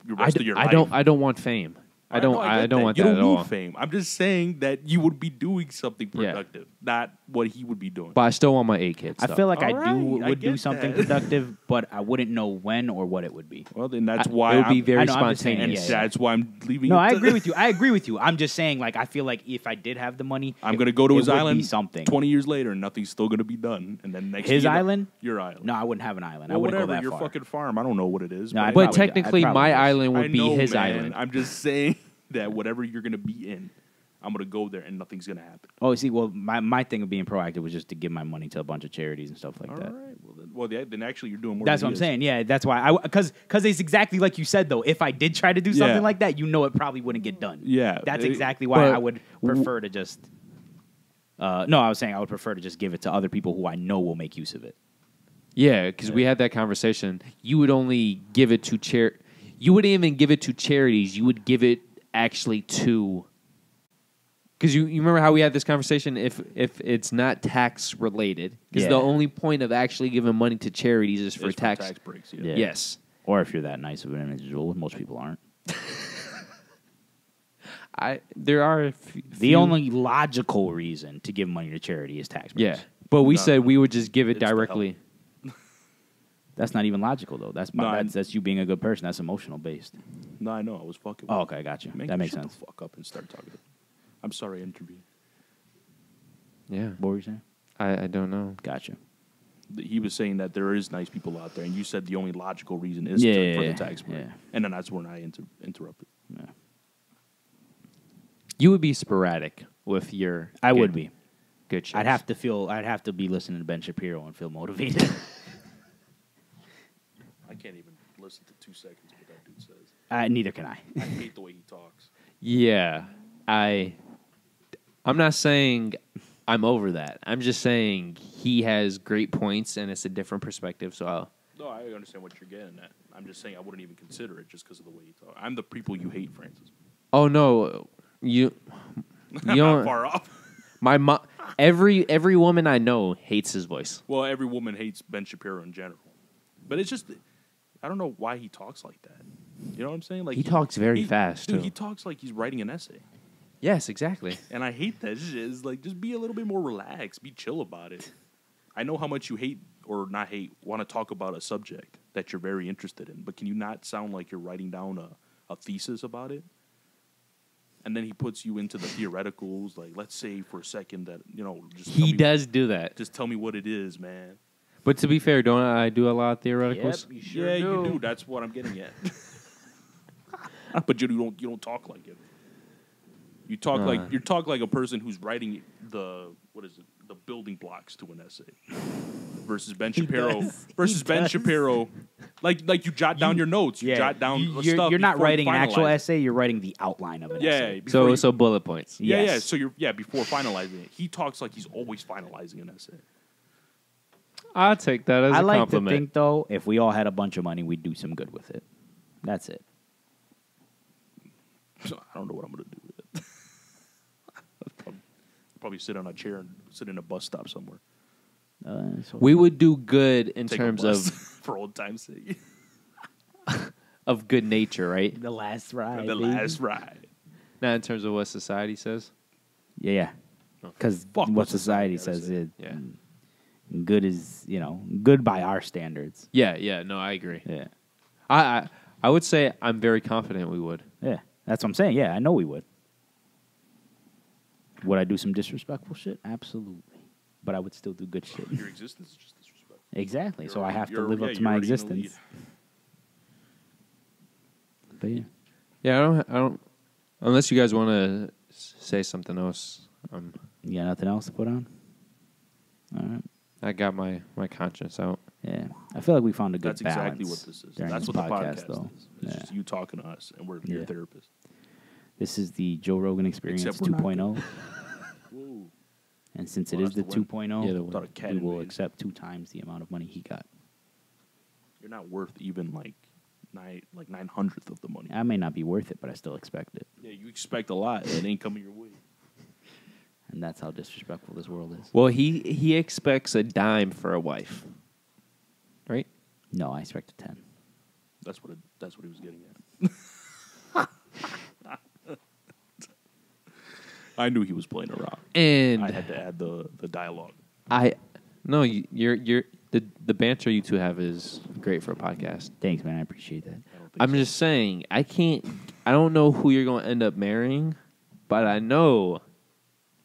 the rest of your life. I don't want fame. I don't get want you that don't at need all. fame. I'm just saying that you would be doing something Yeah. productive, not what he would be doing. But I still want my 8 kids. I feel like All right, I would do get something that. productive, but I wouldn't know when or what it would be. Well, then that's why it would be I'm- very I know, I'm just saying, spontaneous. and yeah. that's why I'm leaving. No, it I to agree the- with you. I agree with you. I'm just saying, like, I feel like if I did have the money, I'm going to go to it his would be island something. 20 years later, and nothing's still going to be done. And then next His thing you know- island? Your island. No, I wouldn't have an island. I Well, wouldn't whatever, go that your far. fucking farm. I don't know what it is. No, I But probably- technically, I probably my would. island I would be know, his man. island. I'm just saying that whatever you're going to be in, I'm going to go there, and nothing's going to happen. Oh, see, well, my thing of being proactive was just to give my money to a bunch of charities and stuff like All that. right. Then actually you're doing more That's than what he I'm is. saying. Yeah, that's why. Because it's exactly like you said, though. If I did try to do something Yeah. like that, you know it probably wouldn't get done. Yeah. That's It- exactly why but I would prefer to just... no, I was saying I would prefer to just give it to other people who I know will make use of it. Yeah, because we had that conversation. You would only give it to You wouldn't even give it to charities. You would give it actually to. Because you remember how we had this conversation? If it's not tax related, because Yeah. the only point of actually giving money to charities is for It's tax. breaks. Yeah. Yes. Or if you're that nice of an individual, most people aren't. There are a The only logical reason to give money to charity is tax breaks. Yeah, but we No, said we would just give it it's to help. directly. That's not even logical, though. That's No, that's you being a good person. That's emotional based. No, I know. I was fucking. Oh, okay, I got you. Man, That makes shut sense. the fuck up and start talking. I'm sorry, I intervened. Yeah, What were you saying? I don't know. Gotcha. He was saying that there is nice people out there, and you said the only logical reason is Yeah, for yeah, the tax break. yeah. And then that's when I interrupted. Yeah. You would be sporadic with your. I good- would be. good shows. I'd have to be listening to Ben Shapiro and feel motivated. I can't even listen to 2 seconds of what that dude says. Neither can I. I hate the way he talks. Yeah, I'm not saying I'm over that. I'm just saying he has great points, and it's a different perspective. So No, I understand what you're getting at. I'm just saying I wouldn't even consider it just because of the way he talks. I'm the people you hate, Francis. oh no, you I'm don't. not far off. My mom, every woman I know hates his voice. Well, every woman hates Ben Shapiro in general. But it's just, I don't know why he talks like that. You know what I'm saying? Like He talks very fast, Dude, too. he talks like he's writing an essay. Yes, exactly. And I hate that shit. It's like, just be a little bit more relaxed. Be chill about it. I know how much you hate, or not hate, want to talk about a subject that you're very interested in. But can you not sound like you're writing down a thesis about it? And then he puts you into the theoreticals. Like, let's say for a second that, just He does do that. Just tell me what it is, man. But to be fair, don't I do a lot of theoreticals? Yep, you sure Yeah, do. you do. That's what I'm getting at. But you don't talk like it. You talk like a person who's writing the building blocks to an essay. Versus Ben Shapiro. Shapiro. Like you jot down your notes. You jot down stuff. You're not before you writing an actual finalize it. essay. You're writing the outline of an essay. Yeah. before So you- bullet points. Yeah, Yes. yeah. So before finalizing it, he talks like he's always finalizing an essay. I'll take that as I a like compliment. to think, though, if we all had a bunch of money, we'd do some good with it. That's it. So I don't know what I'm gonna do with it. Probably sit on a chair and sit in a bus stop somewhere. We would do good in Take a terms bus of for old time's sake. of good nature, right? the last ride. The last ride. Not in terms of what society says. Yeah. Because Fuck what society gotta says say. is Yeah. good is, good by our standards. Yeah. No, I agree. Yeah. I would say I'm very confident we would. Yeah. That's what I'm saying. Yeah, I know we would. Would I do some disrespectful shit? Absolutely. But I would still do good shit. Your existence is just disrespectful. Exactly. So I have to You're- live up yeah, to you're my already in the lead. existence. But yeah. Yeah, I don't. Unless you guys want to say something else, You got nothing else to put on? All right. I got my conscience out. Yeah. I feel like we found a good That's balance. exactly what this is. during That's this what the podcast though. is. It's Yeah. just you talking to us, and we're your Yeah. therapist. This is the Joe Rogan Experience Except we're not 2.0. Woo. And since it Well, is the that's the win. 2.0, Yeah, the win. Thought a cat we will invaded. accept 2 times the amount of money he got. You're not worth even like 900th of the money. I may not be worth it, but I still expect it. Yeah, you expect a lot, and it ain't coming your way. And that's how disrespectful this world is. Well, he expects a dime for a wife, right? No, I expect a 10. That's what he was getting at. I knew he was playing around. And I had to add the dialogue. No, you're the banter you two have is great for a podcast. Thanks, man. I appreciate that. I don't think I'm so. just saying, I don't know who you're going to end up marrying, but I know.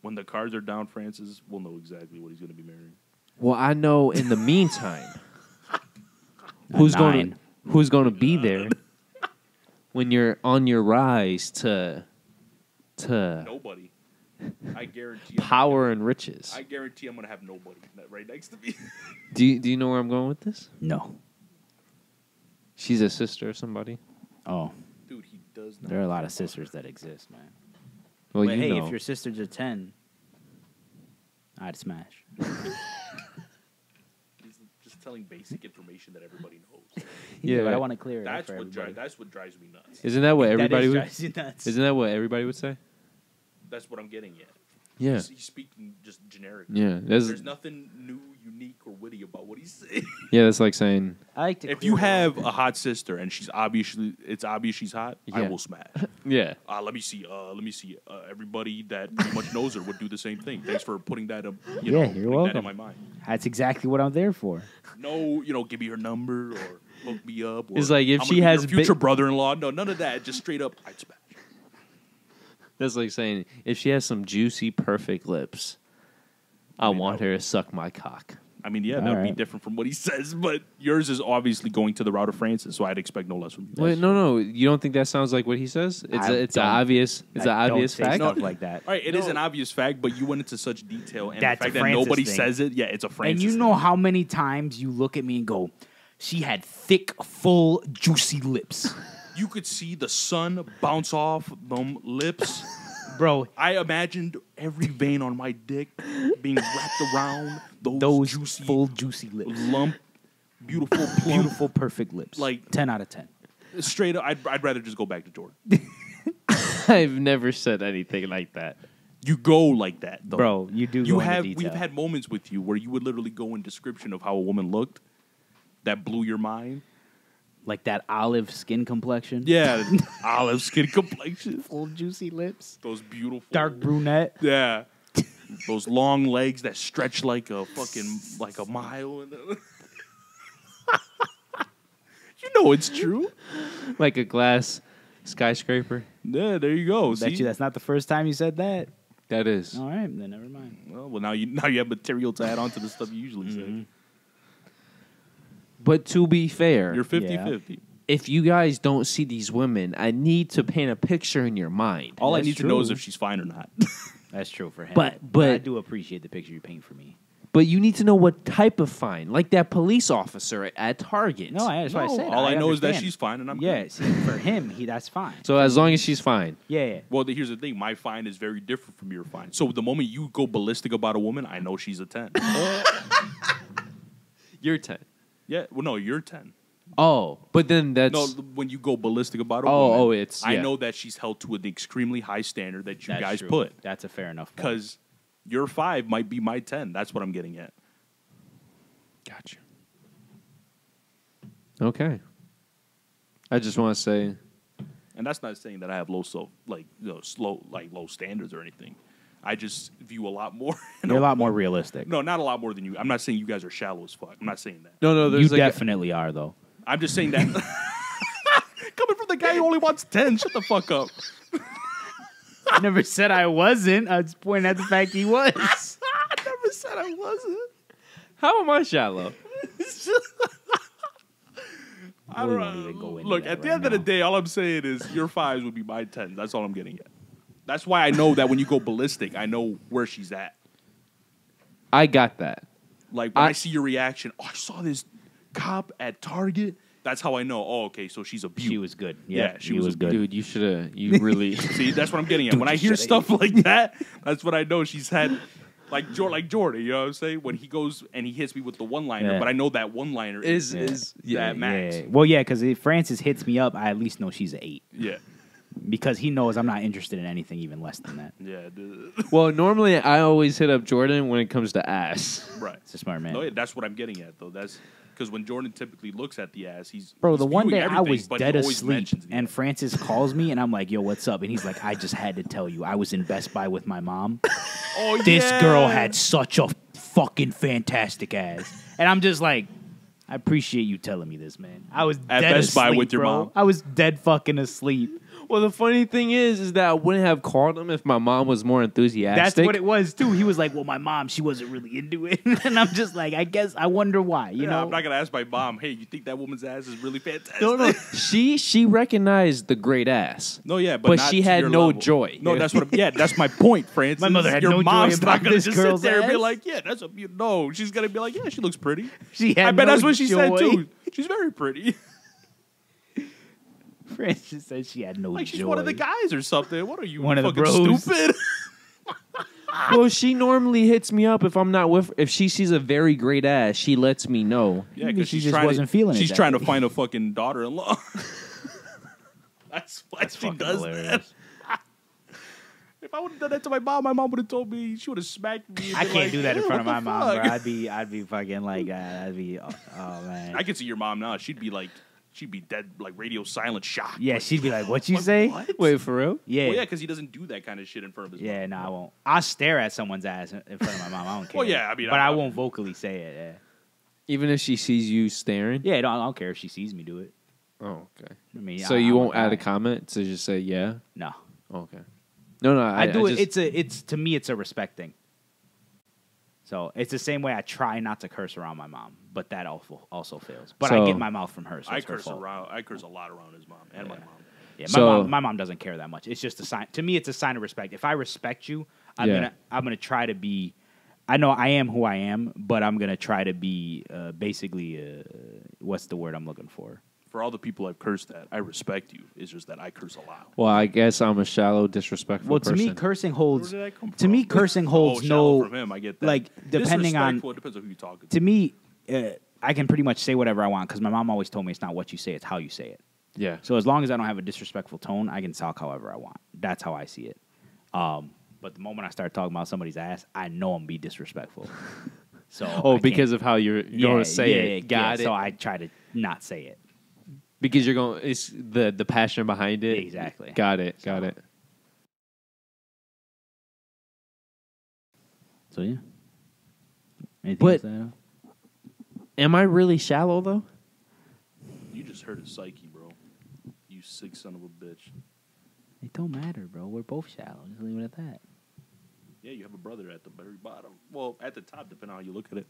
When the cards are down, Francis will know exactly what he's going to be marrying. Well, I know in the meantime, who's going to be there when you're on your rise to Nobody. I guarantee. power and riches. I guarantee I'm going to have nobody right next to me. Do you know where I'm going with this? No. She's a sister of somebody. Oh, Dude, he does not. there are a lot of sisters that exist, man. Well, But you hey, know. if your sister's a 10, I'd smash. He's just telling basic information that everybody knows. Yeah, but I want to clear it up That's for what everybody. that's what drives me nuts. Isn't that what That everybody is would? drives you nuts. Isn't that what everybody would say? That's what I'm getting at. Yeah. He's speaking just generic. Yeah. There's nothing new, unique, or witty about what he's saying. Yeah, that's like saying, I like to If clear you it have up. a hot sister and it's obvious she's hot, I Yeah. will smash. yeah. Let me see. Everybody that pretty much knows her would do the same thing. Thanks for putting that up. Yeah, you're putting that welcome. in my mind. That's exactly what I'm there for. No, give me her number or hook me up. Or It's like if I'm she gonna be has your future big- brother-in-law. No, none of that. Just straight up, I'd smash. That's like saying, if she has some juicy, perfect lips, I want her to suck my cock. I mean, yeah, All that would be right. different from what he says, but yours is obviously going to the route of Francis, so I'd expect no less from you. Wait, no. You don't think that sounds like what he says? It's I an don't- obvious. It's an I don't obvious say fact. stuff like that. All right, it is an obvious fact, but you went into such detail, and That's the a fact that Francis nobody thing. says it, yeah, it's a Francis. And you know how many times you look at me and go, she had thick, full, juicy lips. You could see the sun bounce off them lips. Bro, I imagined every vein on my dick being wrapped around those juicy, full juicy lips. lump, beautiful, plump. Beautiful, perfect lips. Like 10 out of 10. Straight up, I'd rather just go back to Jordan. I've never said anything like that. You go like that, though. Bro, you do go into detail. We've had moments with you where you would literally go in description of how a woman looked that blew your mind. Like that olive skin complexion. Yeah, olive skin complexion. Full juicy lips. Those beautiful Dark brunette. Yeah. Those long legs that stretch like a mile. You know it's true. Like a glass skyscraper. Yeah, there you go. Bet you that's not the first time you said that. That is. All right, then never mind. Well, now you have material to add on to the stuff you usually say. But to be fair, You're 50-50. if you guys don't see these women, I need to paint a picture in your mind. All I That's need to know is true. if she's fine or not. That's true for him. But- I do appreciate the picture you paint for me. But you need to know what type of fine, like that police officer at Target. No, that's what I said. All I know is that understand. she's fine and I'm Yeah, good. see, for him, that's fine. So as long as she's fine. Yeah. Well, here's the thing. My fine is very different from your fine. So the moment you go ballistic about a woman, I know she's a 10. You're 10. Yeah. Well, no, you're 10. Oh, but then that's... No, when you go ballistic about a Oh, woman, it's... I yeah. know that she's held to an extremely high standard that you That's guys true. put. That's a fair enough point. Because your 5 might be my 10. That's what I'm getting at. Gotcha. Okay. I just want to say... And that's not saying that I have low standards or anything. I just view a lot more. You're a lot more realistic. No, not a lot more than you. I'm not saying you guys are shallow as fuck. I'm not saying that. No, You there's like definitely are, though. I'm just saying that. Coming from the guy who only wants 10, shut the fuck up. I never said I wasn't. I was pointing at the fact he was. I never said I wasn't. How am I shallow? I We don't won't know. even go into Look, that at the right end of the now. day, all I'm saying is your 5s would be my 10s. That's all I'm getting at. That's why I know that when you go ballistic, I know where she's at. I got that. Like, when I see your reaction, oh, I saw this cop at Target. That's how I know, oh, okay, so she's a beaut. She was good. Yeah, she was good. Dude, you should have... You really... See, that's what I'm getting at. Dude, When I you hear shoulda- stuff like that, that's what I know she's had. Like Jordan, you know what I'm saying? When he goes and he hits me with the one-liner, Yeah. but I know that one-liner is that max. Yeah. Well, yeah, because if Francis hits me up, I at least know she's an 8. Yeah. Because he knows I'm not interested in anything even less than that. Yeah, dude. Well, normally I always hit up Jordan when it comes to ass. Right. It's a smart man. No, yeah, that's what I'm getting at, though. That's because when Jordan typically looks at the ass, Bro, he's the one viewing day I everything, was but he dead always asleep, mentions the and ass. Francis calls me, and I'm like, yo, what's up? And he's like, I just had to tell you, I was in Best Buy with my mom. Oh, This yeah. girl had such a fucking fantastic ass. And I'm just like, I appreciate you telling me this, man. I was At dead Best Buy asleep, with your bro. mom. I was dead fucking asleep. Well, the funny thing is that I wouldn't have called him if my mom was more enthusiastic. That's what it was, too. He was like, well, my mom, she wasn't really into it. And I'm just like, I wonder why, you know? I'm not gonna ask my mom. Hey, you think that woman's ass is really fantastic? No. She recognized the great ass. No, yeah, But not she to had your no level. joy. No, that's what. That's my point, Francis. My mother had your no joy mom's about not gonna this just girl's sit there and be ass. like, yeah, that's a. No, she's gonna be like, yeah, she looks pretty. She had I bet no that's what she said joy. too. She's very pretty. Francis said she had no Like she's joy. one of the guys or something. What are you, One of the fucking bros. stupid? Well, she normally hits me up if I'm not with. If she sees a very great ass, she lets me know. Yeah, Maybe because she she's just trying wasn't to, feeling it She's that trying to day. find a fucking daughter-in-law. That's why she fucking does hilarious. that. If I would have done that to my mom would have told me. She would have smacked me. and I been can't like, do that in "Ew, front of what my the mom, bro. fuck?" I'd be fucking like, I'd be, oh man. I can see your mom now. She'd be dead, like radio silent shock. Yeah, she'd be like, "What you say?" What? Wait, for real? Yeah, Well, yeah, because he doesn't do that kind of shit in front of his yeah. mom. No, I won't. I'll stare at someone's ass in front of my mom. I don't care. Well, yeah, I mean, but I I'm- won't vocally say it. Yeah, Even if she sees you staring. yeah. I don't care if she sees me do it. Oh, okay. I mean, So you won't add a comment to just say yeah. No, Okay. No, I do it. just- It's to me, it's a respect thing. So it's the same way I try not to curse around my mom, but that also fails. But I So- get my mouth from her. So I it's her curse fault. around. I curse a lot around his mom and my mom. Yeah, So- my mom doesn't care that much. It's just a sign. To me, it's a sign of respect. If I respect you, I'm Yeah. gonna try to be. I know I am who I am, but I'm gonna try to be basically. What's the word I'm looking for? For all the people I've cursed at, I respect you. It's just that I curse a lot. Well, I guess I'm a shallow, disrespectful Well, to person. me, cursing holds. Where did I come To me, from? cursing holds shallow no. from him. I get that. Like, depending on. Disrespectful, it depends on who you're talking To me, I can pretty much say whatever I want because my mom always told me it's not what you say, it's how you say it. Yeah. So as long as I don't have a disrespectful tone, I can talk however I want. That's how I see it. But the moment I start talking about somebody's ass, I know I'm be disrespectful. So because of how you're going to say it. Got it. So I try to not say it. Because you're going, it's the passion behind it. Exactly. Got it. Got it. So yeah. Anything But- else to add? Am I really shallow though? You just hurt his psyche, bro. You sick son of a bitch. It don't matter, bro. We're both shallow. Just leave it at that. Yeah, you have a brother at the very bottom. Well, at the top, depending on how you look at it.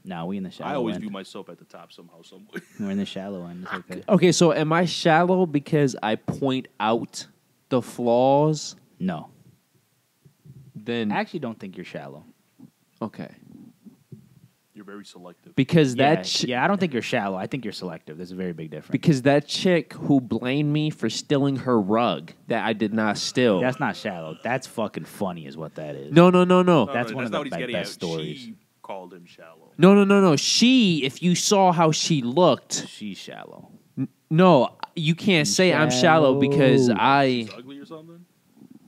No, we in the shallow I always end. view myself at the top somehow, some way. We're in the shallow end. It's okay. Okay, so am I shallow because I point out the flaws? No. Then I actually don't think you're shallow. okay. You're very selective. Because Yeah, I don't think you're shallow. I think you're selective. There's a very big difference. because that chick who blamed me for stealing her rug that I did not steal. That's not shallow. That's fucking funny is what that is. No. That's one of the not what he's getting best at. stories. She called him shallow. No. She, if you saw how she looked, She's shallow. no, you can't say I'm shallow because Shallow. I. He's ugly or something?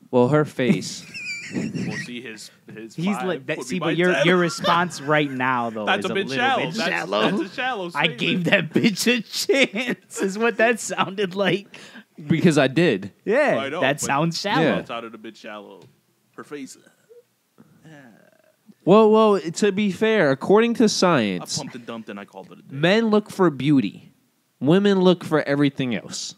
Well, her face. We'll see his He's five like that. would See, be but my your 10. your response right now though That's is a bit little shallow. bit That's shallow. a shallow I statement. gave that bitch a chance. Is what that sounded like. Because I did. Yeah, I know, that but- sounds shallow. Yeah. That sounded a bit shallow. Her face. Well, to be fair, according to I science, pumped and dumped and I called it a day. men look for beauty. Women look for everything else.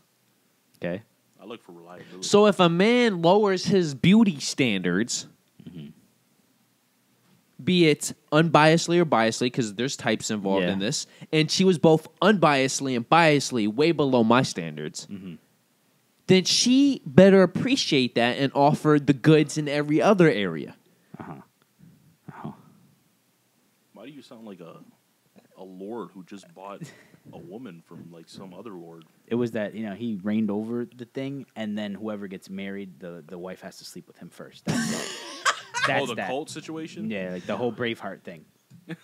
Okay. I look for reliability. So if a man lowers his beauty standards, be it unbiasedly or biasedly, because there's types involved Yeah. in this, and she was both unbiasedly and biasedly way below my standards, then she better appreciate that and offer the goods in every other area. Why do you sound like a lord who just bought a woman from like some other lord? It was that he reigned over the thing, and then whoever gets married, the wife has to sleep with him first. That's The that. cult situation? Yeah, like the whole Braveheart thing.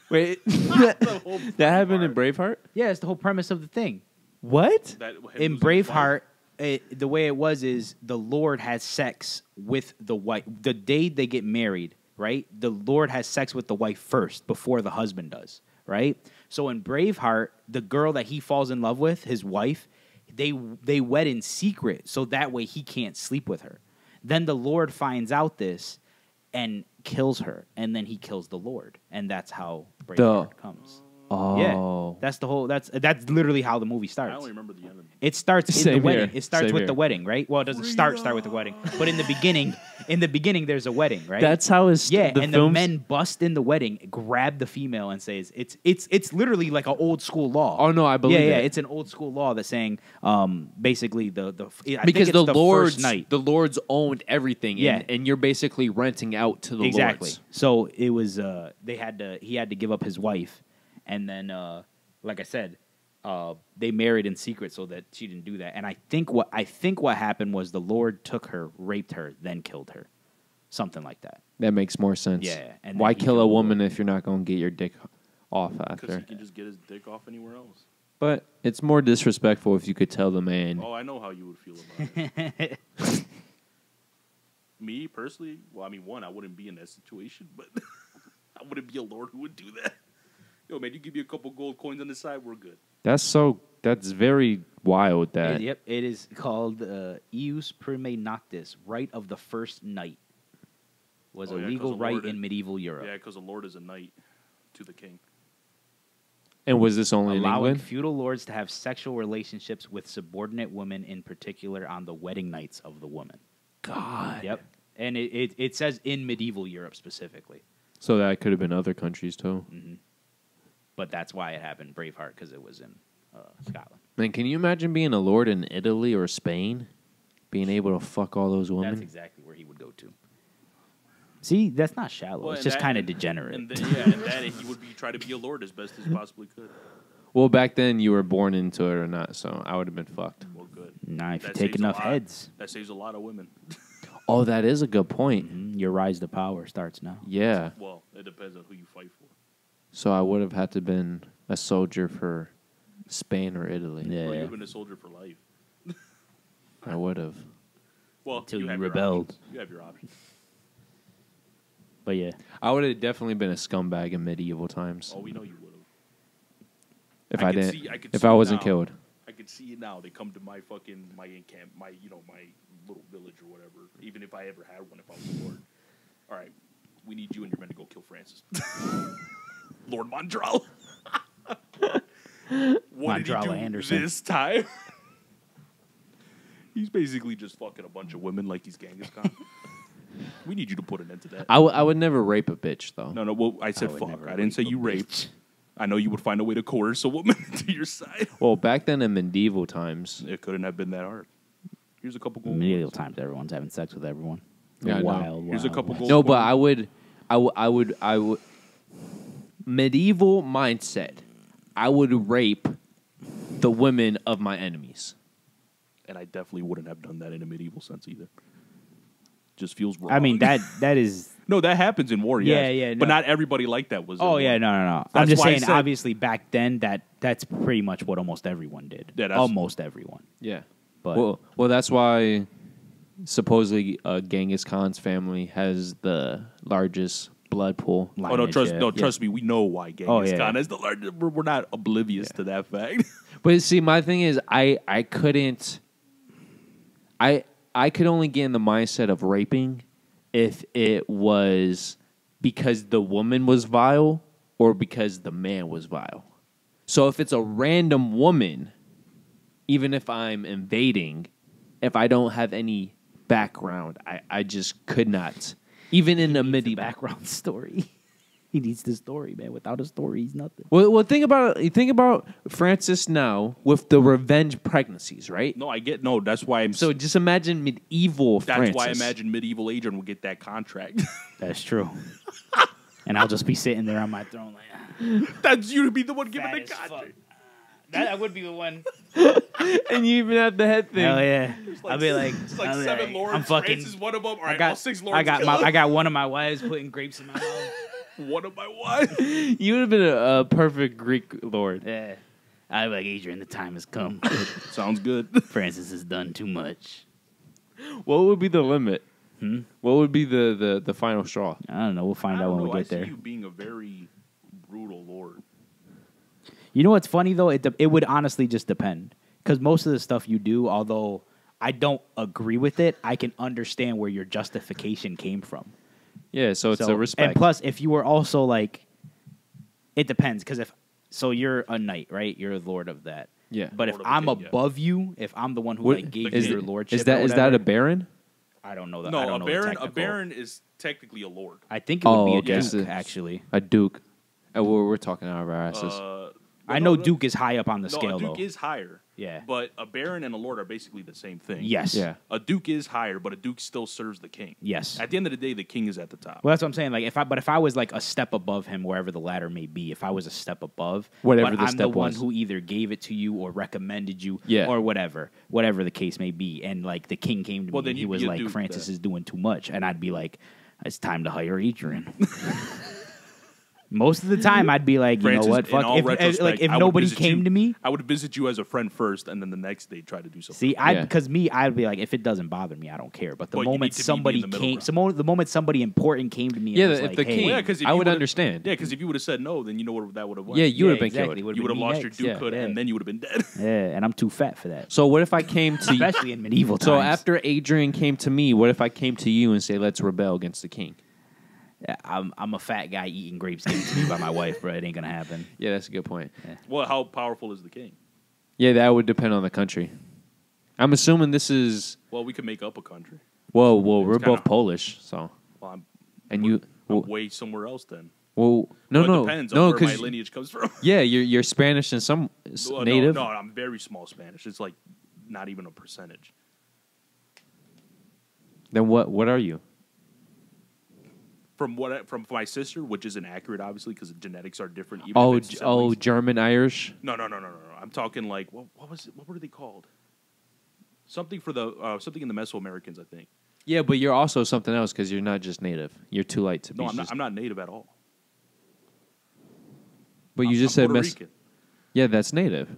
Wait, The whole that happened in Braveheart? Yeah, it's the whole premise of the thing. What? That him In losing his Braveheart, wife. the way it was is the Lord has sex with the wife. The day they get married, right? The Lord has sex with the wife first before the husband does, right? So in Braveheart, the girl that he falls in love with, his wife, they wed in secret so that way he can't sleep with her. Then the Lord finds out this and kills her, and then he kills the Lord, and that's how Braveheart comes. Oh. Yeah, that's the whole. That's literally how the movie starts. I only remember the end of it. It starts in the Same wedding. here. It starts Same with here. the wedding, right? Well, it doesn't start with the wedding, but in the beginning, there's a wedding, right? That's how it's yeah. the And films. the men bust in the wedding, grab the female, and says it's literally like an old school law. Oh, no, I believe Yeah, it. it's an old school law that's saying basically I think because it's the first Lord's night. the Lord's owned everything, Yeah. and you're basically renting out to the Exactly. Lords. So it was he had to give up his wife, and then like I said, they married in secret so that she didn't do that. And I think what happened was the Lord took her, raped her, then killed her, something like that. That makes more sense. Yeah, and then Why he kill a killed the woman if you're not going to get your dick off Because after? he can just get his dick off anywhere else. But it's more disrespectful if you could tell the man. Oh, I know how you would feel about it. Me, personally, well, I mean, one, I wouldn't be in that situation, but I wouldn't be a lord who would do that. Yo, man, you give me a couple gold coins on the side, we're good. That's very wild. That Yep, it is called ius prime noctis, right of the first night. Was Oh, a yeah, 'cause legal the right Lord in medieval Europe. Yeah, because a lord is a knight to the king. And was this only in Allowing England? feudal lords to have sexual relationships with subordinate women, in particular on the wedding nights of the woman. God. Yep. And it says in medieval Europe specifically. So that could have been other countries too. But that's why it happened, Braveheart, because it was in Scotland. Man, can you imagine being a lord in Italy or Spain? Being able to fuck all those women? That's exactly where he would go to. See, that's not shallow. Well, it's and just that- kind of degenerate. And then he would try to be a lord as best as he possibly could. Well, back then you were born into it or not, so I would have been fucked. Well, good. Nah, if you That take saves a enough lot. heads, That saves a lot of women. Oh, that is a good point. your rise to power starts now. Yeah. Well, it depends on who you fight for. So I would have had to been a soldier for Spain or Italy. Yeah. Well, you've been a soldier for life. I would have. Well, Until you have your rebelled. options. You have your options. But yeah, I would have definitely been a scumbag in medieval times Oh, we know you would have. if I I could didn't. see- I could if see I it wasn't now. killed. I can see it now. They come to my encamp, my little village or whatever. Even if I ever had one, if I was a lord. All right, we need you and your men to go kill Francis. Lord Mondral. What did he Mondrala do Anderson. this time? He's basically just fucking a bunch of women like he's Genghis Khan. We need you to put an end to that. I would never rape a bitch though. No, well, I said would fuck. never I didn't say rape a you raped. I know you would find a way to coerce a woman to your side. Well, back then in medieval times, It couldn't have been that hard. Here's a couple gold medieval coins. times, everyone's having sex with everyone. Yeah, I know. Wild. Here's a couple West. gold no, but coins. I would. Medieval mindset. I would rape the women of my enemies. And I definitely wouldn't have done that in a medieval sense either. Just feels wrong. I mean that is. No, that happens in war, yes. Yeah, But no. not everybody like that was in Oh war. yeah, no. I'm That's just why I saying. said- Obviously, back then that's pretty much what almost everyone did. Yeah, that's- almost everyone. Yeah. But Well, that's why supposedly Genghis Khan's family has the largest blood pool. Oh, no, lineage, trust, yeah. no, trust me. We know why Genghis Oh, yeah. Khan is the largest. We're not oblivious to that fact. But see, my thing is, I couldn't. I could only get in the mindset of raping if it was because the woman was vile or because the man was vile. So if it's a random woman, even if I'm invading, if I don't have any background, I just could not. Even in a the medieval background story. He needs the story, man. Without a story, he's nothing. Well, think about it. Think about Francis now with the revenge pregnancies, right? No, I get no. That's why I'm. So just imagine medieval that's Francis. why I imagine medieval Adrian would get that contract. That's true. And I'll just be sitting there on my throne like, That's you to be the one giving fat the as fuck. contract. That would be the one. And you even have the head thing. Hell yeah. Like, I'll be like, it's like I'll be 7 like, lords. I'm fucking. Francis, one of them. All right, I got all 6 lords. I got one of my wives putting grapes in my mouth. one of my wives. You would have been a perfect Greek lord. Yeah. I'd be like, Adrian, the time has come. Sounds good. Francis has done too much. What would be the limit? Hmm? What would be the final straw? I don't know. We'll find I out don't when know. we I get see there. you being a very brutal lord. You know what's funny though? It would honestly just depend because most of the stuff you do, although I don't agree with it, I can understand where your justification came from. Yeah, so it's a respect. And plus, if you were also like, it depends because you're a knight, right? You're a lord of that. Yeah. But Lord if of the I'm king, yeah. above you, if I'm the one who What- like gave is you your it- lordship, is that or is that a whatever, baron? I don't know that. I No, don't a know the baron. A technical. baron is technically a lord. I think it would be a okay, duke so- actually. A duke. We're talking out of our asses. I know duke is high up on the No, scale a duke though. is higher. Yeah. But a baron and a lord are basically the same thing. Yes. yeah. A duke is higher, but a duke still serves the king. Yes. At the end of the day, the king is at the top. Well, that's what I'm saying. Like, if I was like a step above him, wherever the ladder may be, if I was a step above, Whatever but the I'm step the one was. who either gave it to you or recommended you, Yeah. or whatever the case may be, and like the king came to Well, me then and he you'd was be a like, duke Francis then. is doing too much, and I'd be like, it's time to hire Adrian. Most of the time, I'd be like, you Francis, know what, in fuck. all retrospect, If I would nobody visit came you- to me, I would visit you as a friend first, and then the next day try to do something. see, Yeah. because I'd be like, if it doesn't bother me, I don't care. But the Well, you moment need to meet me in somebody the middle came, ground. the moment somebody important came to me, Yeah, and was if like, the hey, king- Well, yeah, 'cause if I you would would've- understand. Yeah, because if you would have said no, then you know where that would have went. Yeah, you would have been exactly, killed. would've you would have been me lost next. your dukehood, Yeah. and then you would have been dead. Yeah, and I'm too fat for that. So what if I came to Especially in medieval times. So after Adrian came to me, what if I came to you and say, let's rebel against the king? Yeah, I'm a fat guy eating grapes given to me by my wife, bro. It ain't gonna happen. Yeah, that's a good point. Well, how powerful is the king? Yeah, that would depend on the country. I'm assuming this is Well, we could make up a country. well, we're kinda- both Polish, so Well, and you I'm well, way somewhere else then. no, Well, it no, depends no, on where my because lineage comes from. yeah, you're Spanish and some Well, native. No, I'm very small Spanish. It's like not even a percentage. Then what are you? from my sister, which isn't accurate, obviously, because genetics are different. Even if it's siblings. German Irish. No. I'm talking like what was it? What were they called? Something for the something in the Mesoamericans, I think. Yeah, but you're also something else because you're not just native. You're too light to be. No, I'm not native at all. But you just said Puerto Rican. Yeah, that's native.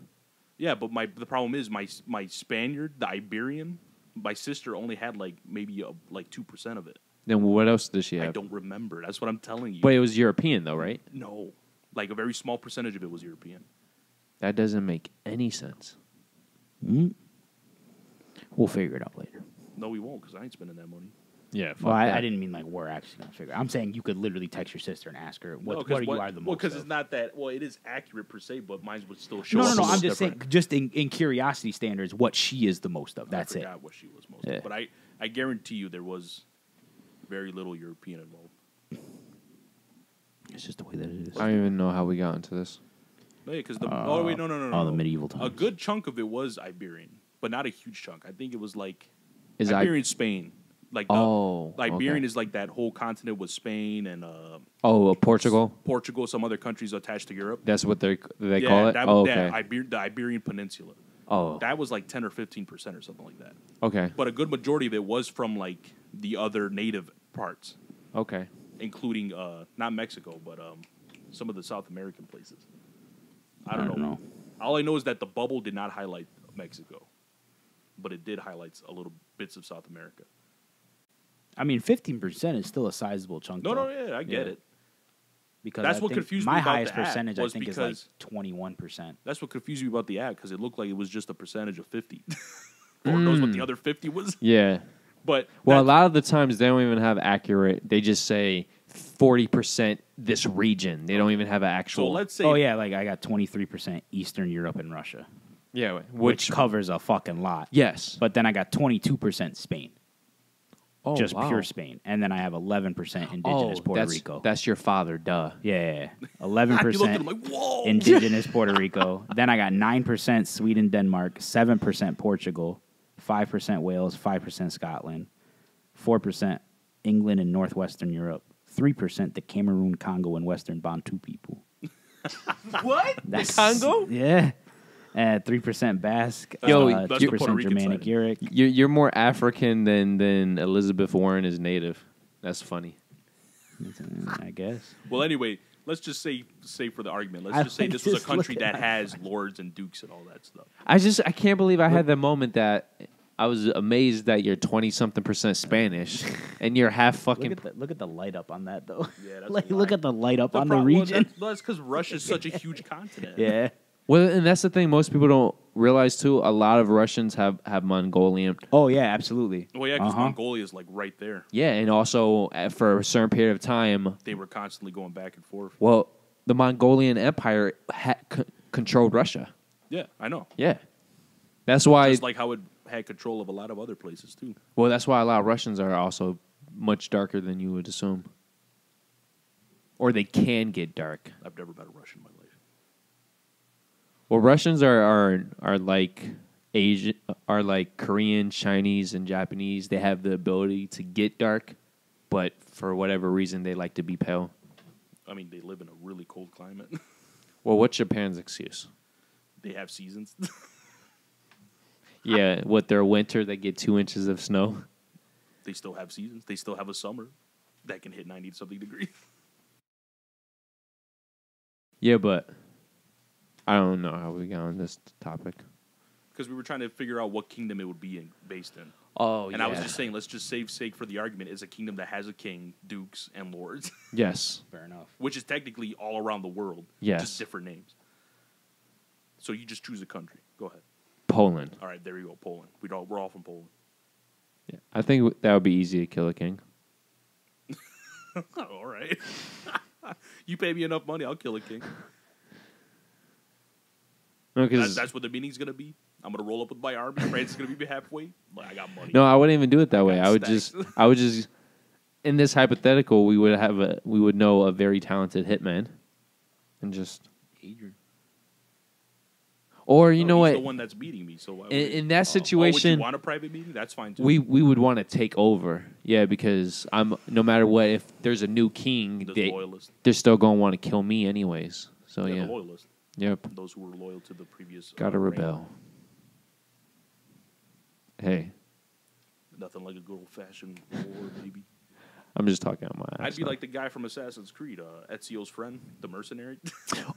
Yeah, but the problem is my Spaniard, the Iberian, my sister only had like maybe like 2% of it. Then what else does she have? I don't remember. That's what I'm telling you. But it was European though, right? No, like a very small percentage of it was European. That doesn't make any sense. We'll figure it out later. No, we won't, because I ain't spending that money. Yeah. Well, I didn't mean like we're actually gonna figure. I'm saying you could literally text your sister and ask her what you are the most. Well, because of. it's not that. Well, it is accurate per se, but mine would still show. No. up a I'm little just different. saying, just in curiosity standards, what she is the most of. That's I it. forgot what she was most of, but I guarantee you there was very little European involved. It's just the way that it is. I don't even know how we got into this. No, because no. The medieval times. A good chunk of it was Iberian, but not a huge chunk. I think it was like Is Iberian Spain. Like Iberian okay. is like that whole continent with Spain and Portugal. Portugal, some other countries attached to Europe. That's what they call it. Okay. The Iberian Peninsula. Oh, That was like 10 or 15% or something like that. okay. But a good majority of it was from like the other native parts, Okay. including not Mexico, but some of the South American places. I don't know. All I know is that the bubble did not highlight Mexico, but it did highlight a little bits of South America. I mean, 15% is still a sizable chunk. No, yeah, I get it. Because That's I what think confused me my about highest the app percentage, I was think, is like 21%. That's what confused me about the ad, because it looked like it was just a percentage of 50. Lord knows what the other 50 was. Yeah. But Well, a lot of the times they don't even have accurate. They just say 40% this region. They don't even have an actual. So let's say. Oh yeah, like I got 23% Eastern Europe and Russia, yeah, which covers a fucking lot. yes. But then I got 22% Spain, Oh, just wow. pure Spain, and then I have 11% indigenous Puerto Rico. That's your father, duh. Yeah, You looked at him 11% like, whoa. indigenous Puerto Rico. Then I got 9% Sweden, Denmark, 7% Portugal, 5% Wales, 5% Scotland, 4% England and Northwestern Europe, 3% the Cameroon, Congo, and Western Bantu people. What? That's, Congo? Yeah. 3% Basque, Yo, that's the Puerto 2% Rican Germanic side. Uric. You're more African than Elizabeth Warren is native. That's funny. I guess. Well, anyway, let's just say for the argument, let's I just say like this was a this country look at that my has lords and dukes and all that stuff. I can't believe I had the moment that I was amazed that you're 20-something% Spanish and you're half fucking. Look at the light up on that though. Yeah, that's like a look lot. at the light up on the region. Well, that's because Russia's such a huge continent. Yeah. Well, and that's the thing most people don't realize too. A lot of Russians have Mongolian. Oh yeah, absolutely. Well, yeah, because Mongolia is like right there. Yeah, and also for a certain period of time, They were constantly going back and forth. well, the Mongolian Empire controlled Russia. Yeah, I know. Yeah, that's why. Just like how it had control of a lot of other places too. Well, that's why a lot of Russians are also much darker than you would assume, or they can get dark. I've never met a Russian in my life. Well, Russians are like Asian, are like Korean, Chinese, and Japanese. They have the ability to get dark, but for whatever reason, they like to be pale. I mean, they live in a really cold climate. Well, what's Japan's excuse? They have seasons. Yeah, what their winter, they get 2 inches of snow. They still have seasons. They still have a summer that can hit 90-something degrees. Yeah, but I don't know how we got on this topic. Because we were trying to figure out what kingdom it would be based in. Oh, And I was just saying, let's just sake for the argument, is a kingdom that has a king, dukes, and lords. Yes. Fair enough. Which is technically all around the world. Yes. Just different names. So you just choose a country. Go ahead. Poland. All right, there you go, Poland. We're all from Poland. Yeah. I think that would be easy to kill a king. All right. You pay me enough money, I'll kill a king. No, because That's what the meeting's going to be. I'm going to roll up with my army. France is going to be halfway. Like, I got money. no, I wouldn't even do it that way. got I would just, in this hypothetical, we would know a very talented hitman, and just, Adrian. or you know he's what, the one that's beating me. So why would in that would situation, you want a private meeting? That's fine too. we would want to take over. Yeah, because no matter what, if there's a new king, There's loyalists. they're still going to want to kill me anyways. So Yeah, yeah. the loyalists. Yep. Those who were loyal to the previous. Gotta reign. rebel. Hey, Nothing like a good old fashioned war, baby. I'm just talking out my ass. I'd be now. like the guy from Assassin's Creed, Ezio's friend, the mercenary,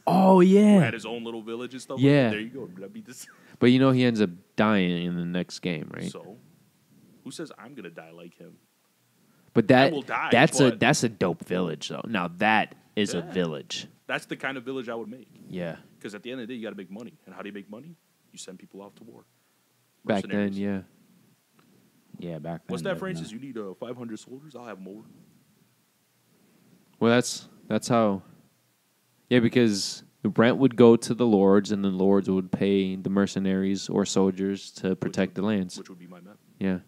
Oh who yeah. had his own little village and stuff. Yeah. Like that. There you go. That'd be this. But you know he ends up dying in the next game, right? So, who says I'm gonna die like him? But I will die, but- that's a dope village though. Now that is a Yeah. village. That's the kind of village I would make. Yeah. Because at the end of the day, you got to make money. And how do you make money? You send people off to war. Back then, Mercenaries. yeah. Yeah, back then. What's that, but Francis? no. You need 500 soldiers? I'll have them over. Well, that's how. Yeah, because Brent would go to the lords, and the lords would pay the mercenaries or soldiers to protect the lands. Which would be my map. Yeah.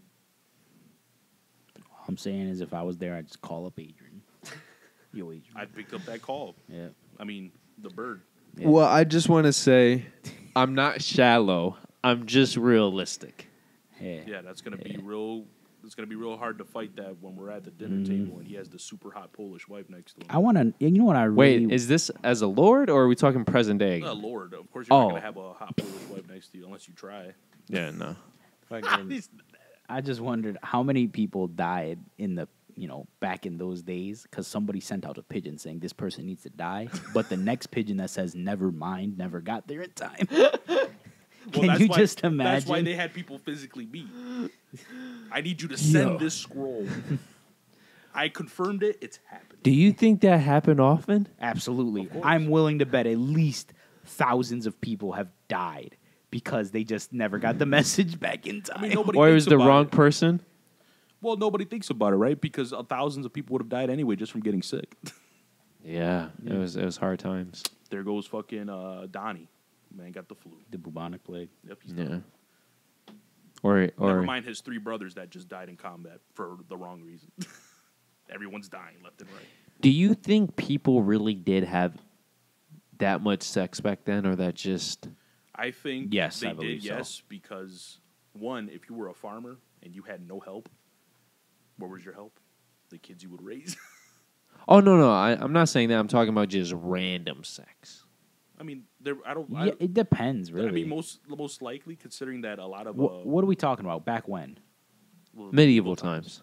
All I'm saying is, if I was there, I'd just call up Adrian. Yo, Adrian. I picked up that call. Yeah. I mean, the bird. Yeah. Well, I just want to say, I'm not shallow. I'm just realistic. Yeah. Yeah, that's gonna be real. It's gonna be real hard to fight that when we're at the dinner table and he has the super hot Polish wife next to him. I want to. You know what I really? Wait, is this as a lord, or are we talking present day? Lord, of course you're not Oh. gonna have a hot Polish wife next to you unless you try. Yeah, no. I just wondered how many people died in the back in those days because somebody sent out a pigeon saying this person needs to die, but the next pigeon that says never mind never got there in time. Can that's you why- just That's why imagine? they had people physically meet. I need you to send Yo. this scroll. I confirmed it. It's happening. Do you think that happened often? Absolutely. Of course. I'm willing to bet at least thousands of people have died because they just never got the message back in time. I mean, nobody Or it thinks was the about wrong it. person? Well, nobody thinks about it, right? Because thousands of people would have died anyway just from getting sick. Yeah, it was hard times. There goes fucking Donnie. Man got the flu. The bubonic plague. Yep, he's Yeah. done. Or Never mind his 3 brothers that just died in combat for the wrong reason. Everyone's dying left and right. do you think people really did have that much sex back then, or that just I think Yes, they I believe did, so. yes, because one, if you were a farmer and you had no help, where was your help? The kids you would raise. Oh no, I'm not saying that. I'm talking about just random sex. I mean, there. I don't. Yeah, it depends, really. I mean, most likely, considering that a lot of What are we talking about? Back when? well, Medieval times.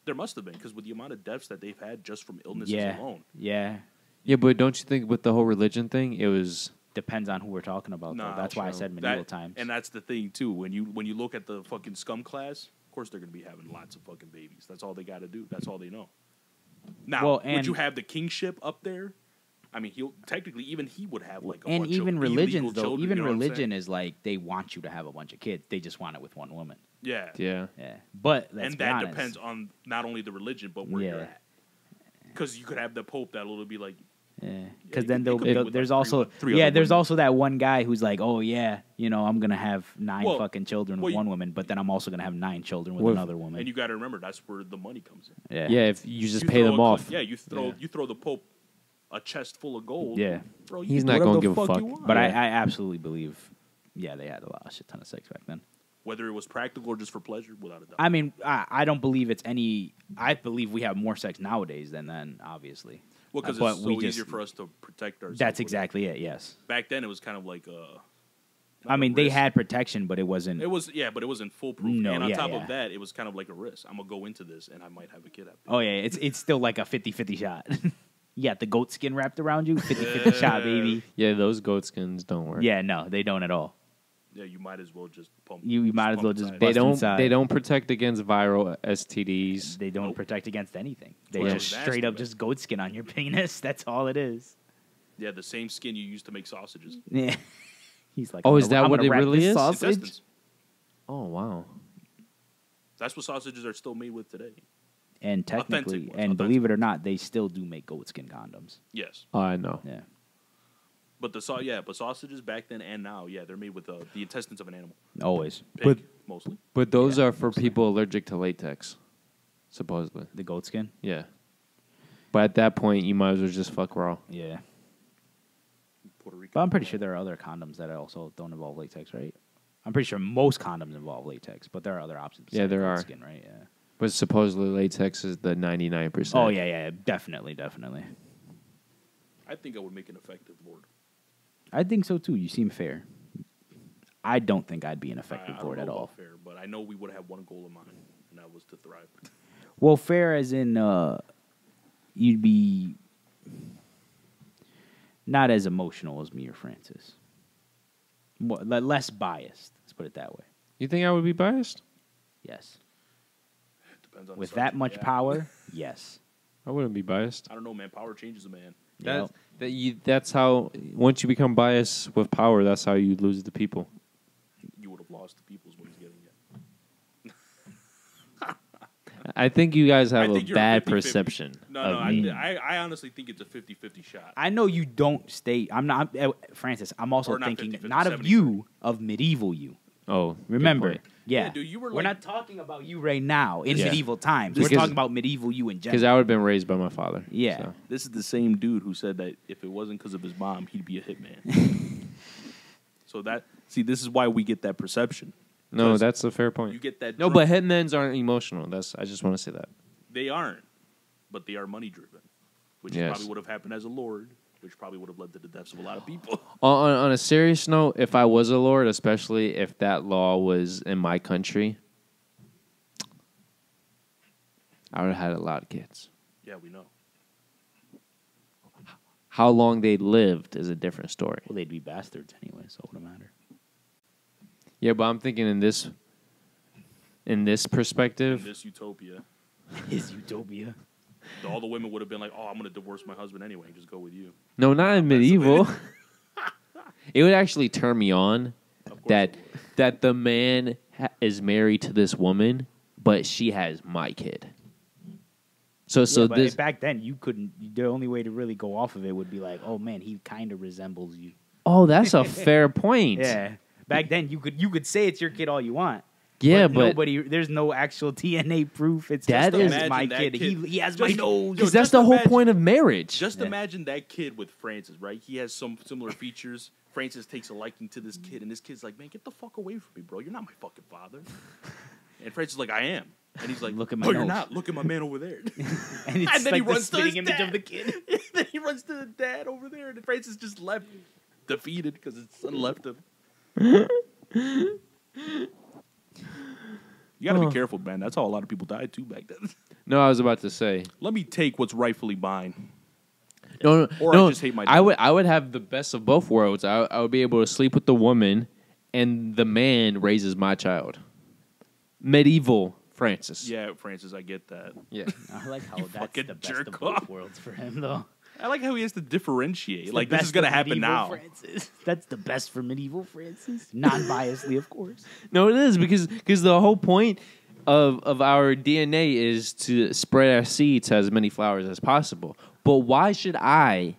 there must have been because with the amount of deaths that they've had just from illnesses Yeah. alone. Yeah. Yeah, but don't you think with the whole religion thing, it was Depends on who we're talking about, though. Nah, That's why I true. said medieval That- times. And that's the thing too. When you look at the fucking scum class, of course they're going to be having lots of fucking babies. That's all they got to do. That's all they know. Now, Well, would and- you have the kingship up there? I mean, he'll technically even he would have like a And bunch even of religions, illegal though, children, even you know what I'm saying? religion is like they want you to have a bunch of kids. They just want it with one woman. Yeah. yeah. Yeah. But let's And be that honest. depends on not only the religion but where you're Yeah. at. Because you could have the Pope that'll be like, Yeah, you because could- then you there'll could be, be there'll- with, there's like, also three other there's women. also that one guy who's like, oh yeah, I'm gonna have 9 Well, fucking children with well, one woman, but then I'm also gonna have 9 children with Well, another woman. and you got to remember that's where the money comes in. yeah, Yeah, if you just You pay throw them a- off. Yeah, you throw the Pope a chest full of gold. Yeah. Bro, you He's can not do gonna whatever give a the fuck. you want. But Yeah. I absolutely believe, yeah, they had a shit ton of sex back then. Whether it was practical or just for pleasure, without a doubt. I mean, I don't believe it's any. I believe we have more sex nowadays than then, obviously. Well, because but it's we so just- easier for us to protect ourselves. That's with it. exactly it. Yes. Back then, it was kind of like I mean, they risk. had protection, but it wasn't. It was but it wasn't foolproof. No, and on yeah, top yeah. of that, it was kind of like a risk. I'm gonna go into this, and I might have a kid after. Oh yeah, it's still like a 50-50 shot. You got the goat skin wrapped around you, 50-50 shot, baby. Yeah, those goat skins don't work. Yeah, no, they don't at all. Yeah, you might as well just pump. You might as well just inside. They bust don't. inside. They don't protect against viral STDs. They don't Nope. protect against anything. They Well, just that's straight up nasty, just goat skin on your penis. That's all it is. Yeah, the same skin you use to make sausages. Yeah. He's like, Oh, I'm is gonna- that I'm what gonna it wrap really this is? Sausage. Intestines. Oh wow. That's what sausages are still made with today. And technically, Authentic ones, and authentic believe it or not, they still do make goat skin condoms. Yes, Oh, I know. Yeah. but but sausages back then and now, yeah, they're made with the intestines of an animal. Always. Pig, mostly. But those Yeah, are for people allergic to latex, supposedly. The goat skin? Yeah. But at that point, you might as well just fuck raw. Yeah. Puerto Rico. But I'm pretty sure there are other condoms that also don't involve latex, right? I'm pretty sure most condoms involve latex, but there are other options. Yeah, besides there goat are. Skin, right? Yeah. But supposedly latex is the 99%. Oh yeah, definitely. I think I would make an effective lord. I think so too. You seem fair. I don't think I'd be an effective I don't lord know at all. about fair, but I know we would have one goal in mind, and that was to thrive. Well, fair as in you'd be not as emotional as me or Francis. More, less biased. Let's put it that way. You think I would be biased? Yes. Depends on the With subject, that much yeah. power, yes. I wouldn't be biased. I don't know, man. Power changes a man. Yep. That's how, once you become biased with power, that's how you lose the people. You would have lost the people is what he's getting at. I think you guys I have a think you're bad 50-50. perception No, of me. I honestly think it's a 50-50 shot. I know you don't stay. I'm not, Francis. I'm also Or not thinking 50-50, not of 70-30. you, of medieval you. Oh, good Remember, point. yeah. Yeah, dude, you were We're like- not talking about you right now in Yeah. medieval times. Because- We're talking about medieval you in Because general. I would have been raised by my father. Yeah. so. This is the same dude who said that if it wasn't because of his mom, he'd be a hitman. So this is why we get that perception. No, 'Cause that's a fair point. You get that. No, but hitmen's aren't emotional. I just want to say that. They aren't, but they are money driven, which Yes. probably would have happened as a lord, which probably would have led to the deaths of a lot of people. On a serious note, if I was a lord, especially if that law was in my country, I would have had a lot of kids. Yeah, we know. How long they lived is a different story. Well, they'd be bastards anyway, so it wouldn't matter. Yeah, but I'm thinking in this perspective, In this utopia, His utopia. all the women would have been like, "Oh, I'm going to divorce my husband anyway and just go with you." no, not in medieval. It would actually turn me on Of course that it would. that the man is married to this woman, but she has my kid. So But this back then you couldn't. The only way to really go off of it would be like, oh man, he kind of resembles you. oh, that's a fair point. Yeah. Back then you could say it's your kid all you want. Yeah, but nobody. There's no actual DNA proof. It's That just is- it's my Imagine that kid. kid. He has my Just- nose. because Yo, that's just the whole imagine- point of marriage. Just Yeah. imagine that kid with Francis, right? He has some similar features. Francis takes a liking to this kid, and this kid's like, "Man, get the fuck away from me, bro. You're not my fucking father." And Francis is like, "I am." And he's like, Look at my "No, you're nose." not. Look at my man over there." and it's and then like he the runs to spitting his image dad. of the kid. Then he runs to the dad over there, and Francis just left defeated because his son left him. You got to be careful, man. That's how a lot of people died too back then. No, I was about to say. Let me take what's rightfully mine. No, Or I just hate my dad. I would have the best of both worlds. I would be able to sleep with the woman, and the man raises my child. Medieval Francis. Yeah, Francis, I get that. Yeah. I like how You that's fucking the best jerk of off. both worlds for him, though. I like how he has to differentiate. It's Like the this is best gonna of happen medieval now. Francis. That's the best for medieval Francis, non-biasly, of course. No, it is because the whole point of our DNA is to spread our seed to as many flowers as possible. But why should I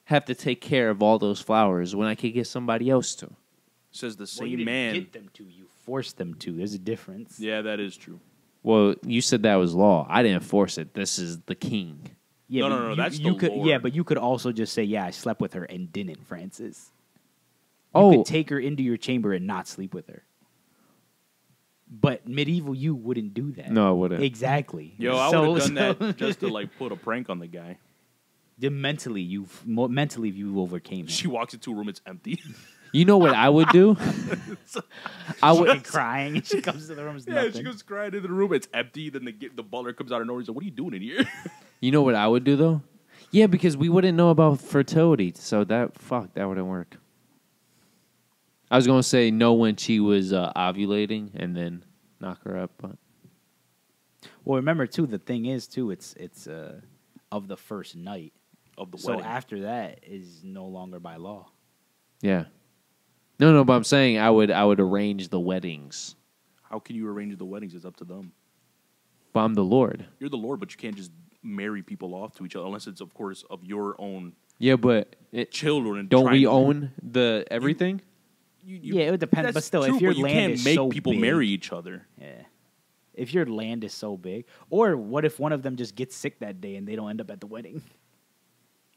have to take care of all those flowers when I could get somebody else to? Says the Well, same you didn't man. get them to. You forced them to. There's a difference. Yeah, that is true. Well, you said that was law. I didn't force it. This is the king. Yeah, No, but no, no, you- that's you the could. Lord. Yeah, but you could also just say, "Yeah, I slept with her and didn't." Francis. You Oh, could take her into your chamber and not sleep with her. But medieval you wouldn't do that. no, I wouldn't. Exactly. Yo, I So- would have done so- that just to like put a prank on the guy. Then mentally you overcame him. She walks into a room, it's empty. You know what I would do? I would. Fucking crying, and she comes to the room. It's Yeah, nothing. she goes crying into the room, it's empty. Then the butler comes out of nowhere. He's like, "What are you doing in here?" You know what I would do though? Yeah, because we wouldn't know about fertility, so that wouldn't work. I was gonna say know when she was ovulating and then knock her up, but Well, remember too. The thing is too. It's of the first night. Of the So wedding. after that is no longer by law. yeah. No, but I'm saying I would arrange the weddings, How can you arrange the weddings? It's up to them. but I'm the Lord. You're the Lord, but you can't just marry people off to each other unless it's, of course, of your own Yeah, but children. And don't trying we to- own the everything? Yeah, it would depend, that's but still, true, if your but you land can't is make so people big- marry each other. Yeah. If your land is so big, or what if one of them just gets sick that day and they don't end up at the wedding?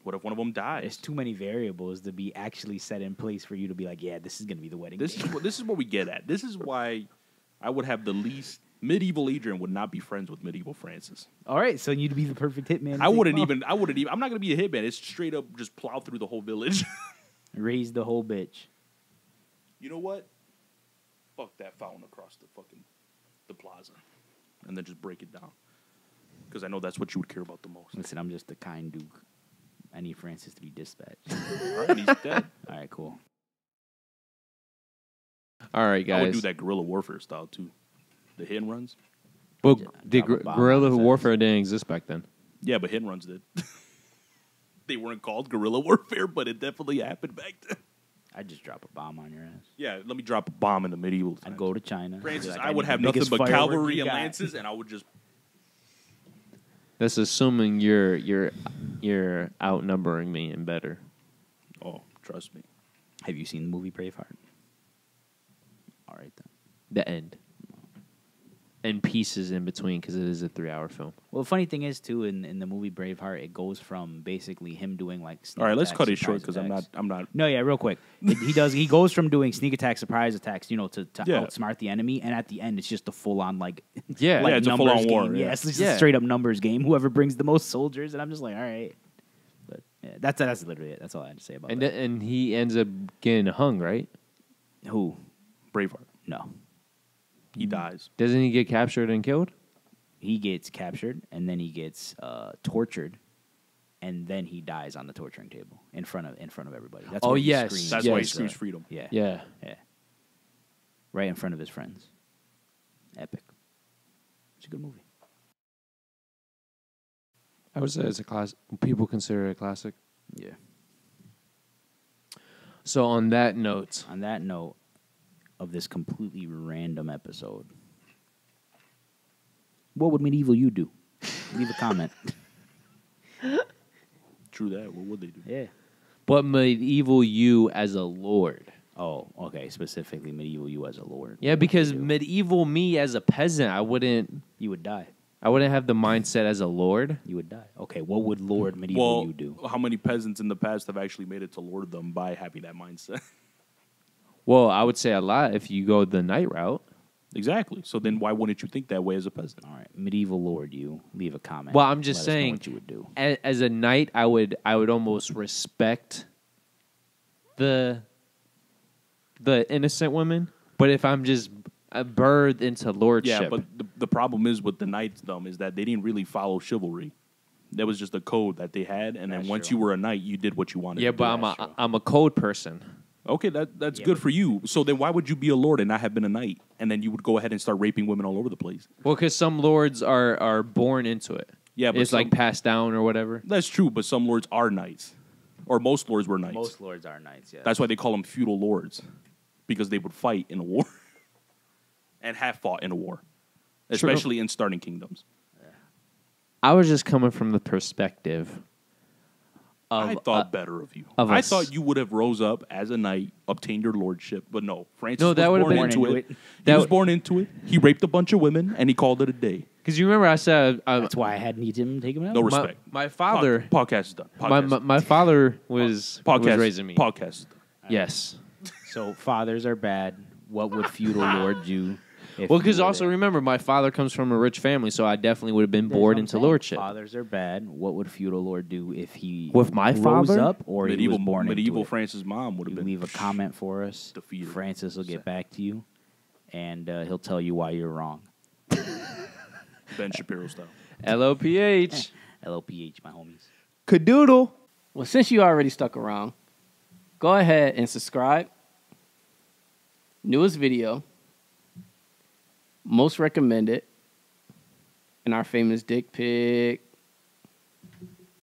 What if one of them There's dies? too many variables to be actually set in place for you to be like, yeah, this is gonna be the wedding. This day. is what we get at. This is why I would have the least Medieval Adrian would not be friends with medieval Francis. All right, so you'd be the perfect hitman. I wouldn't even. I'm not gonna be a hitman. It's straight up just plow through the whole village. raise the whole bitch. You know what? Fuck that fountain across the plaza, and then just break it down. Because I know that's what you would care about the most. Listen, I'm just the kind duke. I need Francis to be dispatched. All right, he's dead. All right, cool. All right, guys. I would do that guerrilla warfare style too. The hit and runs. But the Drop a bomb guerrilla on his warfare didn't exist back then. Yeah, but hit and runs did. They weren't called guerrilla warfare, but it definitely happened back then. I'd just drop a bomb on your ass. Yeah, let me drop a bomb in the medieval times. I'd go to China. Francis, Be like, I would need have the nothing biggest but firework cavalry you and got. lances, and I would just. That's assuming you're outnumbering me and better. Oh, trust me. Have you seen the movie Braveheart? All right, then. The end. And pieces in between because it is a 3-hour film. Well, the funny thing is, too, in the movie Braveheart, it goes from basically him doing like sneak All right, let's attacks, cut it short surprise because attacks. I'm not. No, yeah, real quick. He goes from doing sneak attacks, surprise attacks, to Yeah. outsmart the enemy, and at the end, it's just a full on like Yeah. like Yeah, it's a numbers full-on war, game. yeah. Yeah, it's just Yeah. a straight up numbers game. Whoever brings the most soldiers, and I'm just like, all right. But yeah, that's literally it. That's all I had to say about And that. and he ends up getting hung, right? Who? Braveheart. No, He dies. Doesn't he get captured and killed? he gets captured, and then he gets tortured. And then he dies on the torturing table in front of everybody. That's Oh, where he yes. screams. That's why he Yes, screams freedom. Yeah. Yeah. Yeah. Right in front of his friends. Epic. It's a good movie. I would say it's a classic. People consider it a classic. Yeah. So on that note, On that note of this completely random episode, what would medieval you do? Leave a comment. True that. What would they do? Yeah. but medieval you as a lord. Oh, okay. Specifically, medieval you as a lord. Yeah, What would because you do? medieval me as a peasant, I wouldn't You would die. have the mindset as a lord. You would die. Okay, what would Lord medieval you do? How many peasants in the past have actually made it to lorddom by having that mindset? Well, I would say a lot if you go the knight route. Exactly. So then why wouldn't you think that way as a peasant? All right, medieval Lord you. Leave a comment. Well, I'm just Let us know saying, what you would do. as a knight, I would almost respect the innocent women. But if I'm just birthed into lordship, Yeah, but the problem is with the knights, is that they didn't really follow chivalry. That was just a code that they had, and then That's once true. you were a knight, you did what you wanted. yeah, to but do. I'm a code person. Okay, that's Yeah, good but- for you. So then why would you be a lord and not have been a knight? And then you would go ahead and start raping women all over the place. Well, because some lords are born into it. Yeah, but It's like passed down or whatever. That's true, but some lords are knights. Or most lords were knights. Most lords are knights, yeah. That's why they call them feudal lords. Because they would fight in a war. And have fought in a war. Especially in starting kingdoms. I was just coming from the perspective of I thought better of you. of I us. thought you would have rose up as a knight, obtained your lordship, but no. Francis No, was that would have born been- into Born it. into it. He That was would- born into it. He raped a bunch of women, and he called it a day. because you remember I said That's why I had need him take him out. No my, respect. my father Podcast is done. my, Podcast. my, my father was raising me. Podcast is done. Yes. So fathers are bad. What would feudal lord do? if Well, you because were also there? remember, my father comes from a rich family, so I definitely would have been That's what born I'm into saying. lordship. Fathers are bad. What would feudal lord do if he With my rose father? up or he was born medieval into it? Francis' mom would have You been leave a comment for us. defeated. Francis will get back to you, and he'll tell you why you're wrong. Ben Shapiro style. LOPH. LLPH, my homies. Cadoodle. Well, since you already stuck around, go ahead and subscribe. Newest video, most recommended, and our famous dick pic.